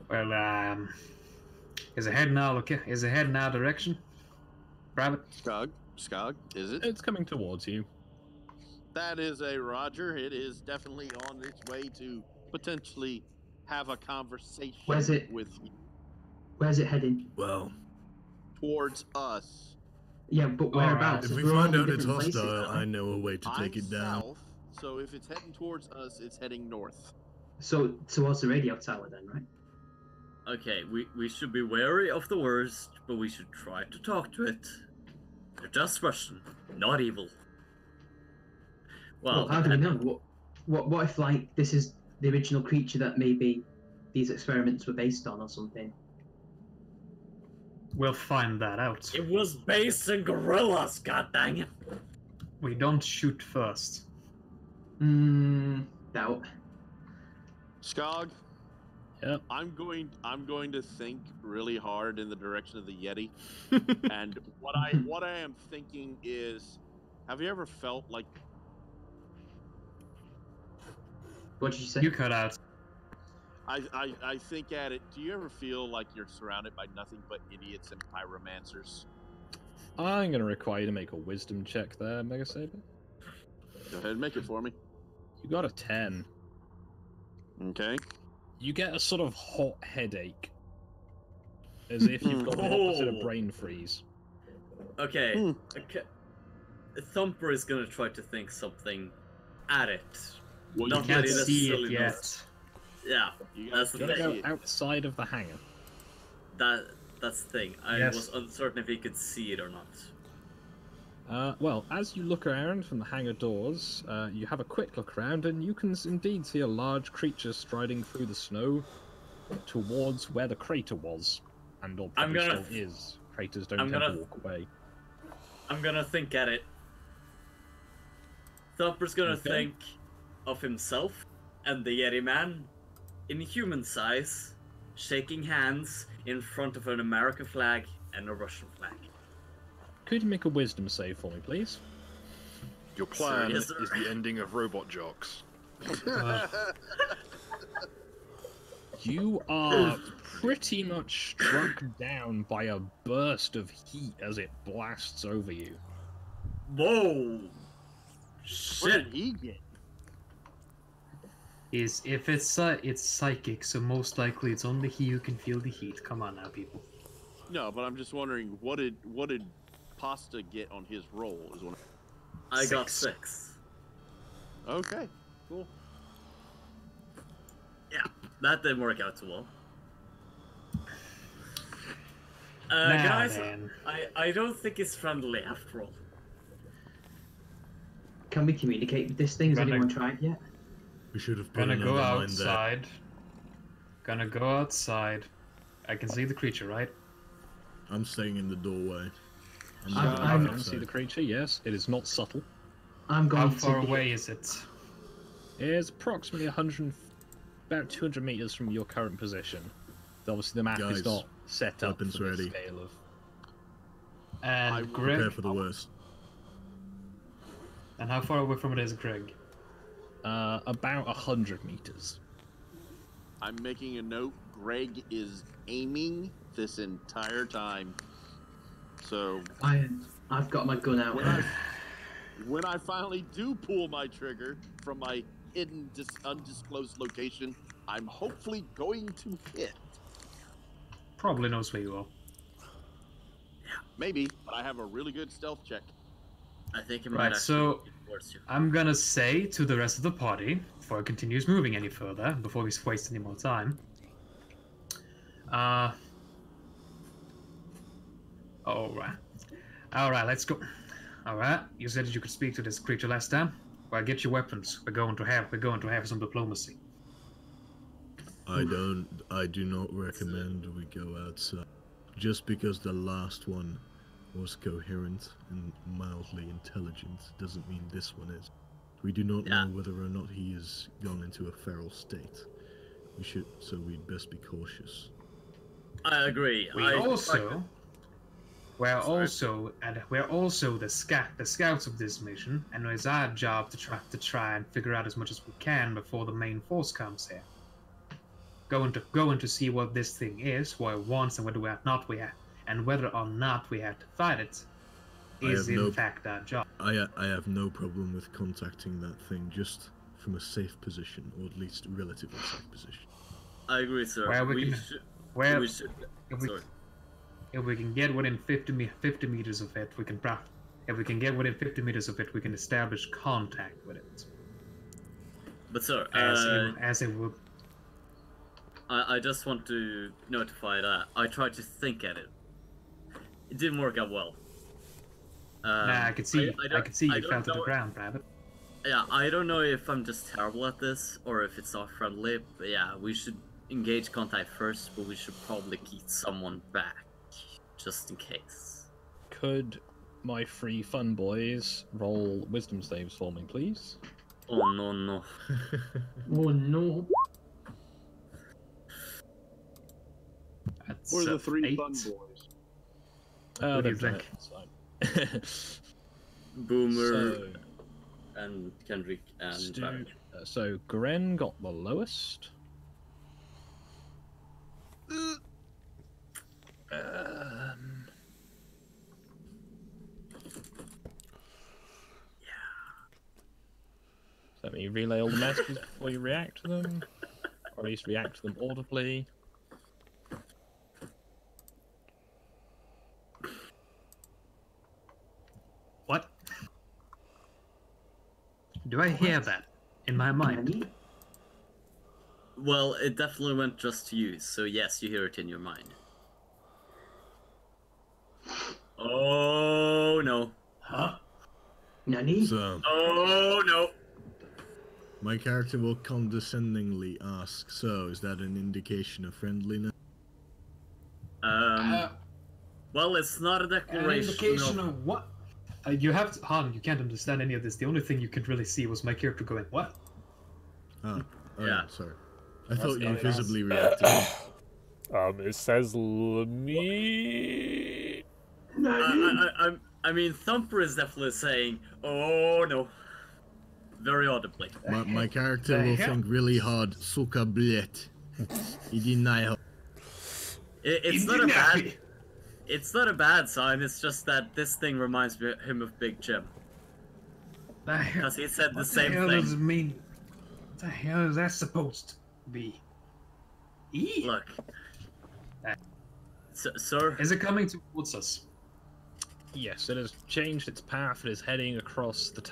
Well, is it heading our direction? Rabbit? Skog, is it? It's coming towards you. That is a Roger. It is definitely on its way to potentially have a conversation with you. Where's it heading? Well, towards us. Yeah, but whereabouts? If we find out it's hostile, I know a way to take it down. South, so if it's heading towards us, it's heading north. So towards the radio tower then, right? Okay, we should be wary of the worst, but we should try to talk to it. They're just Russian, not evil. Well, how do we know? What if, like, this is the original creature that maybe these experiments were based on or something? We'll find that out. It was based on gorillas, goddang it. We don't shoot first. Doubt. Skog? Yep. I'm going to think really hard in the direction of the Yeti. And what I am thinking is, have you ever felt like... What did you say? You cut out. I think at it, do you ever feel like you're surrounded by nothing but idiots and pyromancers? I'm going to require you to make a wisdom check there, Mega Saber. Go ahead and make it for me. You got a 10. Okay. You get a sort of hot headache. As if you've got the opposite of brain freeze. Okay. Thumper is going to try to think something at it. Well, you can't see it yet. Yeah, that's the You gotta thing. go outside of the hangar. That's the thing. I was uncertain if he could see it or not. Well, as you look around from the hangar doors, you have a quick look around, and you can indeed see a large creature striding through the snow towards where the crater was, and or probably still is. Craters don't tend to walk away. I'm gonna think at it. Thumper's gonna think of himself and the Yeti man in human size, shaking hands in front of an American flag and a Russian flag. Could you make a wisdom save for me, please? Your plan is the ending of Robot Jocks. You are pretty much struck down by a burst of heat as it blasts over you. Whoa! Shit! What did he get? If it's psychic, so most likely it's only he who can feel the heat. Come on now, people. No, but I'm just wondering, what did Pasta get on his roll? Is one. I got 6. Okay, cool. Yeah, that didn't work out too well. Guys, I don't think it's friendly after all. Can we communicate with this thing? Has anyone tried yet? We should have put Gonna go another line there. outside. Gonna go outside. I can see the creature, right? I'm staying in the doorway. I can see the creature, yes. It is not subtle. I'm going How far to away is it? It is approximately about 200 meters from your current position. Obviously, the map Guys, is not set up for weapons the ready. scale of... And Prepare Greg? for the worst. And how far away from it is Greg? About 100 meters. I'm making a note. Greg is aiming this entire time. So I've got my gun out. when I finally do pull my trigger from my hidden, undisclosed location, I'm hopefully going to hit. Probably knows where you are. Maybe, but I have a really good stealth check. I think it might Right, actually so be towards you. I'm gonna say to the rest of the party, before it continues moving any further, before we waste any more time. Alright, let's go. Alright, you said that you could speak to this creature last time? Well, get your weapons. We're going to have some diplomacy. I do not recommend we go outside. Just because the last one was coherent and mildly intelligent doesn't mean this one is. We do not know whether or not he has gone into a feral state. We'd best be cautious. I agree. We're also the scouts of this mission, and it's our job to try and figure out as much as we can before the main force comes here. Going to see what this thing is, what it wants, and whether or not we have to fight it is in fact our job. I have no problem with contacting that thing, just from a safe position, or at least relatively safe position. I agree, sir. If we can get within 50 meters of it, we can establish contact with it. But sir, as it would. I just want to notify that I tried to think at it. It didn't work out well. I could see you fell to the ground, Rabbit. Yeah, I don't know if I'm just terrible at this or if it's not friendly, but yeah, we should engage contact first, but we should probably keep someone back, just in case. Could my three fun boys roll wisdom saves for me, please? Oh no. Oh no. What are the three fun boys? What do you think? Boomer and Kendrick and Barry. So Gren got the lowest. So let me relay all the messages before you react to them, or at least react to them audibly. What? Do I hear that in my mind? Well, it definitely went just to you, so yes, you hear it in your mind. Oh no. Huh? Nani? So, oh no. My character will condescendingly ask, so is that an indication of friendliness? Well, it's not a declaration. An indication of what? You have to, Han, you can't understand any of this. The only thing you could really see was my character going, what? Oh, yeah. Sorry. I thought you visibly reacted. It says me. I mean, Thumper is definitely saying, "Oh no," very audibly. My character will think really hard. Suka blet. He deny her. It's not a bad. It's not a bad sign. It's just that this thing reminds him of Big Jim. Because he said the same thing. What the hell does it mean? What the hell is that supposed to be? Look, sir. Is it coming towards us? Yes, it has changed its path. It is heading across the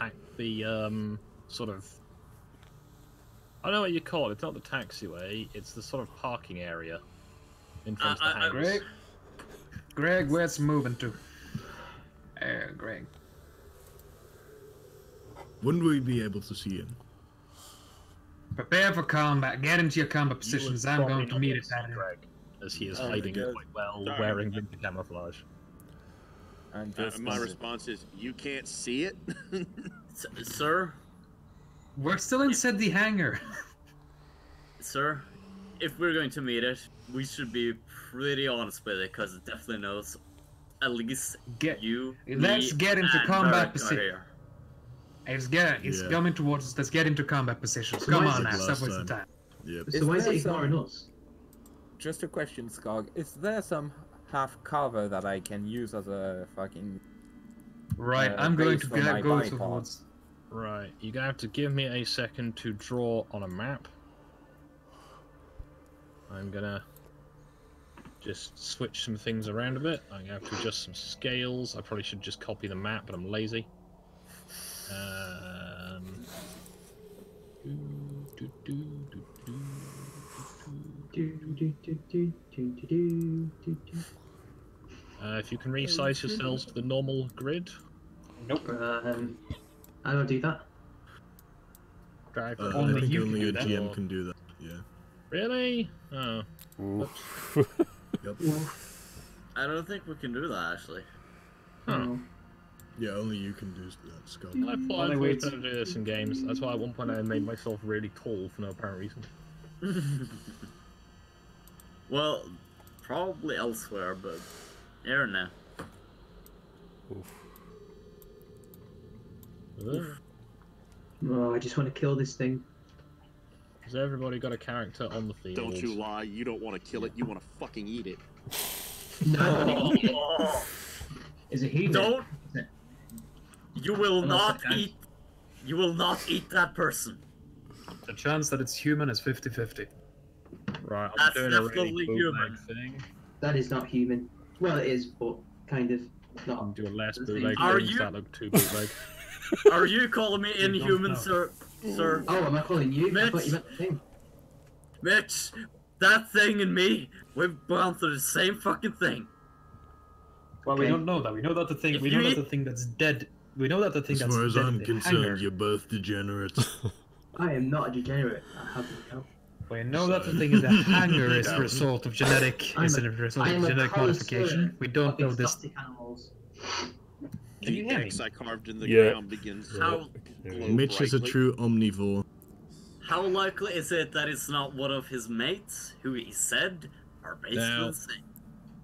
sort of. I don't know what you call it. It's not the taxiway. It's the sort of parking area in front of the house. Greg, where's it moving to? Greg. Wouldn't we be able to see him? Prepare for combat. Get into your combat positions. I'm going to meet it at Greg, as he is Oh, hiding because- quite well, Sorry. wearing winter camouflage. I'm just My response is, you can't see it? Sir? We're still inside the hangar. Sir, if we're going to meet it, we should be pretty honest with it, because it definitely knows at least you, Let's me, get into and combat Varric are position. here. It's Yeah. coming towards us. Let's get into combat positions. So Come why is on it now, last stop wasting time? time. Yep. So why is there it ignoring some- us? Just a question, Skog. Is there some half cover that I can use as a fucking... Right, I'm going base to for my go bipod? towards. Right, you're gonna have to give me a second to draw on a map. I'm gonna just switch some things around a bit. I'm gonna have to adjust some scales. I probably should just copy the map, but I'm lazy. If you can resize yourselves to the normal grid. Nope. I don't do that. Drive I Only think you only can a do that. GM can do that. Yeah. Really? Oh. Yep. I don't think we can do that, actually. Huh. Yeah, only you can do that, Scott. I thought I was going to do this in games. That's why at one point I made myself really tall for no apparent reason. Well, probably elsewhere, but here now. Oh, I just want to kill this thing. Has everybody got a character on the field? Don't you lie. You don't want to kill it. You want to fucking eat it. No. Is it human? Don't! You will Unless not I can. eat. You will not eat that person. The chance that it's human is 50-50. Right, I'm That's doing a really definitely bootleg human. thing. That is not human. Well, it is, but kind of not. I'm doing less The bootleg thing- Are things you- that look too bootleg. Are you calling me don't inhuman, know. sir? Sir, Oh, am I calling you? I Mitch. thought you meant the thing. Mitch, that thing and me, we've gone through the same fucking thing. Well, we Okay. don't know that. We know that the thing. If We you know that eat- the thing that's dead. We know that the thing As that's far as dead in I'm the concerned, hangar. you're both degenerates. I am not a degenerate. I have no doubt. We know that the thing in the hangar is a Doubting. result of genetic. I'm Is a- a result I of am a genetic connoisseur modification. We don't of know this. exotic animals. Can you The hear me? X I carved in the Yeah. ground begins to How glow Mitch is a brightly. true omnivore. how likely is it that it's not one of his mates who he said are basically Now- the same?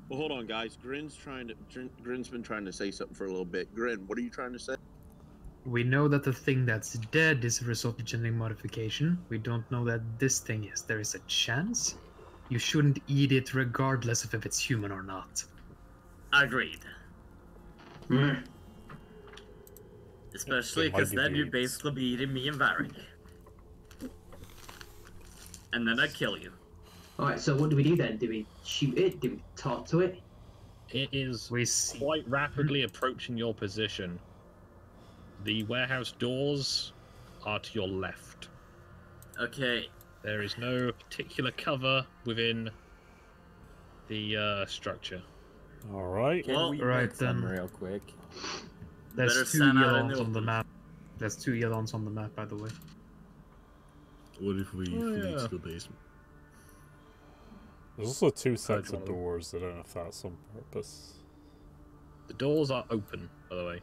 Well, hold on, guys. Grin's been trying to say something for a little bit. Grin, what are you trying to say? We know that the thing that's dead is a result of genetic modification. We don't know that this thing is. There is a chance. You shouldn't eat it regardless of if it's human or not. Agreed. Mm. Especially It might because be then you beads. basically be eating me and Varric. And then I kill you. Alright, so what do we do then? Do we shoot it? Do we talk to it? It is We see. quite rapidly approaching your position. The warehouse doors are to your left. Okay, There is no particular cover within the structure. All right. Can Well, we right make some then. real quick? There's better two stand out in yellows the on the open. map. There's two yellows on the map, by the way. What if we Oh, flee yeah. to the basement? There's also two sets one of of them. doors. I don't know if that's on purpose. The doors are open, by the way.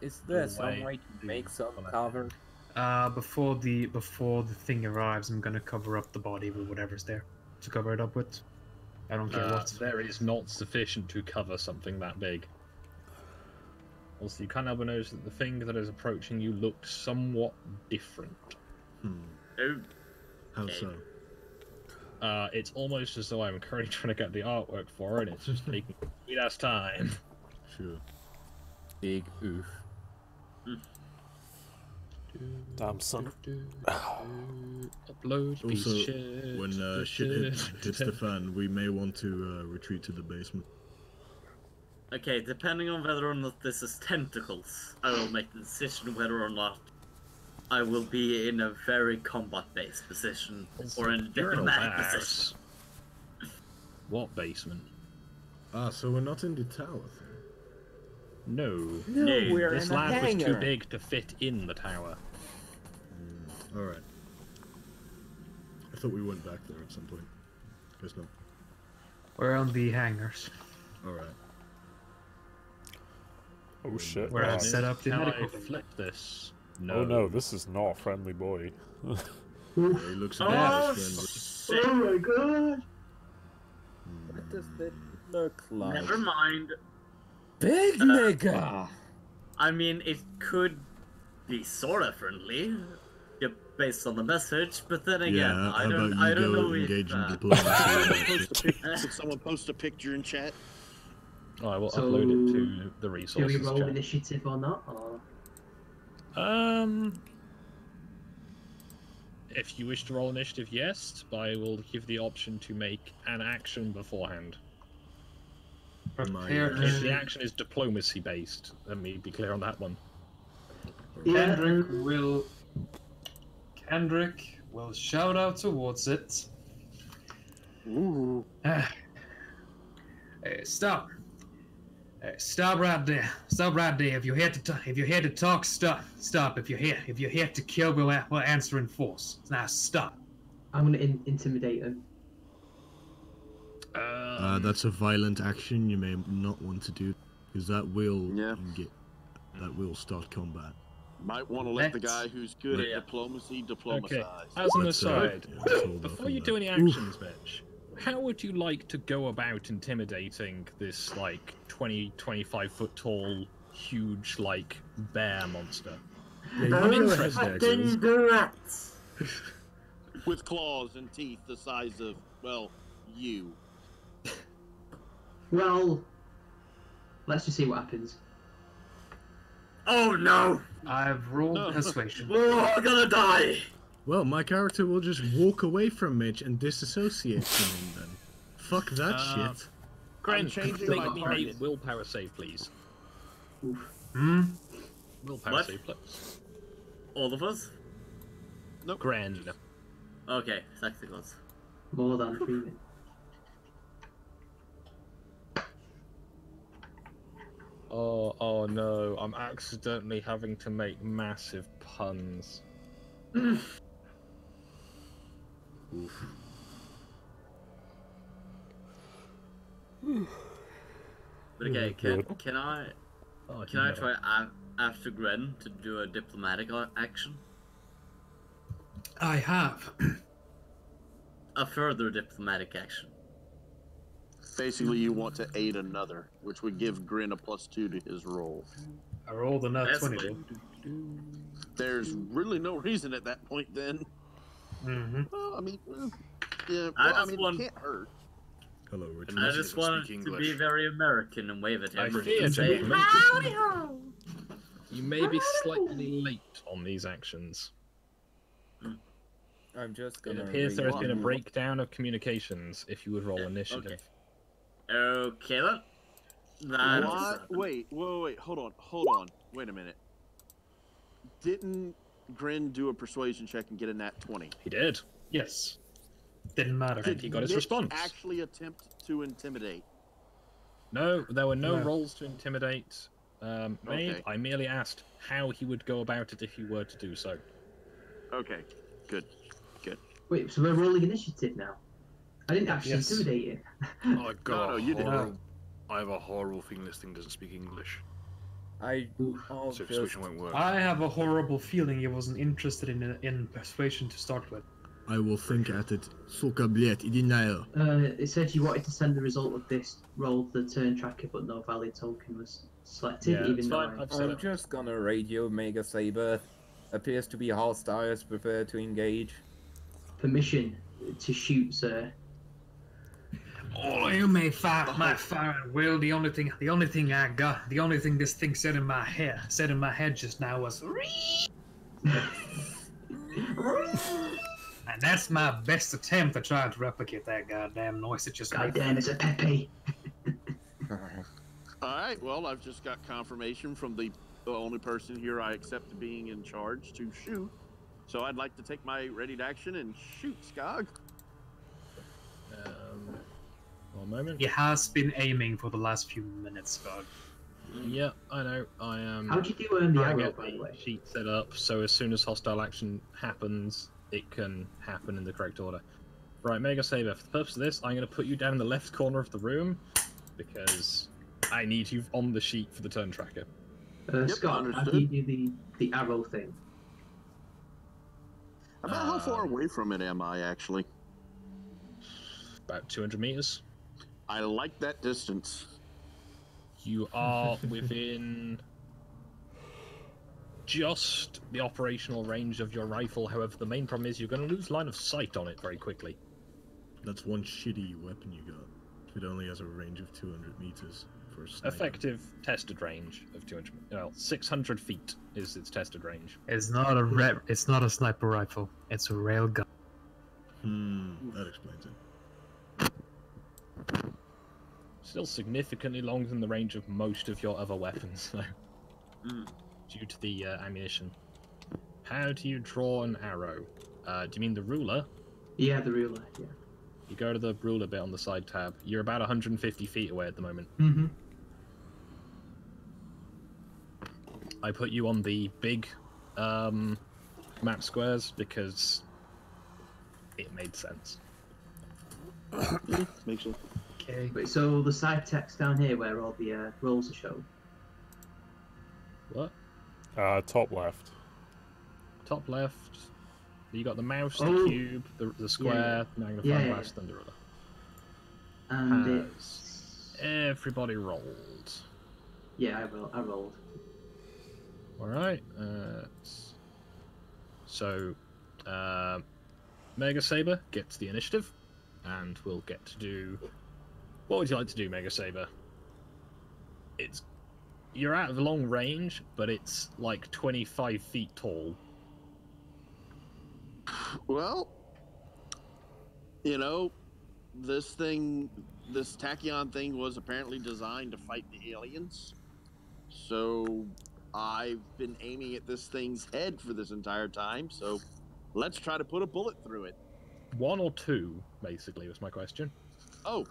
Is there Go some away. way to make some Come on. cover? Before the thing arrives, I'm gonna cover up the body with whatever's there to cover it up with. I don't care what. There is not sufficient to cover something that big. Also, you can't help but notice that the thing that is approaching you looks somewhat different. oh, How Okay. so? It's almost as though I'm currently trying to get the artwork for it, and it's just taking sweet ass time. Sure. Big oof. Damn son. Upload piece Also, of shit. when shit hits the fan, we may want to retreat to the basement. okay, depending on whether or not this is tentacles, I will make the decision whether or not I will be in a very combat-based position or in a You're in a diplomatic warehouse. position. What basement? Ah, so we're not in the tower. No. No, we're This in a lab was too hangar. big to fit in the tower. Alright. I thought we went back there at some point. Guess not. We're on the hangars. Alright. Oh shit. Where I've set up the Can medical I thing. flip this? No. Oh no, this is not a friendly boy. Yeah, he looks a bit friendly. Oh my god! What does that look like? Never mind. Big nigga! I mean, it could be sorta friendly, based on the message, but then again, Yeah, I how don't about you know go if. engage in diplomacy? Did someone post a picture in chat? Oh, I will So, upload it to the Do resources we roll chat. initiative or not? Or... If you wish to roll initiative, yes, but I will give the option to make an action beforehand. Prepare If the to action is diplomacy based, let me be clear on that one. Kendrick will shout out towards it. Ooh. Hey, stop. Hey, stop right there. Stop right there. If you're here to talk, stop. Stop. If you're here to kill, we'll answer in force. Now stop. I'm gonna intimidate him. That's a violent action you may not want to do, because that will start combat. Might want to let the guy who's good Yeah. at diplomacy diplomatize. Okay, as an Let's, aside, let's hold off before on you that. do any actions, Mitch, how would you like to go about intimidating this, like, 25 foot tall, huge, like, bear monster? Yeah, I'm you go ahead interested. there, Jules. Rats. With claws and teeth the size of, well, you. Well, let's just see what happens. Oh no! I've rolled persuasion. We're all gonna die! Well, my character will just walk away from Mitch and disassociate from him then. Fuck that shit. Gren, changing make my me target. a willpower save, please. Hmm? Willpower What? save, please. All of us? Nope. Gren. Okay, tacticals. More than 3 minutes. Oh no, I'm accidentally having to make massive puns. But okay, can I Oh, can I no. try after Gren to do a diplomatic action? I have. A further diplomatic action. Basically, you want to aid another, which would give Grin a +2 to his roll. I rolled a nat That's 20. good. There's really no reason at that point then. Mm-hmm. Well, I mean, yeah, I well, I just mean, want- it can't hurt. Hello, Richard. I just wanted speak to be English. very American and wave at I him. fear and to say, be "Howdy ho!" You may be slightly late on these actions. I'm just It gonna. appears there has read been a one. breakdown of communications. If you would roll initiative. Okay then. That's What? Wait, hold on. Wait a minute. Didn't Grin do a persuasion check and get a nat 20? He did. Yes. Didn't matter. Did he got his Mitch response? actually attempt to intimidate? No, there were no No. rolls to intimidate made. Okay. I merely asked how he would go about it if he were to do so. Okay, good. Wait, so we're rolling initiative now? I didn't actually Yes. intimidate you. I got No, a you didn't. horrible. I have a horrible feeling this thing doesn't speak English, I so just persuasion won't work. I have a horrible feeling he wasn't interested in persuasion to start with. I will think at it. Suka bled, idinayo. It said you wanted to send the result of this roll to the turn tracker, but no valid token was selected, Yeah, it's even though fine. I've said I'm it. just gonna radio Mega Saber. Appears to be hostiles, prepare to engage. permission to shoot, sir. Oh, you may fire at will. The only thing this thing said in my head just now was, and that's my best attempt to try to replicate that goddamn noise it just God made. damn, it's a Pepe. Alright, well, I've just got confirmation from the only person here I accept being in charge to shoot. So I'd like to take my ready to action and shoot Skog. One moment. He has been aiming for the last few minutes, God. Yeah, I know. I am. How'd you do the trying arrow, to get by the way? sheet set up so as soon as hostile action happens, it can happen in the correct order. Right, Mega Saber. For the purpose of this, I'm going to put you down in the left corner of the room because I need you on the sheet for the turn tracker. Scott, how do you do the arrow thing? About how far away from it am I, actually? About 200 meters. I like that distance. You are within just the operational range of your rifle. However, the main problem is you're going to lose line of sight on it very quickly. That's one shitty weapon you got. It only has a range of 200 meters for a sniper. Effective tested range of 200. Well, 600 feet is its tested range. It's not a it's not a sniper rifle. It's a railgun. That explains it. Still significantly longer than the range of most of your other weapons, though. Due to the ammunition. How do you draw an arrow? Do you mean the ruler? Yeah, the ruler, yeah. You go to the ruler bit on the side tab. You're about 150 feet away at the moment. I put you on the big map squares because it made sense. Makes sense. Okay. Wait, so the side text down here where all the rolls are shown? What? Top left. Top left. You got the mouse, Oh. the cube, the square, magnifying glass, and the ruler. And Has everybody rolled? Yeah, I rolled. Alright. So, Mega Saber gets the initiative, and we'll get to do... What would you like to do, Mega Saber? You're out of long range, but it's like 25 feet tall. Well, you know, this tachyon thing was apparently designed to fight the aliens. So I've been aiming at this thing's head for this entire time, so let's try to put a bullet through it. One or two, basically, was my question. Oh,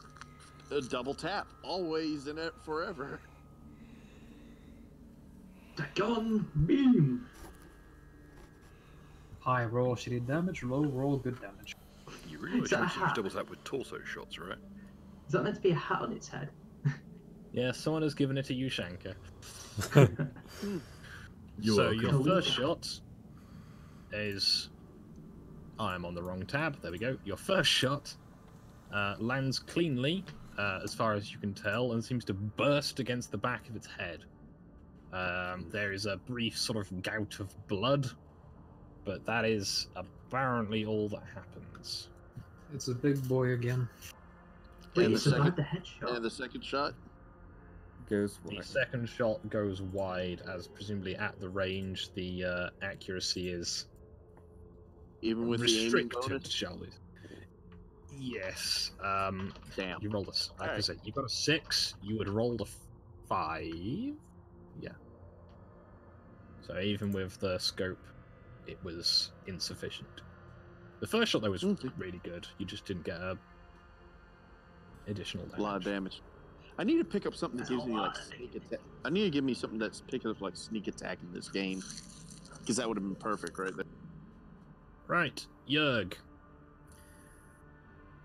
a double tap. Always in it forever. Gun beam! High roll shitty damage, low roll good damage. You really Is that a want to use hat? double tap with torso shots, right? Is that meant to be a hat on its head? Yeah, someone has given it to you, Shanka. You're Your welcome. first shot is... I'm on the wrong tab. There we go. Your first shot lands cleanly, as far as you can tell, and seems to burst against the back of its head. There is a brief sort of gout of blood, but that is apparently all that happens. It's a big boy again. Wait, And it survived the headshot. And the second shot? Goes The wide. second shot goes wide, as presumably at the range the accuracy is Even with the aiming restricted, bonus? shall we? Yes. Damn. You rolled like I said, you got a 6. You would roll a 5. Yeah. So even with the scope, it was insufficient. The first shot though was really good. You just didn't get a additional damage. A lot of damage. I need to pick up something that gives me like sneak attack. I need to give me something that's picking up like sneak attack in this game, because that would have been perfect right there. Right, Jurg.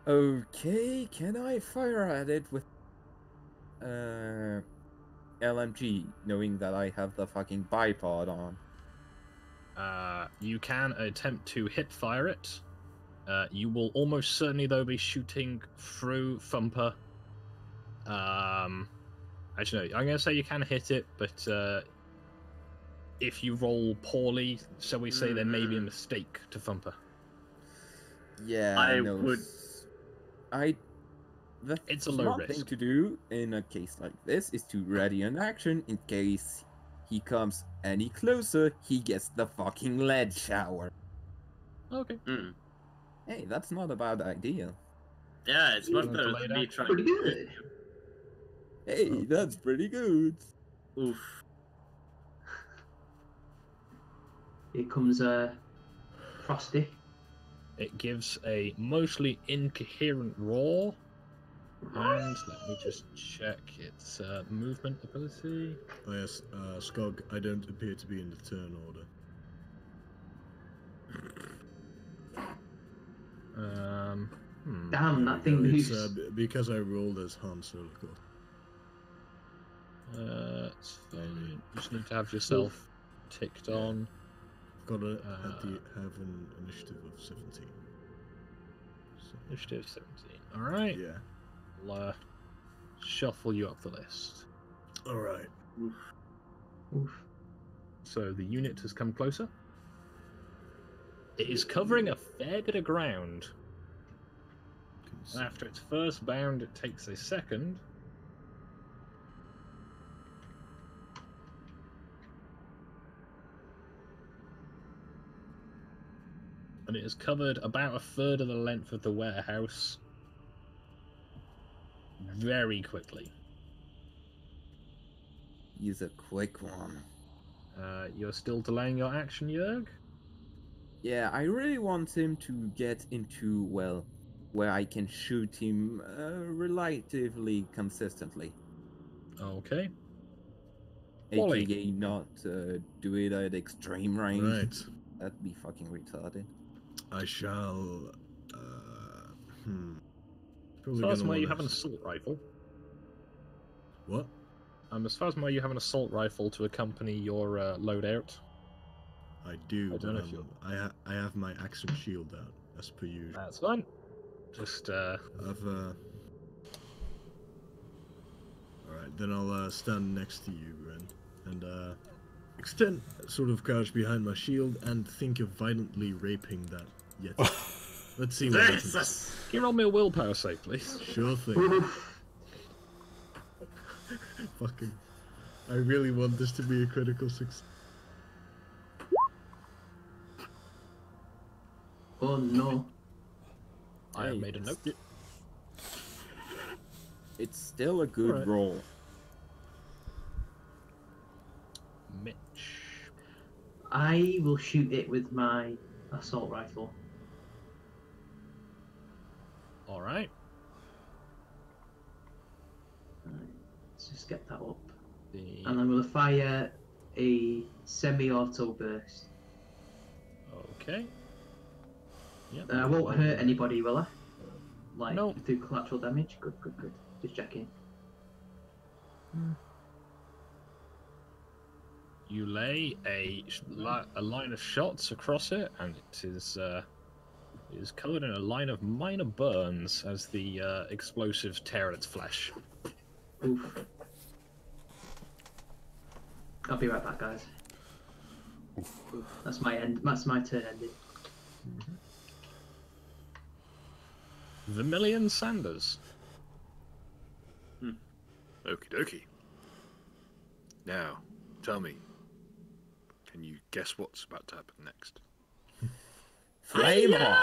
Okay, can I fire at it with LMG, knowing that I have the fucking bipod on? You can attempt to hip fire it. You will almost certainly though be shooting through Thumper. Actually, no, I'm gonna say you can hit it, but if you roll poorly, shall we say, there may be a mistake to Thumper. Yeah, I no, would- It's a low smart risk. thing to do in a case like this is to ready an action in case he comes any closer, he gets the fucking lead shower. Okay. Hey, that's not a bad idea. Yeah, it's much Ooh, better delayed than me act. trying Pretty to good. Hey, that's pretty good. Oof. Here comes Frosty. It gives a mostly incoherent roar, And let me just check its movement ability. Oh yes, Skog, I don't appear to be in the turn order. Damn, that thing It's moves. because I rolled as Han Solo. It's fine. You just need to have yourself ticked on. Got to have an initiative of 17. So. Initiative 17. All right. Yeah. I'll shuffle you up the list. All right. Oof. So the unit has come closer. It is covering a fair bit of ground. After its first bound, it takes a second. And it has covered about a third of the length of the warehouse very quickly. Use a quick one. You're still delaying your action, Jörg? Yeah, I really want him to get into, well, where I can shoot him relatively consistently. Okay. Wally. AKA not do it at extreme range. Right. That'd be fucking retarded. I shall... As far as where you have an assault rifle. What? As far as where you have an assault rifle to accompany your loadout. I do, I don't know but I have my axe and shield out, as per usual. That's fine. Just, I've, Alright, then I'll stand next to you, Ren, and, extend, sort of crouch behind my shield, and think of violently raping that Yeti. Let's see what happens. Can you roll me a willpower save, please? Sure thing. Fucking... I really want this to be a critical success. Oh no. I have made a note. It's still a good roll. Mitch. I will shoot it with my assault rifle. Alright. Let's just get that up. And I'm going to fire a semi-auto burst. Okay. Yep. I won't hurt anybody, will I? Like, no. Through collateral damage? Good, good, good. Just checking. You lay a line of shots across it, and it is covered in a line of minor burns as the explosives tear at its flesh. Oof. I'll be right back, guys. Oof. That's my end. That's my turn ended. Vermilion Sanders. Okie dokie. Now, tell me, can you guess what's about to happen next? Flame on!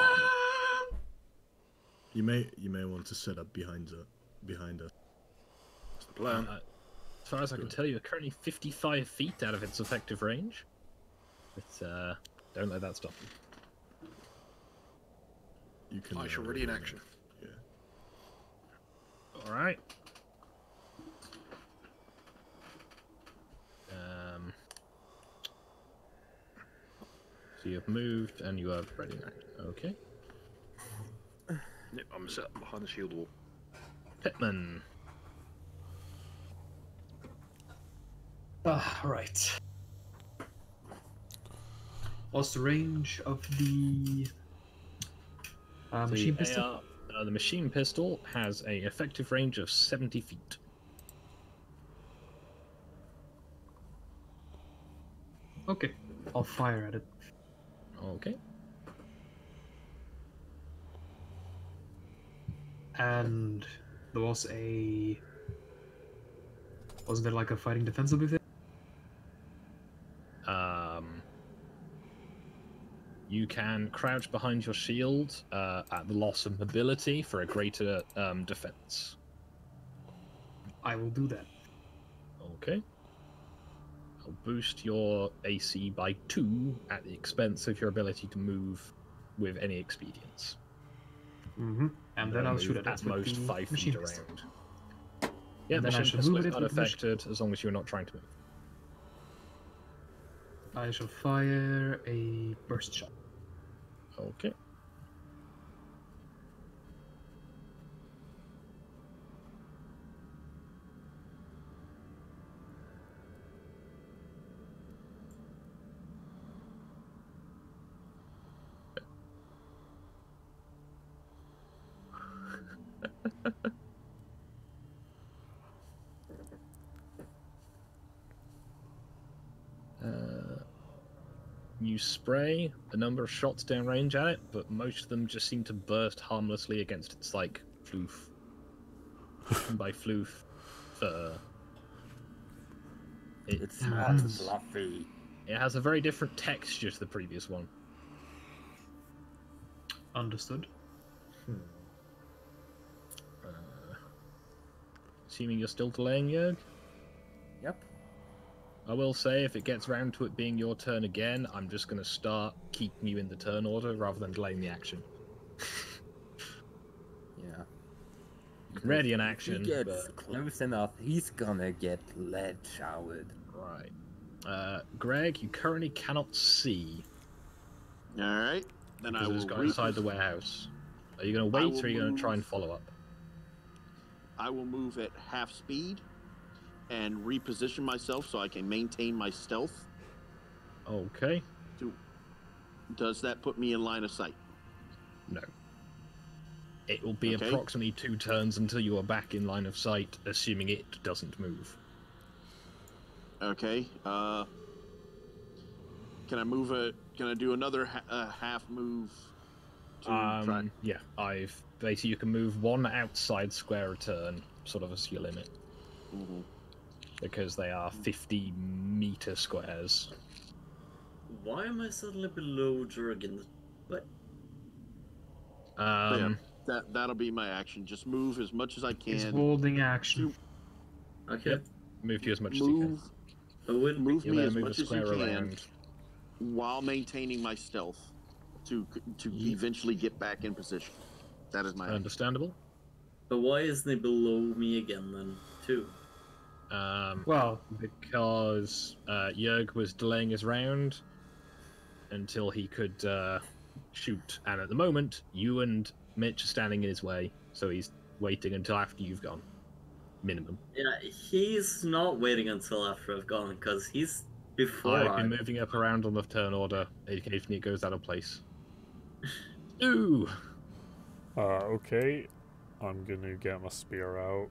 You may want to set up behind us. That's the plan. As far as I can tell, you're currently 55 feet out of its effective range. But don't let that stop you. You can. I shall ready in action. Yeah. All right. So you have moved and you are ready in action. Okay. Yep, I'm set up behind the shield wall. Pitman. Right. What's the range of the machine pistol? The machine pistol has an effective range of 70 feet. Okay, I'll fire at it. Okay. And there was a... Wasn't there like a fighting defensive with it? You can crouch behind your shield at the loss of mobility for a greater defense. I will do that. Okay. I'll boost your AC by 2 at the expense of your ability to move with any expedience. And then I'll shoot at at it with most the 5 machine feet pistol. around. Yeah, And then I machine should pistol move is it with the unaffected as long as you're not trying to move. I shall fire a burst shot. Okay. You spray a number of shots downrange at it, but most of them just seem to burst harmlessly against its, like, floof. And by floof, fur. It's not fluffy. It has a very different texture to the previous one. Understood. Assuming you're still delaying, Jörg? Yep. I will say, if it gets round to it being your turn again, I'm just going to start keeping you in the turn order rather than delaying the action. Yeah. Ready in If action, he gets close enough, he's gonna get lead showered. Right. Greg, you currently cannot see. Alright. Then I Because it's will got inside the warehouse. Are you going to wait, or are you going to try and follow up? I will move at half speed and reposition myself so I can maintain my stealth. Okay. Does that put me in line of sight? No. It will be approximately 2 turns until you are back in line of sight, assuming it doesn't move. Okay. Can I move can I do another half move to try? Yeah, basically you can move 1 outside square a turn, sort of as your limit. Mm-hmm. Because they are 50-meter squares. Why am I suddenly below Jurgen? What? Yeah, that'll be my action. Just move as much as I can. It's holding action. Okay. Yep. Move you as much as you can. Move me as move much a as you square can around. while maintaining my stealth to eventually get back in position. That is my Understandable. But why isn't he below me again then, too? Well, because Jörg was delaying his round until he could shoot, and at the moment, you and Mitch are standing in his way, so he's waiting until after you've gone. Minimum. Yeah, he's not waiting until after I've gone, because he's before I've been moving up around on the turn order. Occasionally it goes out of place. Ooh! Okay. I'm gonna get my spear out,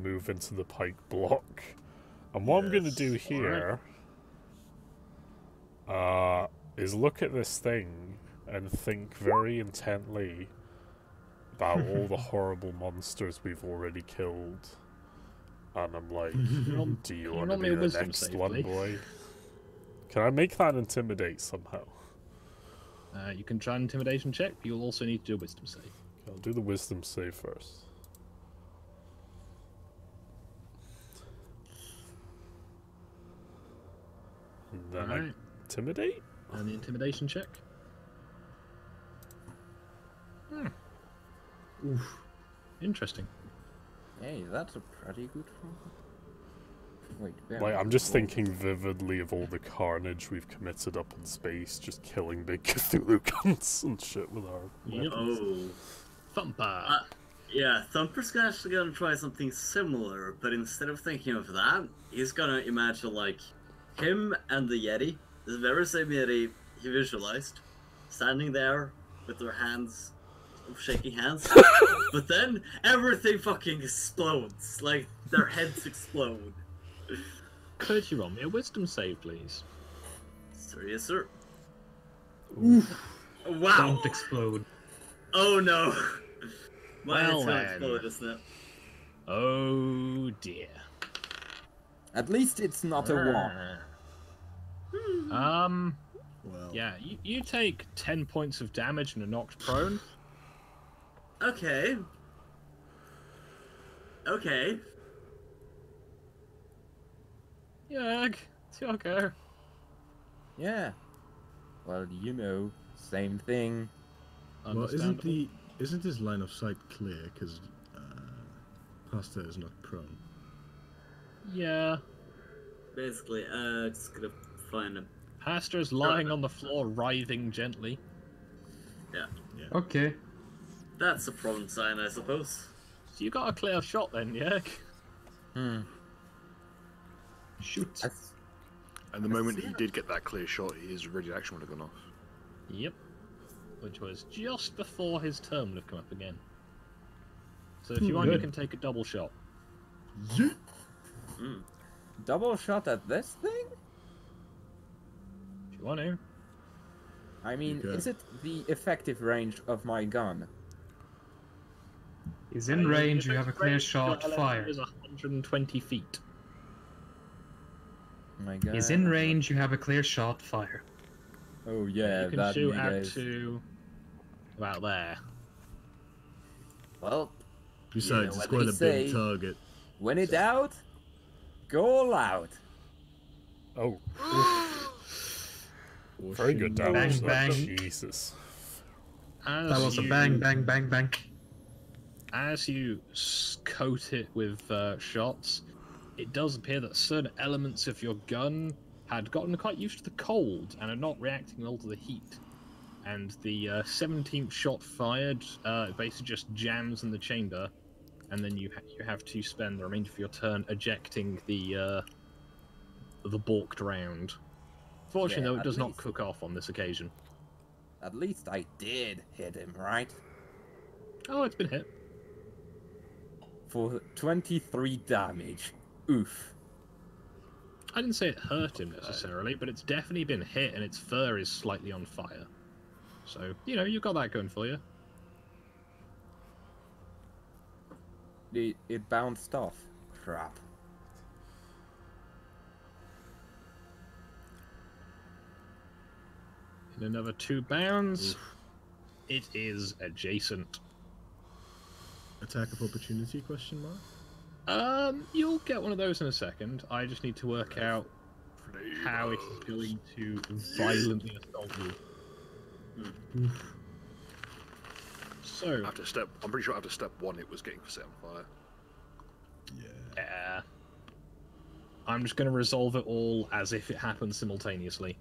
move into the pike block, and what I'm gonna do here is look at this thing and think very intently about all the horrible monsters we've already killed. And I'm like, do you want to be the next one, boy? Can I make that intimidate somehow? You can try an intimidation check, but you'll also need to do a wisdom save. I'll do the wisdom save first. And then I intimidate? And the intimidation check. Oof. Interesting. Hey, that's a pretty good one. Wait, Like, I'm just thinking vividly of all the carnage we've committed up in space, just killing big Cthulhu cunts and shit with our weapons. Oh. Thumper! Yeah, Thumper's actually gonna try something similar, but instead of thinking of that, he's gonna imagine, like, him and the Yeti, the very same Yeti he visualized, standing there with their hands, shaking hands, but then everything fucking explodes, like, their heads explode. Could you roll me a wisdom save, please? Sir, yes, sir. Oof. Wow. Don't explode. Oh no. My head's Well gonna then. explode, isn't it? Oh dear. At least it's not a one. Yeah, you take 10 points of damage and are knocked prone. Okay. Okay. Jörg, it's your go. Yeah. Well, you know, same thing. Well, isn't isn't his line of sight clear? Because Pasta is not prone. Yeah. Basically, just gonna find him. Pasta's lying on the floor, writhing gently. Yeah. Okay. That's a problem sign, I suppose. So you got a clear shot then, yeah? Shoot. And the moment he did get that clear shot, his ready action would have gone off. Yep. Which was just before his turn would have come up again. So if you want, you can take a double shot. Double shot at this thing? If you want to. I mean, is it the effective range of my gun? He's in range, you have a clear shot, fire. Is 120 feet. My God. He's in range, you have a clear shot, fire. Oh yeah, you can that shoot means- out to about there. Well, Besides, it's what quite they a say, big target. when in doubt, go all out. Oh. Very good damage. Bang, though. bang. Jesus. That was a bang, bang, bang, bang. As you coat it with shots, it does appear that certain elements of your gun had gotten quite used to the cold and are not reacting well to the heat. And the 17th shot fired basically just jams in the chamber, and then you have to spend the remainder of your turn ejecting the balked round. Fortunately, though, it does not cook off on this occasion. At least I did hit him, right? Oh, it's been hit. For 23 damage. Oof. I didn't say it hurt him necessarily, but it's definitely been hit, and its fur is slightly on fire. So, you know, you've got that going for you. It bounced off. Crap. In another 2 bounds, it is adjacent. Attack of opportunity, question mark? You'll get one of those in a second. I just need to work out how it is going to violently assault you. So, I'm pretty sure after step 1 it was getting set on fire. Yeah. I'm just going to resolve it all as if it happens simultaneously.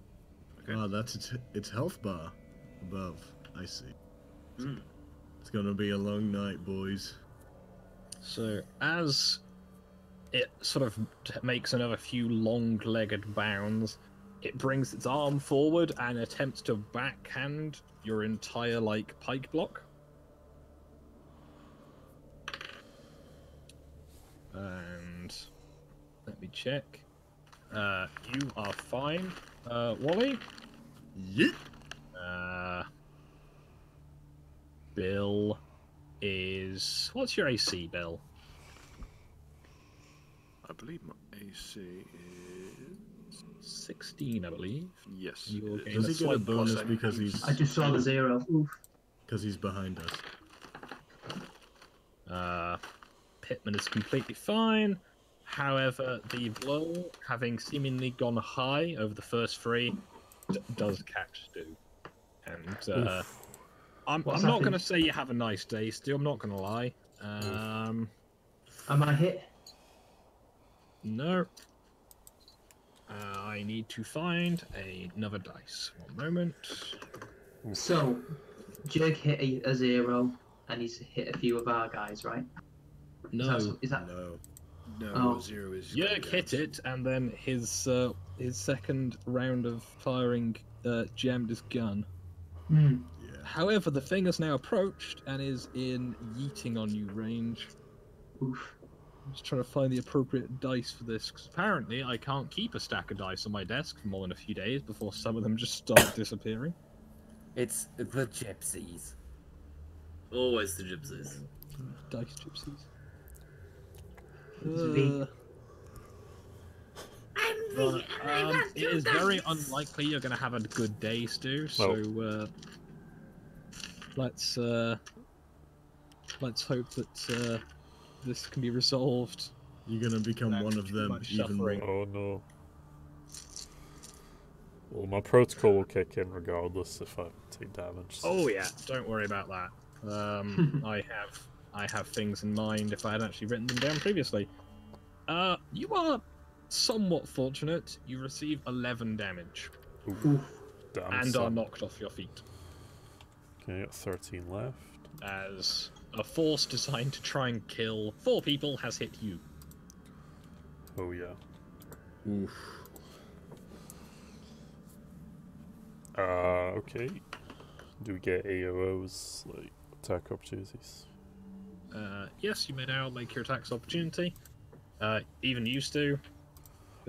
Okay. Ah, that's its health bar above. I see. It's gonna be a long night, boys. So, as it sort of makes another few long-legged bounds, it brings its arm forward and attempts to backhand your entire, pike block. And let me check. You are fine. Wally? Yeah. Bill is... What's your AC, Bill? I believe my AC is 16, I believe. Yes. Does he get a bonus because he's... I just saw the 0. Oof. Because he's behind us. Pittman is completely fine. However, the blow, having seemingly gone high over the first 3, does catch Stu. And I'm not going to say you have a nice day, Stu. I'm not going to lie. Am I hit? No. I need to find another dice. One moment. So, Jake hit a 0, and he's hit a few of our guys, right? No. Is that... No. Oh. 0 is... Yerk hit it, and then his second round of firing jammed his gun. Hmm. However, the thing has now approached and is in yeeting on you range. Oof. I'm just trying to find the appropriate dice for this, because apparently I can't keep a stack of dice on my desk for more than a few days before some of them just start disappearing. It's the gypsies. Always the gypsies. Dice gypsies. It is very unlikely you're going to have a good day, Stu. So let's hope that this can be resolved. You're gonna become one of them even more. Oh no. Well, my protocol will kick in regardless if I take damage. Oh yeah, don't worry about that. I have things in mind if I had actually written them down previously. You are somewhat fortunate. You receive 11 damage. Oof. Damn, and son. are knocked off your feet. Okay, got 13 left. As a force designed to try and kill 4 people has hit you. Oh yeah. Oof. Okay. Do we get AOs, like attack opportunities? Yes, you may now make your attacks opportunity. Even used to.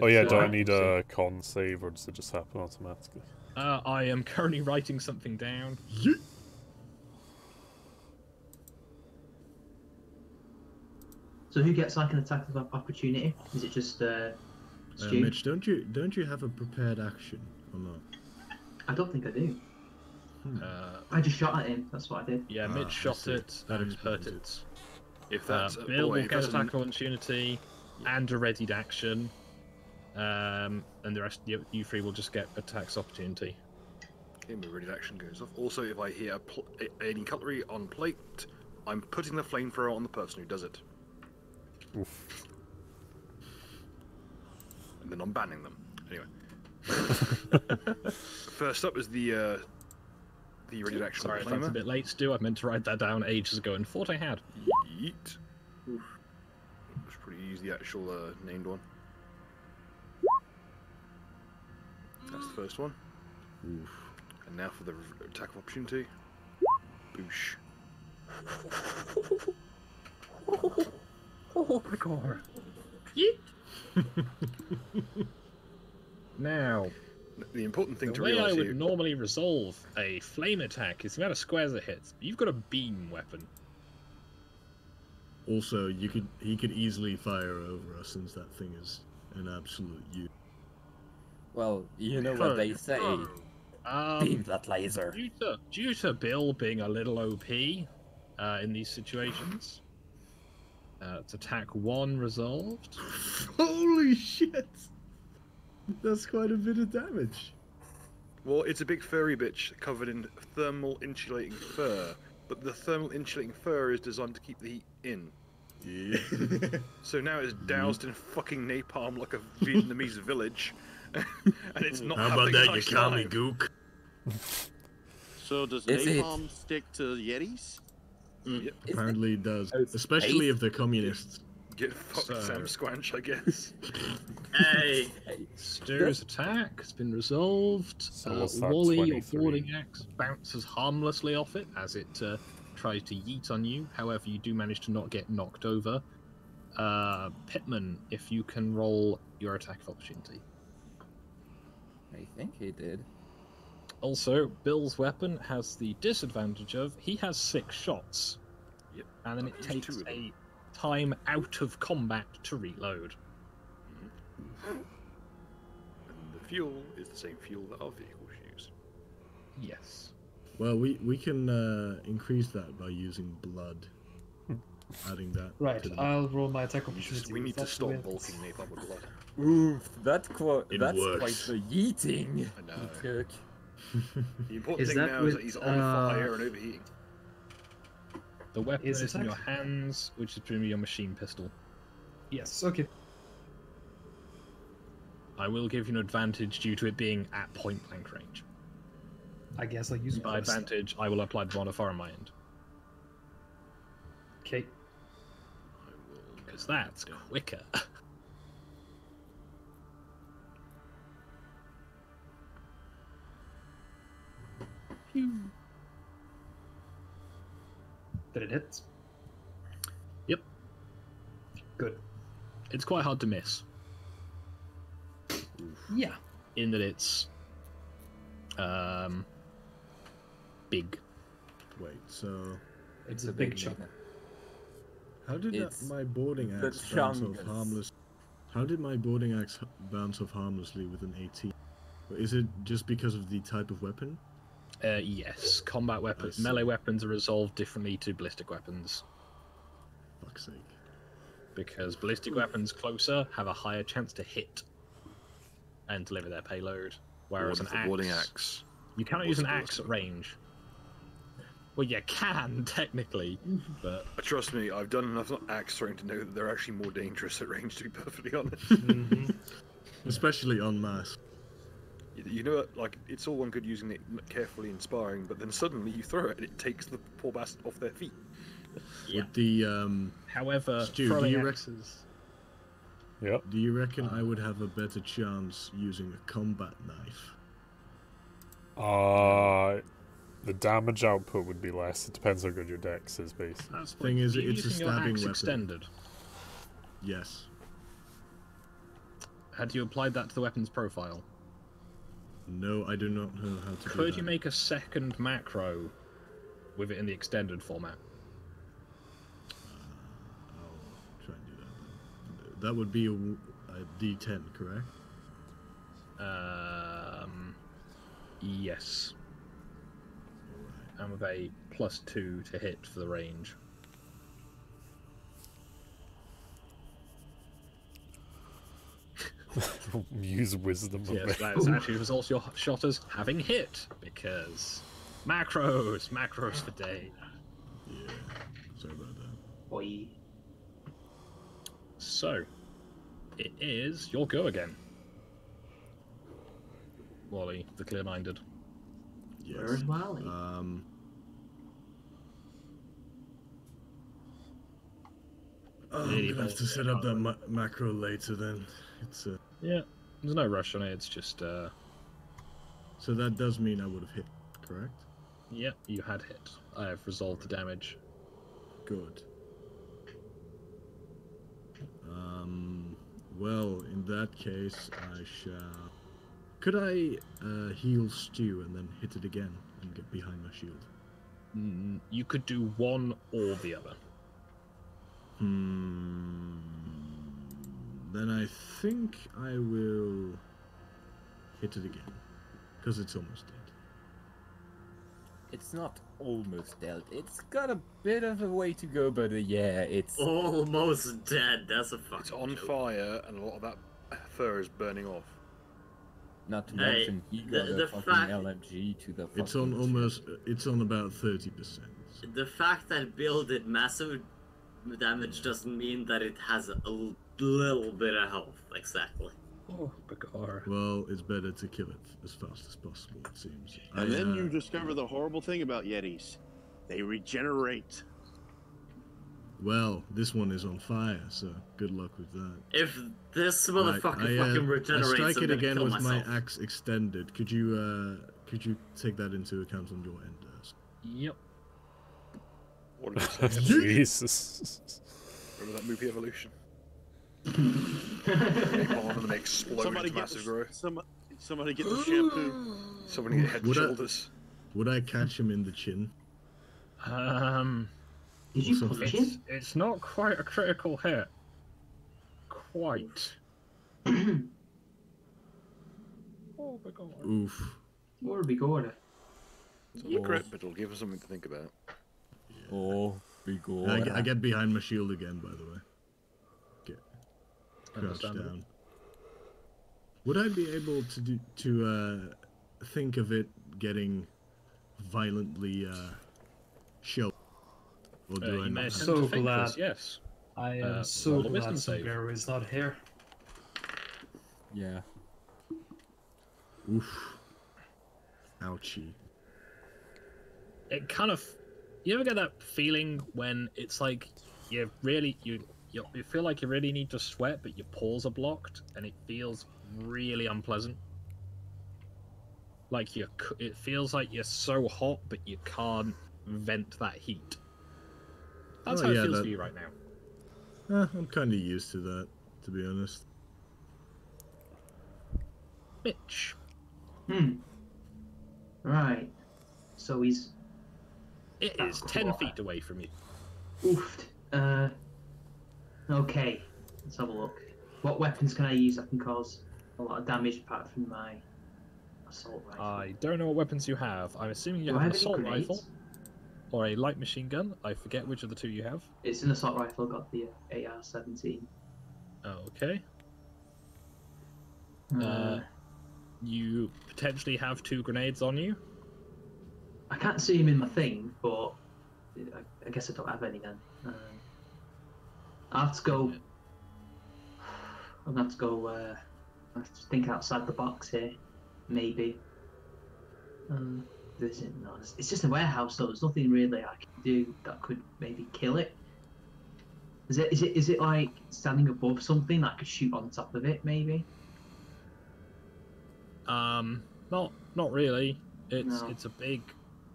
Oh yeah, do I need a con save or does it just happen automatically? I am currently writing something down. So who gets like an attack of opportunity? Is it just Stu? Mitch, don't you have a prepared action or not? I don't think I do. I just shot at him. That's what I did. Yeah, Mitch shot it and hurt it. If that's Bill will get attack opportunity and a readied action, and the rest you 3 will just get attacks opportunity. Okay, my readied action goes off. Also, if I hear any cutlery on plate, I'm putting the flamethrower on the person who does it. Oof. And then I'm banning them. Anyway. First up is the readied action. Sorry if that's a bit late, Stu. I meant to write that down ages ago and thought I had. Yeet. Oof. It's pretty easy, the actual named one. That's the first one. Oof. And now for the attack of opportunity. Boosh. Oh my god. Yeet. Now, the important thing the to way realize I would here... normally resolve a flame attack is the amount of squares it hits. You've got a beam weapon. Also, he could easily fire over us since that thing is an absolute use. Well, you know what they say. Beam that laser. Due to Bill being a little OP in these situations, it's attack 1 resolved. Holy shit! That's quite a bit of damage. Well, it's a big furry bitch covered in thermal insulating fur, but the thermal insulating fur is designed to keep the heat in. Yeah. So now it's doused in fucking napalm like a Vietnamese village, and it's not. How having about that, a nice you commie time. gook? So does Is it? napalm stick to Yetis? Yep. Apparently it does, especially if they're communists. Get fucked, Sam Squanch, I guess. Hey! Stu's attack has been resolved. So what's that, Wally, your 23? boarding axe bounces harmlessly off it as it tries to yeet on you. However, you do manage to not get knocked over. Pitman, if you can roll your attack of opportunity. I think he did. Also, Bill's weapon has the disadvantage of he has 6 shots. Yep. And then it takes a time out of combat to reload. And the fuel is the same fuel that our vehicles use. Yes. Well, we can increase that by using blood. Adding that. Right, to the... I'll roll my attack opportunity. We need to That's the stop way bulking napalm with blood. Oof, that's It quite works. the yeeting. I know. Kirk. The important Is thing that now is with, that he's on fire and overheating. The weapon Is is it in your actually- hands, which is presumably your machine pistol. Yes, okay. I will give you an advantage due to it being at point blank range. I guess I'll use By advantage, I will apply the modifier on my end. Okay. Because that's quicker. Did it hit? Yep. Good. It's quite hard to miss. Yeah. In that it's big. Wait, so It's a big chunk. how did It's my boarding the axe bounce off chungus. harmless? How did my boarding axe bounce off harmlessly with an 18? Is it just because of the type of weapon? Yes, combat weapons, I see. melee weapons are resolved differently to ballistic weapons. Fuck's sake. Because ballistic weapons closer have a higher chance to hit and deliver their payload. Whereas What an if the boarding axe you cannot was use an a axe ballistic at range. Well, you can technically, but Trust me, I've done enough axe throwing to know that they're actually more dangerous at range. To be perfectly honest, Especially en masse. you know, like it's all one good using it carefully and sparring, but then suddenly you throw it and it takes the poor bastard off their feet. With the however, Stu, throwing do axes. you reckon I would have a better chance using a combat knife? The damage output would be less. It depends how good your dex is, basically. Thing is, You're it's a using your stabbing axe weapon. extended. Yes. Had you applied that to the weapon's profile? No, I do not know how to do Could that. you make a second macro with it in the extended format? I'll try and do that then. That would be a D10, correct? Yes. And with a +2 to hit for the range. Use wisdom. Yes, that's actually results your shot as having hit, because macros for day. Yeah, sorry about that. Boy. So, it is your go again. Wally, the clear-minded. Yes. Where's Wally? I'm gonna have to set up that macro later then. It's Yeah, there's no rush on it, it's just, So that does mean I would have hit, correct? yeah, you had hit. I have resolved the damage. Good. Well, in that case, I shall... Could I heal Stu and then hit it again and get behind my shield? You could do one or the other. Then I think I will hit it again, because it's almost dead. It's not almost dead. It's got a bit of a way to go, but yeah, it's almost dead. That's a fucking It's on joke. fire, and a lot of that fur is burning off. Not to Hey, mention he got the a fucking fact- LMG to the fucking It's on almost. It's on about 30%. The fact that Bill did massive damage doesn't mean that it has a little bit of health, exactly. Oh, Bagar. Well, it's better to kill it as fast as possible, it seems. And then you discover the horrible thing about Yetis. They regenerate. Well, this one is on fire, so good luck with that. If this motherfucker Right, fucking regenerates, I strike I'm it gonna again kill with myself. my axe extended. Could you take that into account on your end? Yep. What did you say? Jesus. Remember that movie Evolution? They bomb and they explode Somebody into get massive the, growth. somebody get the shampoo. Somebody get head and shoulders. Would I catch him in the chin? Did you punch him? It's not quite a critical hit. Quite. Oh my god. Oof. Or a big order. It's a crit, but it'll give us something to think about. Oh, big I get behind my shield again, by the way. Get crouched Understandable. down. Would I be able to think of it getting violently shelled? Or do I You may not? attempt So to think glad. this, yes. I am roll so a wisdom glad save. Sugaro is not here. Yeah. Oof. Ouchie. It kind of, you ever get that feeling when it's like you really you feel like you really need to sweat, but your pores are blocked, and it feels really unpleasant. Like it feels like you're so hot, but you can't vent that heat. That's Oh, how yeah, it feels that- for you right now. I'm kind of used to that, to be honest. Mitch. Right. So he's It is 10 feet away from you. oofed. Okay. Let's have a look. What weapons can I use that can cause a lot of damage apart from my assault rifle? I don't know what weapons you have. I'm assuming you Do have I an have any assault grenades? rifle or a light machine gun. I forget which of the two you have. It's an assault rifle. Got the AR-17. Okay. You potentially have 2 grenades on you. I can't see him in my thing, but I guess I don't have any then. I have to go. I'm gonna have to go. I have to think outside the box here, maybe. This is no. It's just a warehouse, though. There's nothing really I can do that could maybe kill it. Is it like standing above something that I could shoot on top of it, maybe? Not really. It's a big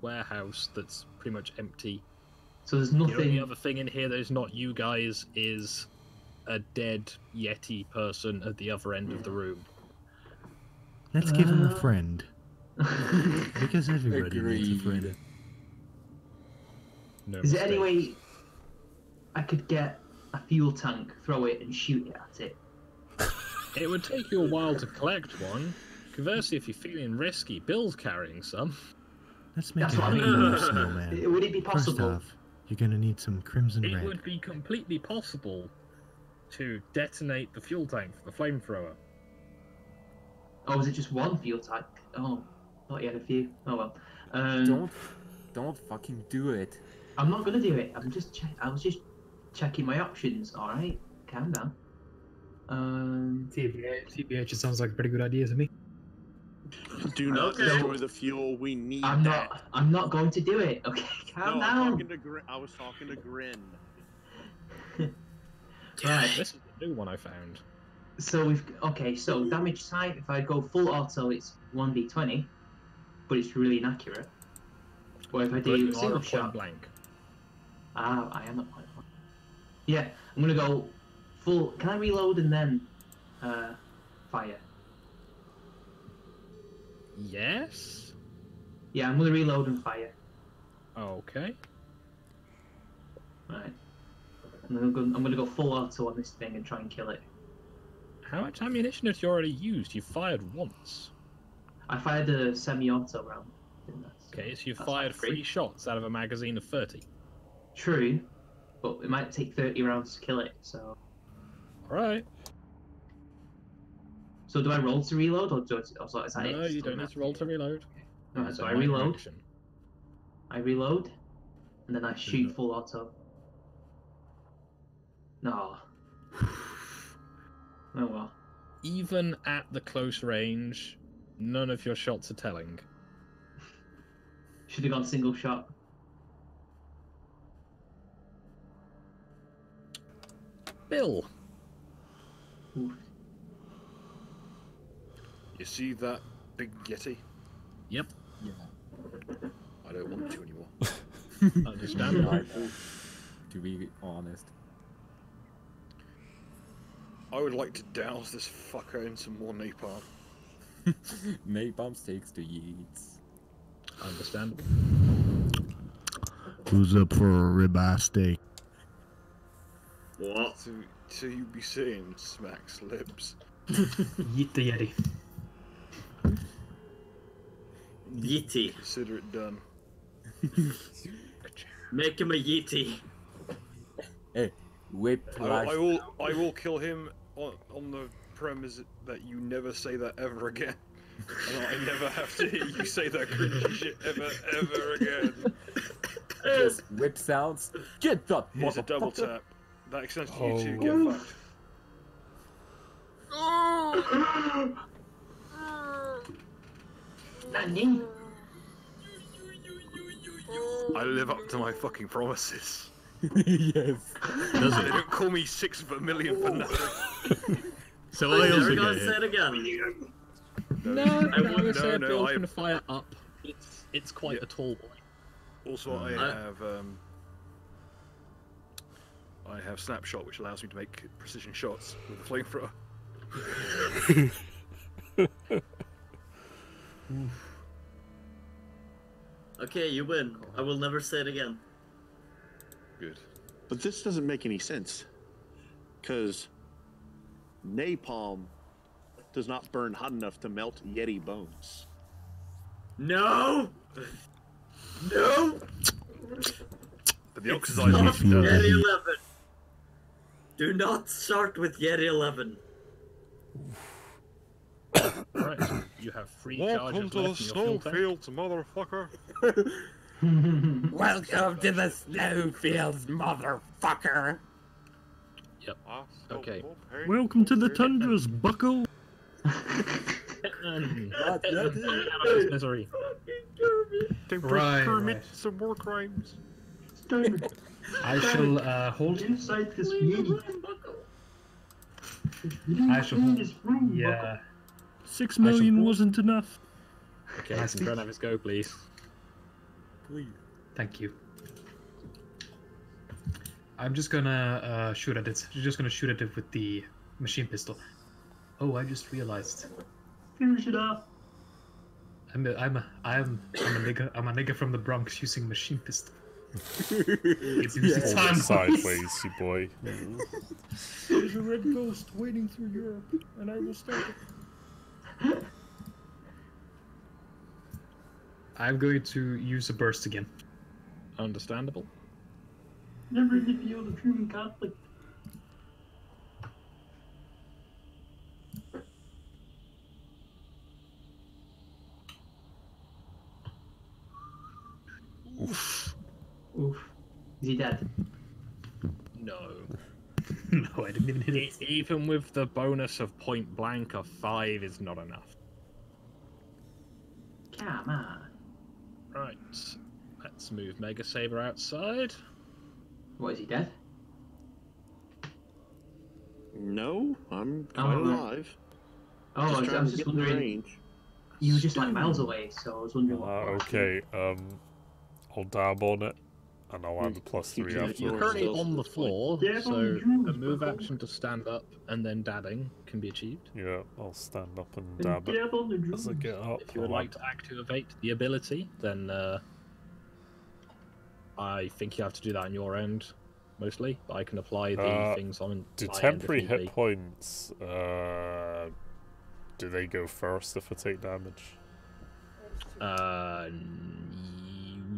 warehouse that's pretty much empty. So there's nothing. The only other thing in here that is not you guys is a dead Yeti person at the other end of the room. Let's give him a friend. Because everybody needs a friend. No Is there any mistake. way I could get a fuel tank, throw it, and shoot it at it? It would take you a while to collect one. Conversely, if you're feeling risky, Bill's carrying some. Let's make That's it what I happen, mean. little snowman. Would it be First possible? off, you're gonna need some crimson It red. would be completely possible to detonate the fuel tank for the flamethrower. Oh, was it just one fuel tank? Oh, I thought you had a few. Oh well. Don't fucking do it. I'm not gonna do it. I was just checking my options. All right, calm down. TBH, it sounds like a pretty good idea to me. Do not Okay. destroy the fuel. We need I'm that. not going to do it. Okay, calm No, down. I was talking to Grin. Right. This is the new one I found. So so damage type. If I go full auto, it's 1d20, but it's really inaccurate. Or if I But do you are single at shot. point blank. Ah, I am at point blank. Yeah, I'm gonna go full. Can I reload and then fire? Yes? Yeah, I'm gonna reload and fire. Okay. Right. I'm gonna go full auto on this thing and try and kill it. How much ammunition have you already used? You fired once. I fired a semi-auto round. Okay, so you That's fired like 3 shots out of a magazine of 30. True, but it might take 30 rounds to kill it. So. Alright. So do I roll to reload, or is that it? No, you don't need to roll to reload. Right, It's so a I minor reload. action. I reload, and then I shoot full auto. No. Oh well. Even at the close range, none of your shots are telling. Should have gone single shot. Bill. Oof. You see that big Yeti? Yep. Yeah. I don't want to anymore. Understandable. To be honest. I would like to douse this fucker in some more napalm. Napalm steaks to yeets. Understandable. Who's up for a ribeye steak? What? So you be saying smacks lips. Yeet the Yeti. Yeti. Consider it done. Make him a Yeti. Hey, whip I will kill him on the premise that you never say that ever again. And I never have to hear you say that cringy shit ever again. Just whip sounds. Get that Here's a double motherfucker. tap. That extends to you too. Get fucked. Nani? I live up to my fucking promises. Yes. Does They it? don't call me 6 per million for nothing. So I'm I never also gonna get say hit. it again. No, I I would say no, Bill's I- going to fire up. It's quite Yeah. a tall boy. Also, I have snapshot, which allows me to make precision shots with a flamethrower. Okay, you win. I will never say it again. Good. But this doesn't make any sense. Because napalm does not burn hot enough to melt Yeti bones. No! No! But the It's oxidizing not actually does. Yeti 11. Do not start with Yeti 11. Alright, so you have 3 charges left in your fuel tank. motherfucker. Welcome to the snowfields, motherfucker. Yep. Okay. Welcome to the tundras, bucko. Misery. Right. Some more crimes. I shall hold. Inside this meeting. I shall hold. Yeah. 6 million wasn't enough. Okay, can Dren have his go, please? Thank you. I'm just gonna shoot at it. You're just gonna shoot at it with the machine pistol. Oh, I just realized. Finish it up. I'm a nigga from the Bronx using machine pistol. It's Hold time it sideways, you boy. There's a red ghost waiting through Europe, and I will stop it. I'm going to use a burst again. Understandable. Never in the field of human conflict. Oof. Oof. Is he dead? No. No, I didn't even hit it. Even with the bonus of point blank, a 5 is not enough. Come on. Right. Let's move Mega Saber outside. What, is he dead? No, I'm quite alive. Oh, I was trying to just get in wondering. range. You were just like miles away, so I was wondering what. Okay, I'll dab on it, and I'll add the +3 You're afterwards. currently on the floor, Yeah, so on the drums, a move bucko. action to stand up and then dabbing can be achieved. Yeah, I'll stand up and dab it Dab on the as I drums. get up. If you would like to activate the ability, then I think you have to do that on your end, mostly. But I can apply the things on Do my end if temporary need hit be. points, do they go first if I take damage?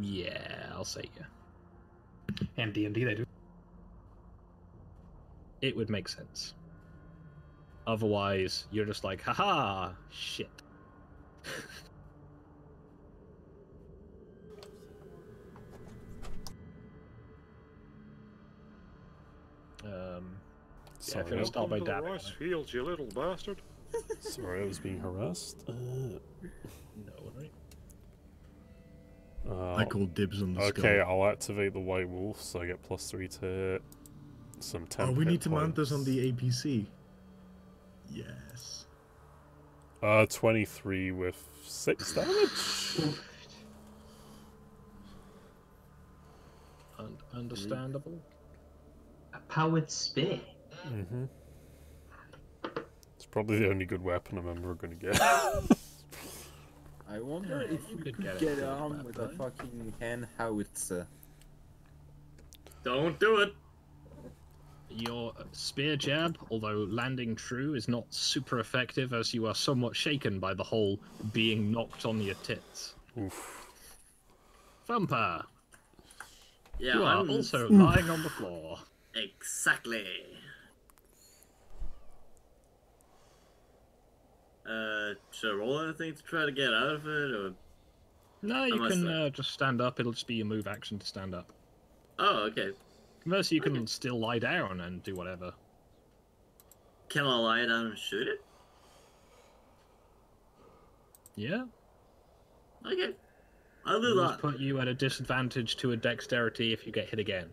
Yeah, I'll say yeah. And D&D they do. It would make sense. Otherwise, you're just like, haha, shit. Sorry, if you want to start by dabbing. Fields, you little bastard. Sorry, I was being harassed. No worry. I call dibs on the skull. Okay, I'll activate the White Wolf, so I get +3 to hit. Some 10 Oh, we hit need to mount points. this on the APC. Yes. 23 with 6 damage. Understandable. A powered spear. Mm-hmm. It's probably the only good weapon I'm ever going to get. I wonder if you could get armed with a fucking hand howitzer. Don't do it. Your spear jab, although landing true, is not super effective as you are somewhat shaken by the whole being knocked on your tits. Oof. Thumper! Yeah, You are I'm also lying on the floor. Exactly. Should I roll anything to try to get out of it, or? No, you Unless can just stand up. It'll just be a move action to stand up. Oh, okay. Conversely, you can still lie down and do whatever. Can I lie down and shoot it? Yeah? Okay. I'll do It'll that. just put you at a disadvantage to a dexterity if you get hit again.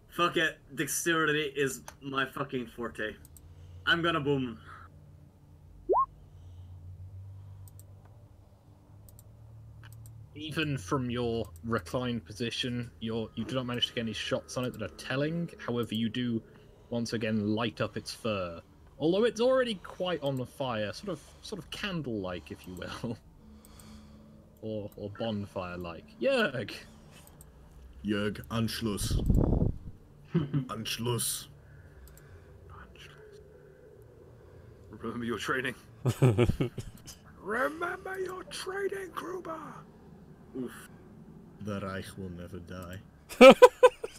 Fuck it. Dexterity is my fucking forte. I'm gonna boom. Even from your reclined position, you do not manage to get any shots on it that are telling. However, you do once again light up its fur, although it's already quite on fire, sort of candle-like, if you will, or bonfire-like. Yerg. Jörg, Anschluss. Anschluss. Remember your training. Remember your training, Kruber. Oof. The Reich will never die.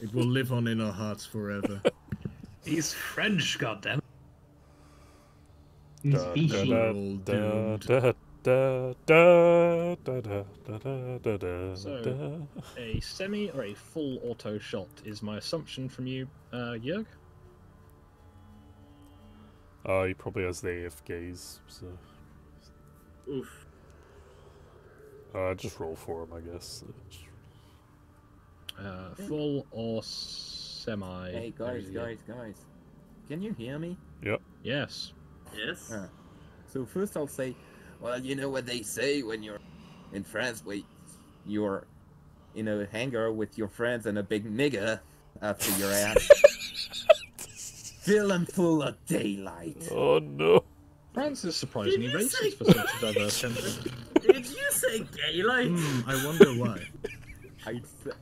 It will live on in our hearts forever. He's French, goddammit. He's Da, fishy. da, We're all da, doomed. da, da, da, da, da, da, da, da, So, da. a semi or a full auto shot is my assumption from you, Jörg? He probably has the AF gaze, so Oof. just roll for him, I guess. Full or semi? Hey guys, can you hear me? Yep. Yes. Yes. So first I'll say, well, you know what they say when you're in France, where you're in a hangar with your friends and a big nigger after your ass. Fill 'em full of daylight. Oh no. France is surprisingly Did you say- racist for such a diverse country. Did you say daylight? I wonder why.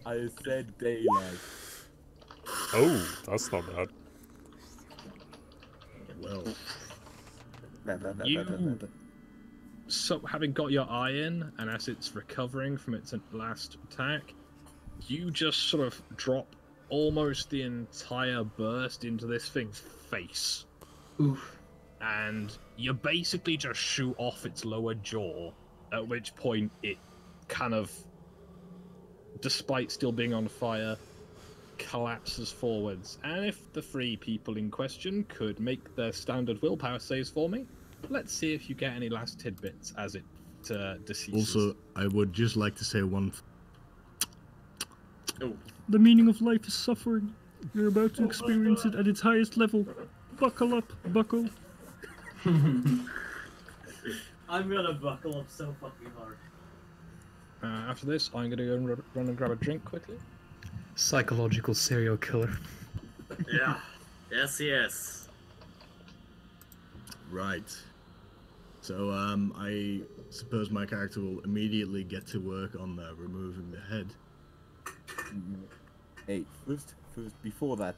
I said daylight. Oh, that's not bad. Well, You, so having got your eye in, and as it's recovering from its last attack, you just sort of drop almost the entire burst into this thing's face. Oof. And you basically just shoot off its lower jaw, at which point it kind of, despite still being on fire, collapses forwards. And if the three people in question could make their standard willpower saves for me, let's see if you get any last tidbits as it deceases. also, I would just like to say one. Oh. The meaning of life is suffering. You're about to experience it at its highest level. Buckle up, buckle. I'm gonna buckle up so fucking hard. After this, I'm going to go and run and grab a drink quickly. Psychological serial killer. Yeah. Yes. Right. So, I suppose my character will immediately get to work on removing the head. Hey, first, before that,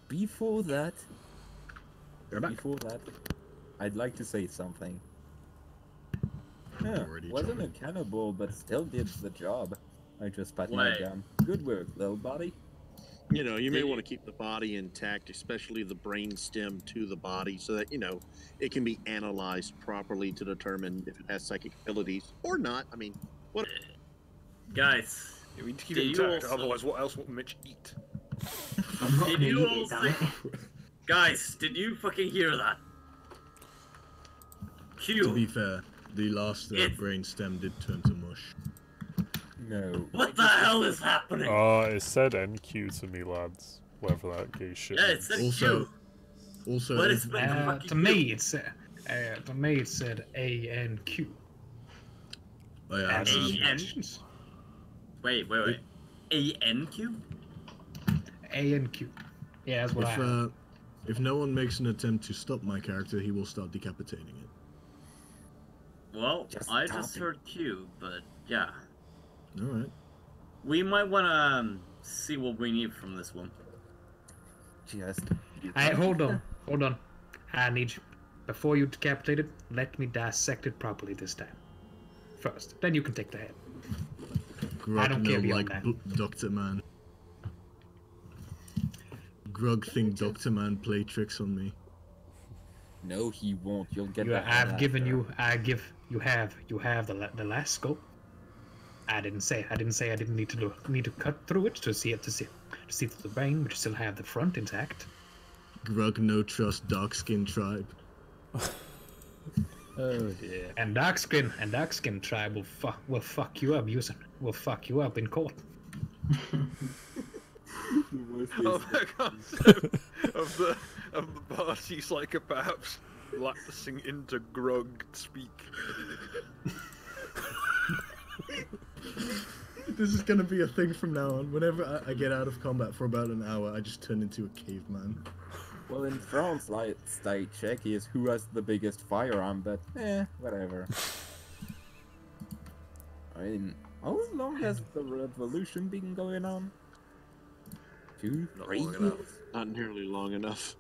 I'd like to say something. Yeah, wasn't a cannibal, but still did the job. I just pat my Wait. gun. Good work, little buddy. You know, you may want to keep the body intact, especially the brain stem to the body, so that, you know, it can be analyzed properly to determine if it has psychic abilities or not. I mean, what? Guys. You need to keep did it you intact, also- otherwise what else will Mitch eat? Did you also... Guys, did you fucking hear that? To be fair, the last brain stem did turn to mush. No. What the hell is happening? It said NQ to me, lads. Whatever that gay shit Yeah, it means. said Also, What is fucking to me, it said A N Q. Oh yeah. A-N? Wait. A-N-Q? A N Q. Yeah, that's what I have. If no one makes an attempt to stop my character, he will start decapitating it. Well, I just heard Q, but yeah. Alright. We might want to see what we need from this one. Just... Hey, hold on. I need you. Before you decapitate it, let me dissect it properly this time. First, then you can take the head. Grug, I don't care no, beyond like that. Dr. Man. Grug think Dr. Man play tricks on me. No, he won't. You'll get You, that. I've given you. You have the last scope. I didn't say I didn't need to cut through it to see through the brain, but you still have the front intact. Grug no trust dark skin tribe. Oh dear. And dark skin tribe will fuck you up in court. Oh, the concept of the party's like perhaps lapsing into Grug speak. This is gonna be a thing from now on. Whenever I get out of combat for about an hour, I just turn into a caveman. Well, in France, state check is who has the biggest firearm, but whatever. I mean, how long has the revolution been going on? 2, 3 years? Not nearly long enough.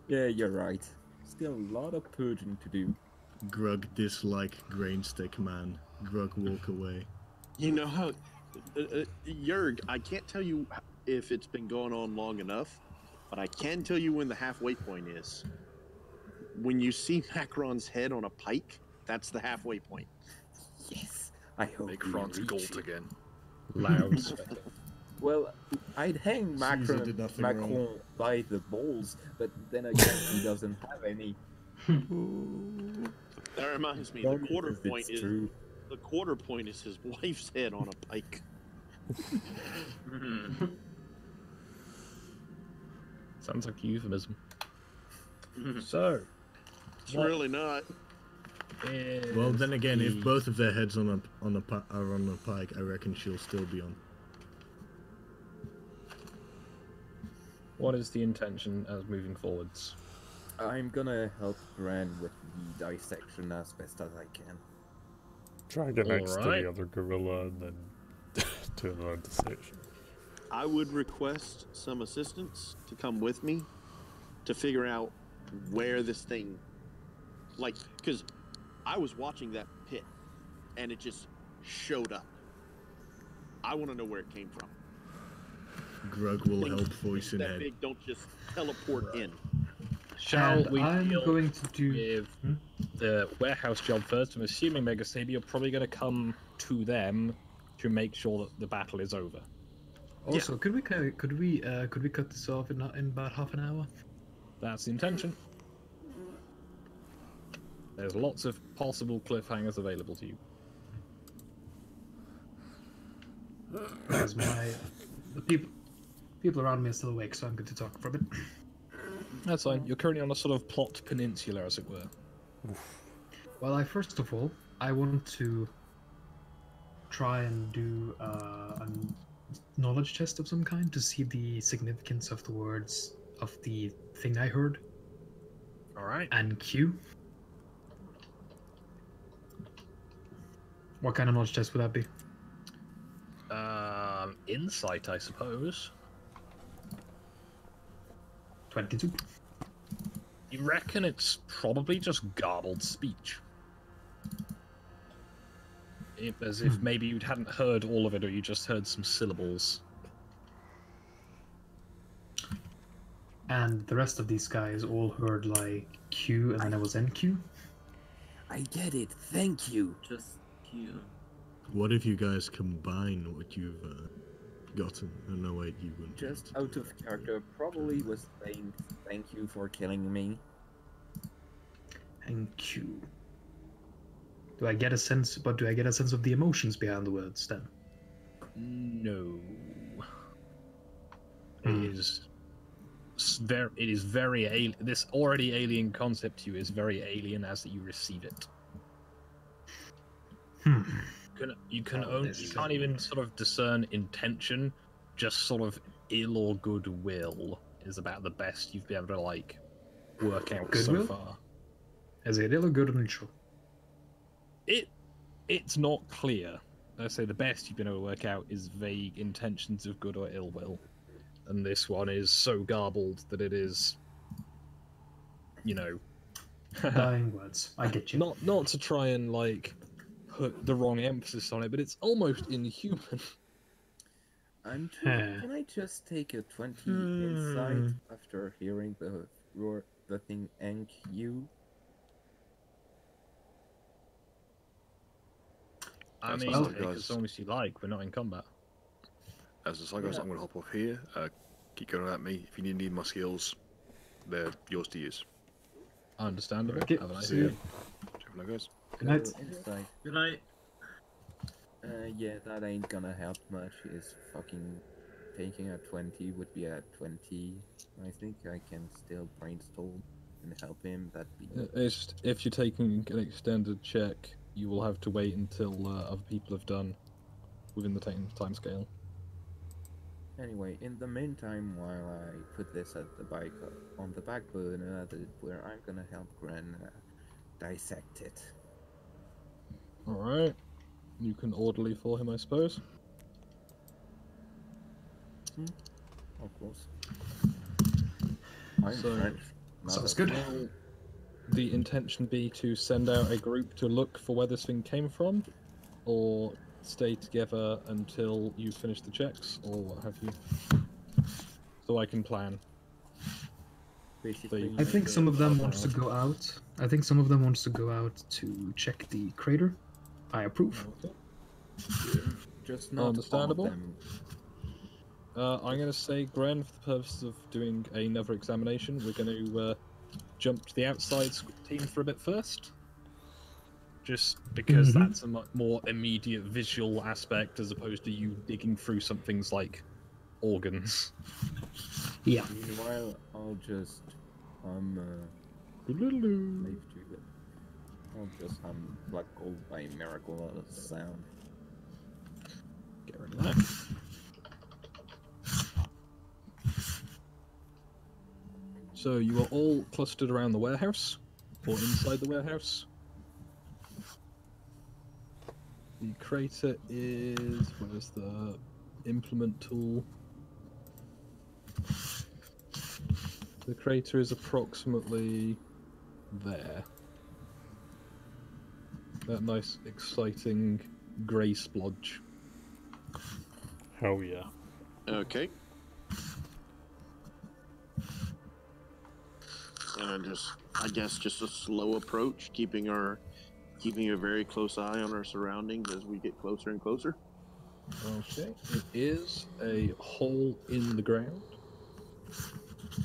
Yeah, you're right. Still a lot of purging to do. Grug dislike grain stick man. Grug walk away. You know how, Jörg, I can't tell you if it's been going on long enough, but I can tell you when the halfway point is. when you see Macron's head on a pike, that's the halfway point. Yes, I hope Make we France reach gold it. again. Loud specking. Well, I'd hang Caesar did nothing Macron by the balls, but then again, he doesn't have any. That reminds me, Don't the quarter if it's point is true. the quarter point is his wife's head on a pike. Sounds like a euphemism. So, It's really not. Well, then again, if the- both of their heads are on a pike, I reckon she'll still be on. What is the intention as moving forwards? I'm gonna help Gran with the dissection as best as I can. Try and get next to Alright. the other gorilla and then do another dissection. I would request some assistance to come with me to figure out where this thing, like, because I was watching that pit and it just showed up. I want to know where it came from. Grug will Things help voice in that head. big don't just teleport in. Shall And we I'm deal going to do. with the warehouse job first? I'm assuming Mega Sabi, you're probably going to come to them to make sure that the battle is over. Also, could we cut this off in about half an hour? That's the intention. There's lots of possible cliffhangers available to you. Because the people around me are still awake, so I'm good to talk for a bit. That's fine. You're currently on a sort of plot peninsula, as it were. Well, first of all, I want to try and do a knowledge test of some kind to see the significance of the words of the thing I heard. All right. And Q. What kind of knowledge test would that be? Insight, I suppose. 22. You reckon it's probably just garbled speech? As if maybe you hadn't heard all of it, or you just heard some syllables. And the rest of these guys all heard like Q and then it was NQ? I get it, thank you. Just Q. What if you guys combine what you've gotten? No, wait, you wouldn't. Just out of character, probably was saying thank you for killing me. And Q. Do I get a sense of the emotions behind the words then? No. It is very alien. This already alien concept to you is very alien as that you receive it. You can't even sort of discern intention. Just sort of ill or goodwill is about the best you've been able to like work out Goodwill? so far. Is it ill or good or neutral? It's not clear. I say the best you've been able to work out is vague intentions of good or ill will, and this one is so garbled that it is, Dying words. I get you. Not to try and like put the wrong emphasis on it, but it's almost inhuman. Can I just take a 20 insight after hearing the thing NQ? I mean, Well, take as long as you like. We're not in combat. As a side guys, I'm going to hop off here. Keep going at me. If you need my skills, they're yours to use. Understandable. Okay. Have a nice See you. day. Check it out, guys. Good night. Insight. Good night. Yeah, that ain't gonna help much. Is fucking taking a 20 would be a 20. I think I can still brainstorm and help him. That'd be. It's just, if you're taking an extended check, you will have to wait until other people have done within the time scale. Anyway, in the meantime, while I put this at the bike on the back burner, where I'm gonna help Gran dissect it. Alright. You can orderly for him, I suppose. Of course. I'm So- French. not Sounds a- good. Will the intention be to send out a group to look for where this thing came from? Or stay together until you finish the checks? Or what have you? So I can plan. Basically, I think some of them wants to go out. I think some of them wants to go out to check the crater. I approve. Okay. just not all of Understandable. them. I'm going to say, Gren, for the purposes of doing another examination, we're going to jump to the outside team for a bit first. Just because that's a much more immediate visual aspect as opposed to you digging through something's like organs. Yeah. Meanwhile, I'll just I'll just Black Gold by Miracle as a sound. Get rid of that. So you are all clustered around the warehouse, or inside the warehouse. The crater is... where's the implement tool? The crater is approximately there. That nice, exciting grey splodge. Hell yeah. Okay. And I guess just a slow approach, keeping a very close eye on our surroundings as we get closer and closer. Okay, it is a hole in the ground.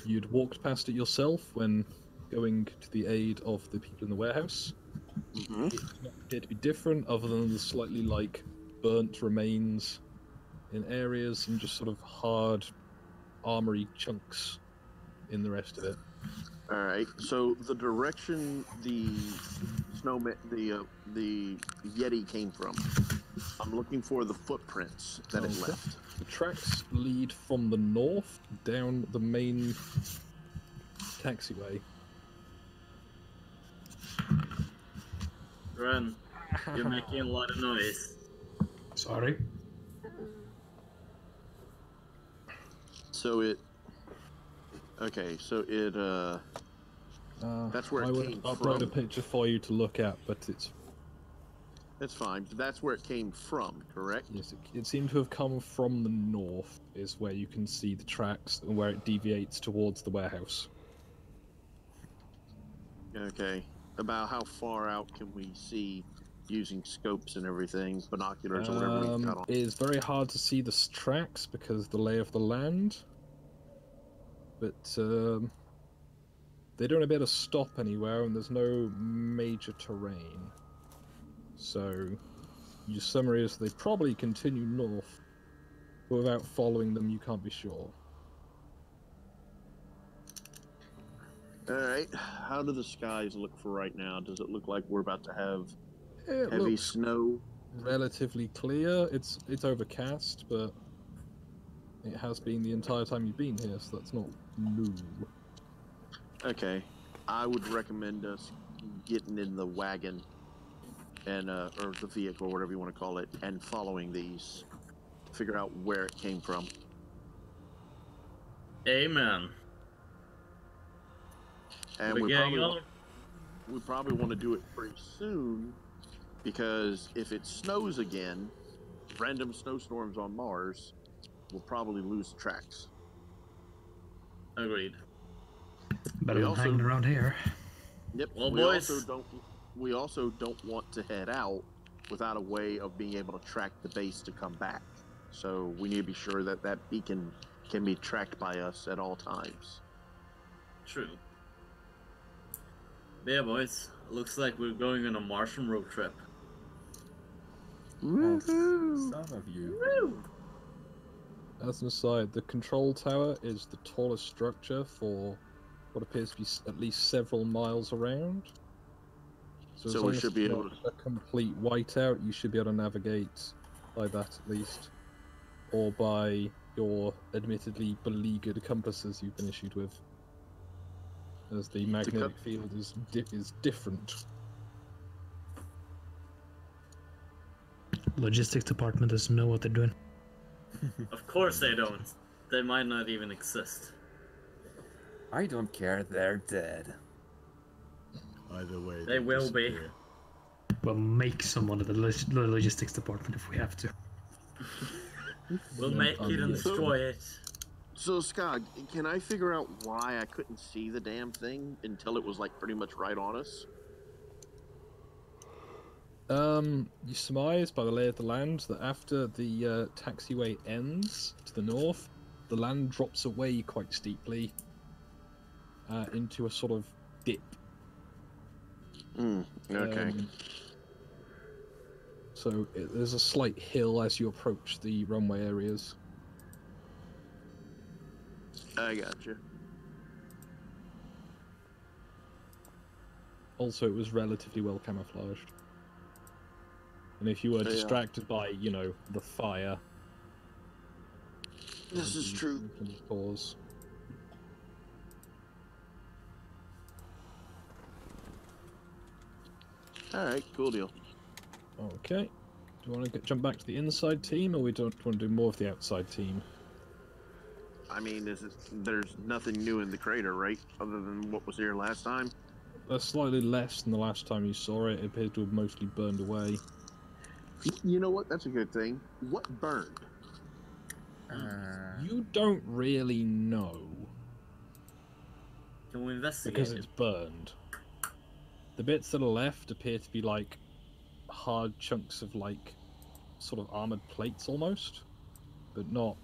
You'd walked past it yourself when going to the aid of the people in the warehouse. Mm-hmm. It does not appear to be different, other than the slightly burnt remains in areas and just sort of hard armory chunks in the rest of it. All right. So the direction the Yeti came from, I'm looking for the footprints that it left. The tracks lead from the north down the main taxiway. Ren, you're making a lot of noise. Sorry. So it. Okay, so it. That's where it came I would from. upload a picture for you to look at, but it's. That's fine. That's where it came from, correct? Yes, it seemed to have come from the north, is where you can see the tracks and where it deviates towards the warehouse. Okay. About how far out can we see using scopes and everything, binoculars or whatever we've got on? It is very hard to see the tracks because of the lay of the land, but they don't appear to stop anywhere, and there's no major terrain. So, your summary is they probably continue north, but without following them, you can't be sure. Alright, how do the skies look for right now? Does it look like we're about to have It heavy looks snow? relatively clear. It's overcast, but it has been the entire time you've been here, so that's not new. Okay, I would recommend us getting in the wagon and or the vehicle, whatever you want to call it, and following these to figure out where it came from. Amen. And we probably want to do it pretty soon, because if it snows again, random snowstorms on Mars, we'll probably lose the tracks. Agreed. Better than hanging around here. Yep. Well, we boys. also don't want to head out without a way of being able to track the base to come back. So we need to be sure that that beacon can be tracked by us at all times. True. Yeah, boys. Looks like we're going on a Martian road trip. Some of you. Woo! As an aside, the control tower is the tallest structure for what appears to be at least several miles around. So as So long we as should be it's able not a complete whiteout, you should be able to navigate by that at least, or by your admittedly beleaguered compasses you've been issued with, as the magnetic field is different. Logistics department doesn't know what they're doing. Of course they don't. They might not even exist. I don't care, they're dead. Either way, They will be. disappear. We'll make someone of the logistics department if we have to. We'll make it and destroy it. So, Skog, can I figure out why I couldn't see the damn thing until it was like pretty much right on us? You surmise by the lay of the land that after the taxiway ends to the north, the land drops away quite steeply into a sort of dip. Okay. So there's a slight hill as you approach the runway areas. I gotcha. Also, it was relatively well camouflaged. And if you were distracted by, you know, the fire... This is true. Pause. Alright, cool deal. Okay. Do you want to jump back to the inside team, or we don't want to do more of the outside team? I mean, there's nothing new in the crater, right? Other than what was here last time? Slightly less than the last time you saw it. It appears to have mostly burned away. You know what? That's a good thing. What burned? You don't really know. Can we investigate? Because it's burned. The bits that are left appear to be like hard chunks of like sort of armored plates almost, but not,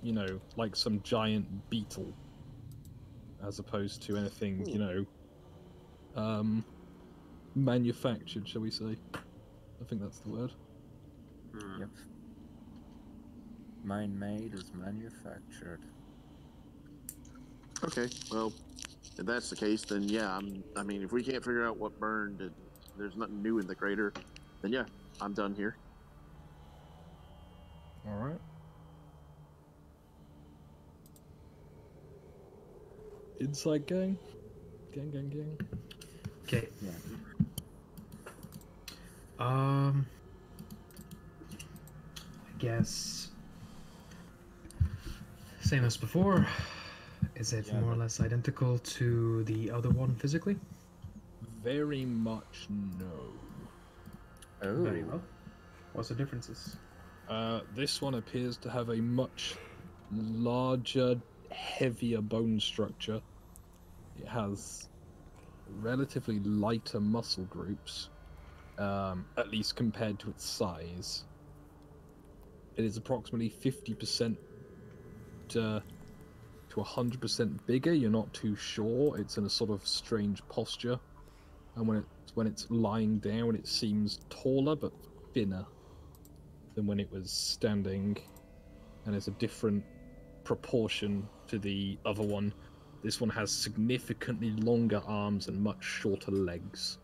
you know, like some giant beetle, as opposed to anything, you know, manufactured, shall we say. I think that's the word. Yep. Mine made is manufactured. Okay, well, if that's the case, then yeah, I mean, if we can't figure out what burned and there's nothing new in the crater, then yeah, I'm done here. Alright. Inside gang? Gang. Okay. Yeah. I guess same as before. Is it more or less identical to the other one physically? Very much no. Oh. Very well. What's the differences? This one appears to have a much larger, heavier bone structure. It has relatively lighter muscle groups, at least compared to its size. It is approximately 50% to 100% bigger. You're not too sure. It's in a sort of strange posture, and when it's lying down, it seems taller but thinner than when it was standing, and it's a different proportion to the other one. This one has significantly longer arms and much shorter legs.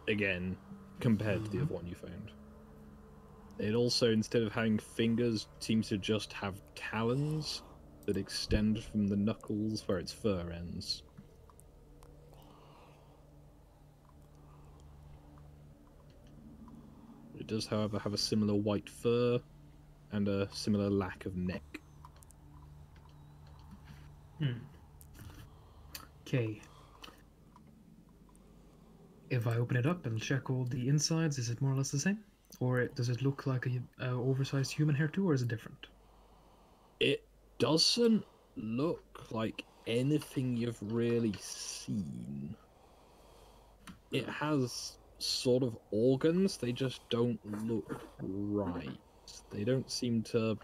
Again, compared to the other one you found. It also, instead of having fingers, seems to just have talons that extend from the knuckles where its fur ends. It does, however, have a similar white fur and a similar lack of neck. Okay. If I open it up and check all the insides, is it more or less the same? Or does it look like a oversized human hair too, or is it different? It doesn't look like anything you've really seen. It has sort of organs, they just don't look right. They don't seem to...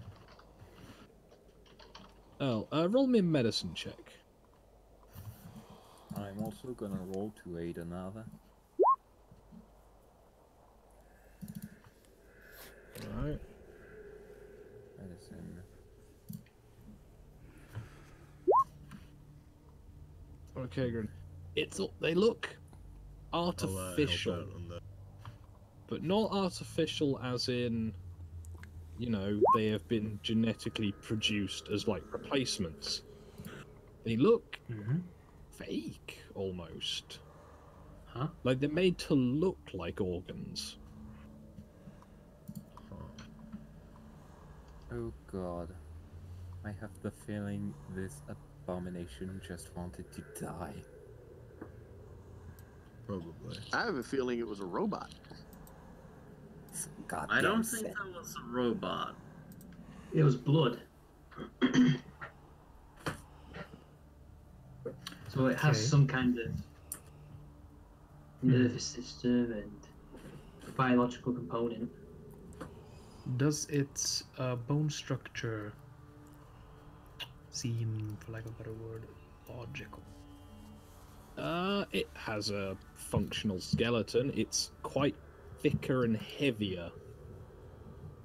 Oh, roll me a medicine check. I'm also gonna roll to aid another. Alright. Medicine. Okay, good. They look artificial, but not artificial as in, you know, they have been genetically produced as like replacements. They look fake almost. Huh? Like they're made to look like organs. Oh god. I have the feeling this abomination just wanted to die. Probably. I have a feeling it was a robot. I don't think that was a robot. It was blood. So it has Okay. some kind of nervous system and biological component. Does its bone structure seem, for lack of a better word, logical? It has a functional skeleton. It's quite thicker and heavier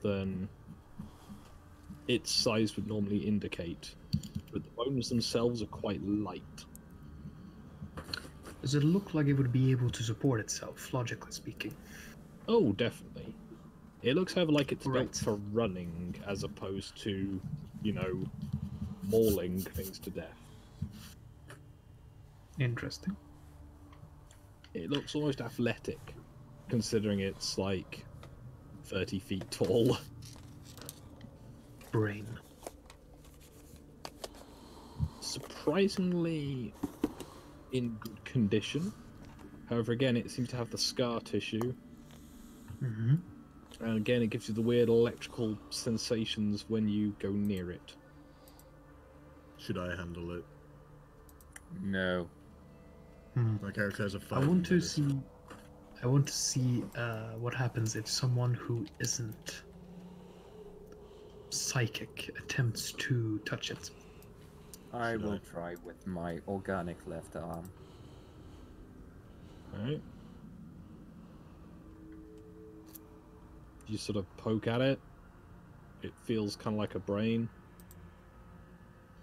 than its size would normally indicate, but the bones themselves are quite light. Does it look like it would be able to support itself, logically speaking? Oh, definitely. It looks, however, like it's Right. built for running as opposed to, you know, mauling things to death. Interesting. It looks almost athletic, considering it's like 30 feet tall. Brain. Surprisingly in good condition. However, again, it seems to have the scar tissue. Mm-hmm. And again, it gives you the weird electrical sensations when you go near it. Should I handle it? No. My character has a I fight. want to see. I want to see what happens if someone who isn't psychic attempts to touch it. I will try with my organic left arm. Alright. You sort of poke at it. It feels kind of like a brain.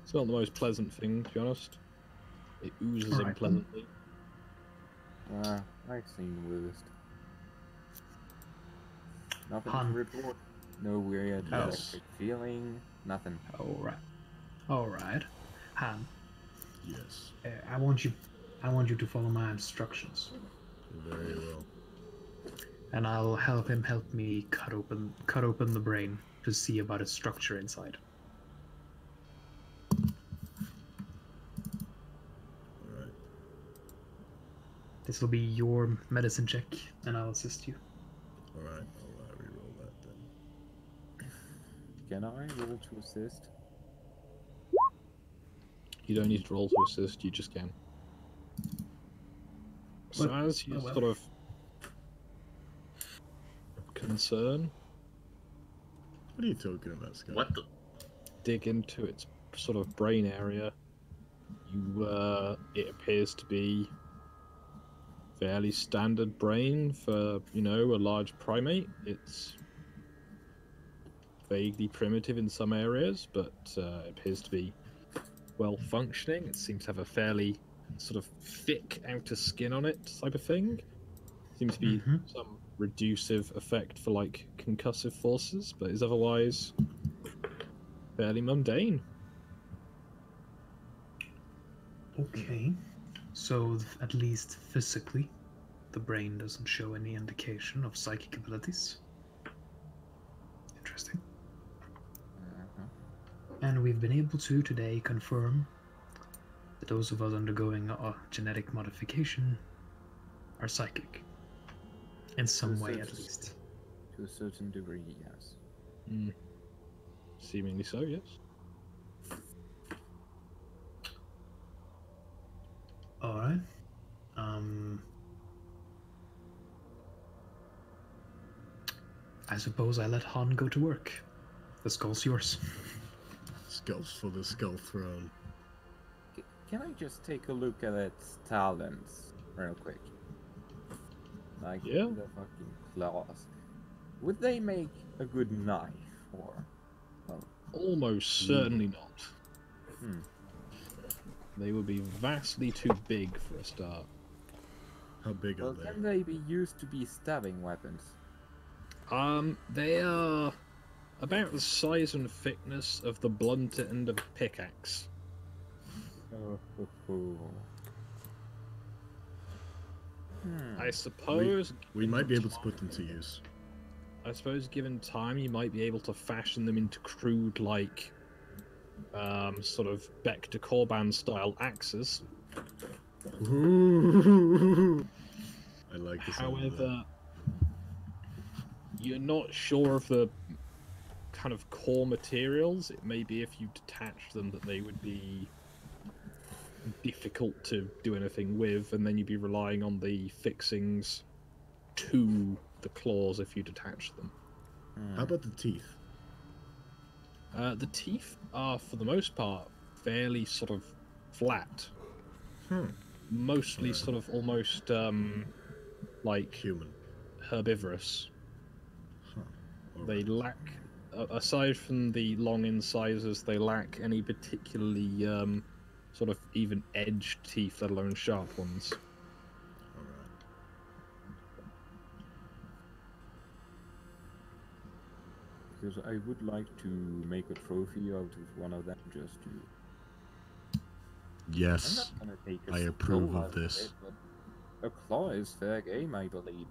It's not the most pleasant thing, to be honest. It oozes unpleasantly. I've seen worse. Nothing Han. to report. No weird electric feeling. Nothing. Alright. Han, Yes. I want you to follow my instructions. Very well. And I'll help me cut open the brain to see about its structure inside. Alright. This will be your medicine check, and I'll assist you. Alright, I'll reroll that then. Can I roll to assist? You don't need to roll to assist, you just can. So as you sort of concern, What are you talking about, Scott? What the? dig into its sort of brain area, you it appears to be fairly standard brain for, you know, a large primate. It's vaguely primitive in some areas, but it appears to be well functioning. It seems to have a fairly sort of thick outer skin on it type of thing. Seems to be some reducive effect for like concussive forces, but is otherwise fairly mundane. Okay. So at least physically, the brain doesn't show any indication of psychic abilities. Interesting. And we've been able to today confirm that those of us undergoing a genetic modification are psychic. In some way, at least. To a certain degree, yes. Seemingly so, yes. Alright. I suppose I let Han go to work. The skull's yours. Skulls for the skull throne. Can I just take a look at its talents real quick? Like Yeah. the fucking claws. Would they make a good knife or? Well, Almost certainly not. Hmm. They would be vastly too big for a start. How big are Well, they? can they be used to be stabbing weapons? They are about the size and thickness of the blunt end of a pickaxe. I suppose we might be able to put them to use. I suppose given time you might be able to fashion them into crude like sort of Beck to Corban style axes. Ooh. I like this. However, you're not sure of the kind of core materials, it may be if you detach them that they would be difficult to do anything with, and then you'd be relying on the fixings to the claws if you detach them. How about the teeth? The teeth are, for the most part, fairly sort of flat. Mostly sort of almost like human, herbivorous. They lack, aside from the long incisors, they lack any particularly sort of even edged teeth, let alone sharp ones. Because I would like to make a trophy out of one of them just to... Yes, I'm not gonna take a I skull approve out of this. it, but a claw is fair game, I believe.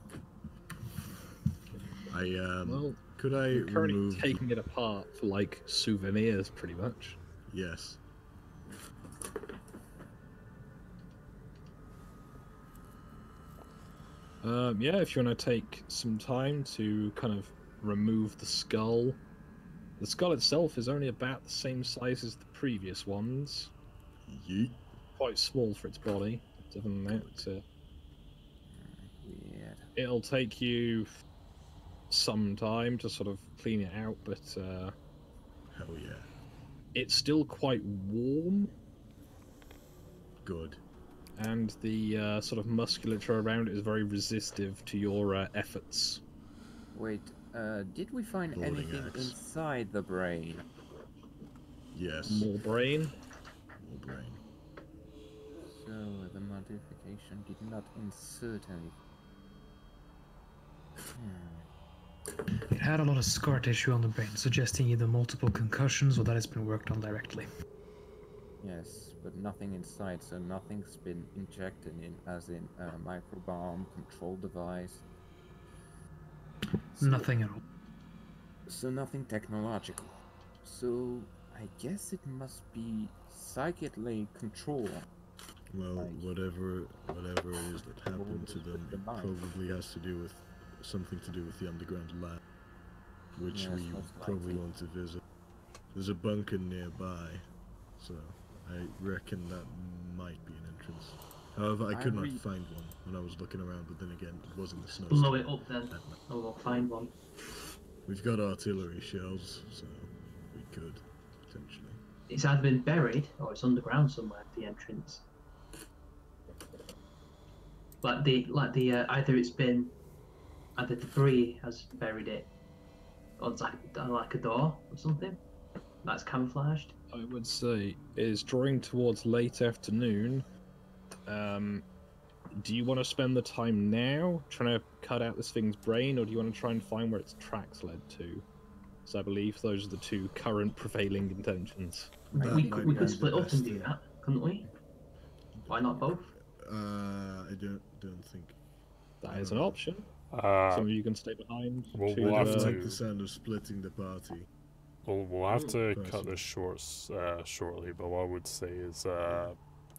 Well, could I you're currently remove taking it apart for like souvenirs, pretty much. Yes. Yeah, if you want to take some time to kind of remove the skull. The skull itself is only about the same size as the previous ones. Yeet. Quite small for its body. Other than that, Weird. it'll take you some time to sort of clean it out, but hell yeah, it's still quite warm. Good. And the sort of musculature around it is very resistive to your efforts. Wait, did we find Boarding anything axe. inside the brain? Yes. More brain? More brain. So, the modification did not insert anything. It had a lot of scar tissue on the brain, suggesting either multiple concussions or that it's been worked on directly. Yes, but nothing inside, so nothing's been injected in, as in a microbiome control device. So, Nothing at all. So nothing technological. So I guess it must be psychically controlled. Well, whatever it is that happened to them, it probably has to do with something to do with the underground lab, which Yes, we most probably likely. want to visit. There's a bunker nearby, so I reckon that might be an entrance. However, I could not find one when I was looking around, but then again, it was in the snow. Blow it up then. Oh, we'll find one. We've got artillery shells, so we could, potentially. It's either been buried or it's underground somewhere, the entrance. Either it's been, either debris has buried it, or it's like a door or something that's camouflaged. I would say is drawing towards late afternoon. Do you want to spend the time now trying to cut out this thing's brain, or do you want to try and find where its tracks led to? So I believe those are the two current prevailing intentions. We could split up and do that, couldn't we? Why not both? I don't think that is an option. Some of you can stay behind. We'll have I to. like the sound of splitting the party. We'll have to cut this shortly, but what I would say is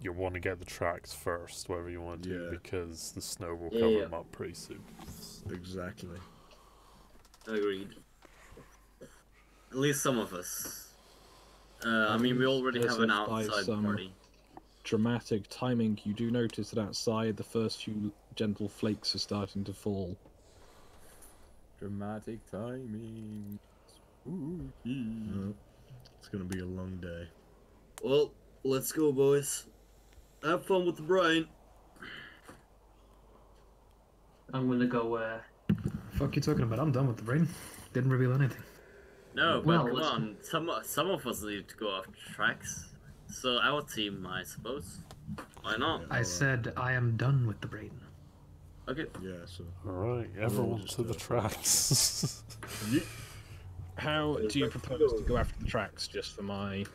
you'll want to get the tracks first, whatever you want to do, because the snow will cover them up pretty soon. Exactly. Agreed. At least some of us. I mean, we already have an outside party. Dramatic timing, you do notice that outside the first few gentle flakes are starting to fall. Dramatic timing. Spooky. It's gonna be a long day. Well, let's go, boys. Have fun with the brain. I'm gonna go. Fuck you talking about? I'm done with the brain. Didn't reveal anything. No, but Well, come on. Some of us need to go off tracks. So our team, I suppose. Why not? I said I am done with the brain. Okay. Yeah, so. Alright, everyone to the tracks. How do you propose to go after the tracks, just for my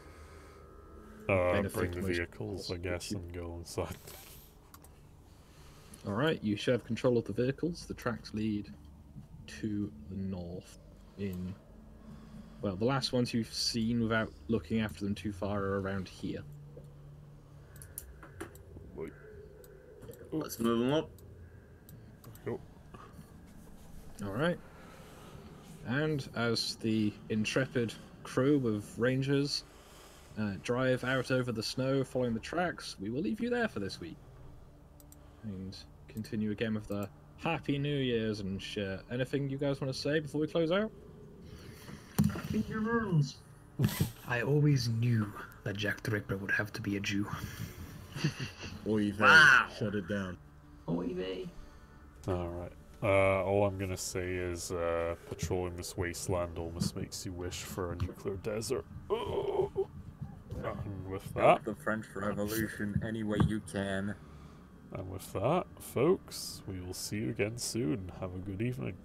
benefit? Bring the vehicles, I guess, and go inside. Alright, you should have control of the vehicles. The tracks lead to the north in... Well, the last ones you've seen without looking after them too far are around here. Wait. Let's move them up. Go. Alright. And as the intrepid crew of rangers drive out over the snow following the tracks, we will leave you there for this week. And continue again with the Happy New Year's and shit. Anything you guys want to say before we close out? In your rules. I always knew that Jack the Ripper would have to be a Jew. Oy vey. Wow. Shut it down. Oy vey. Alright. All I'm gonna say is patrolling this wasteland almost makes you wish for a nuclear desert. And with Help that, the French Revolution any way you can. folks, we will see you again soon. Have a good evening.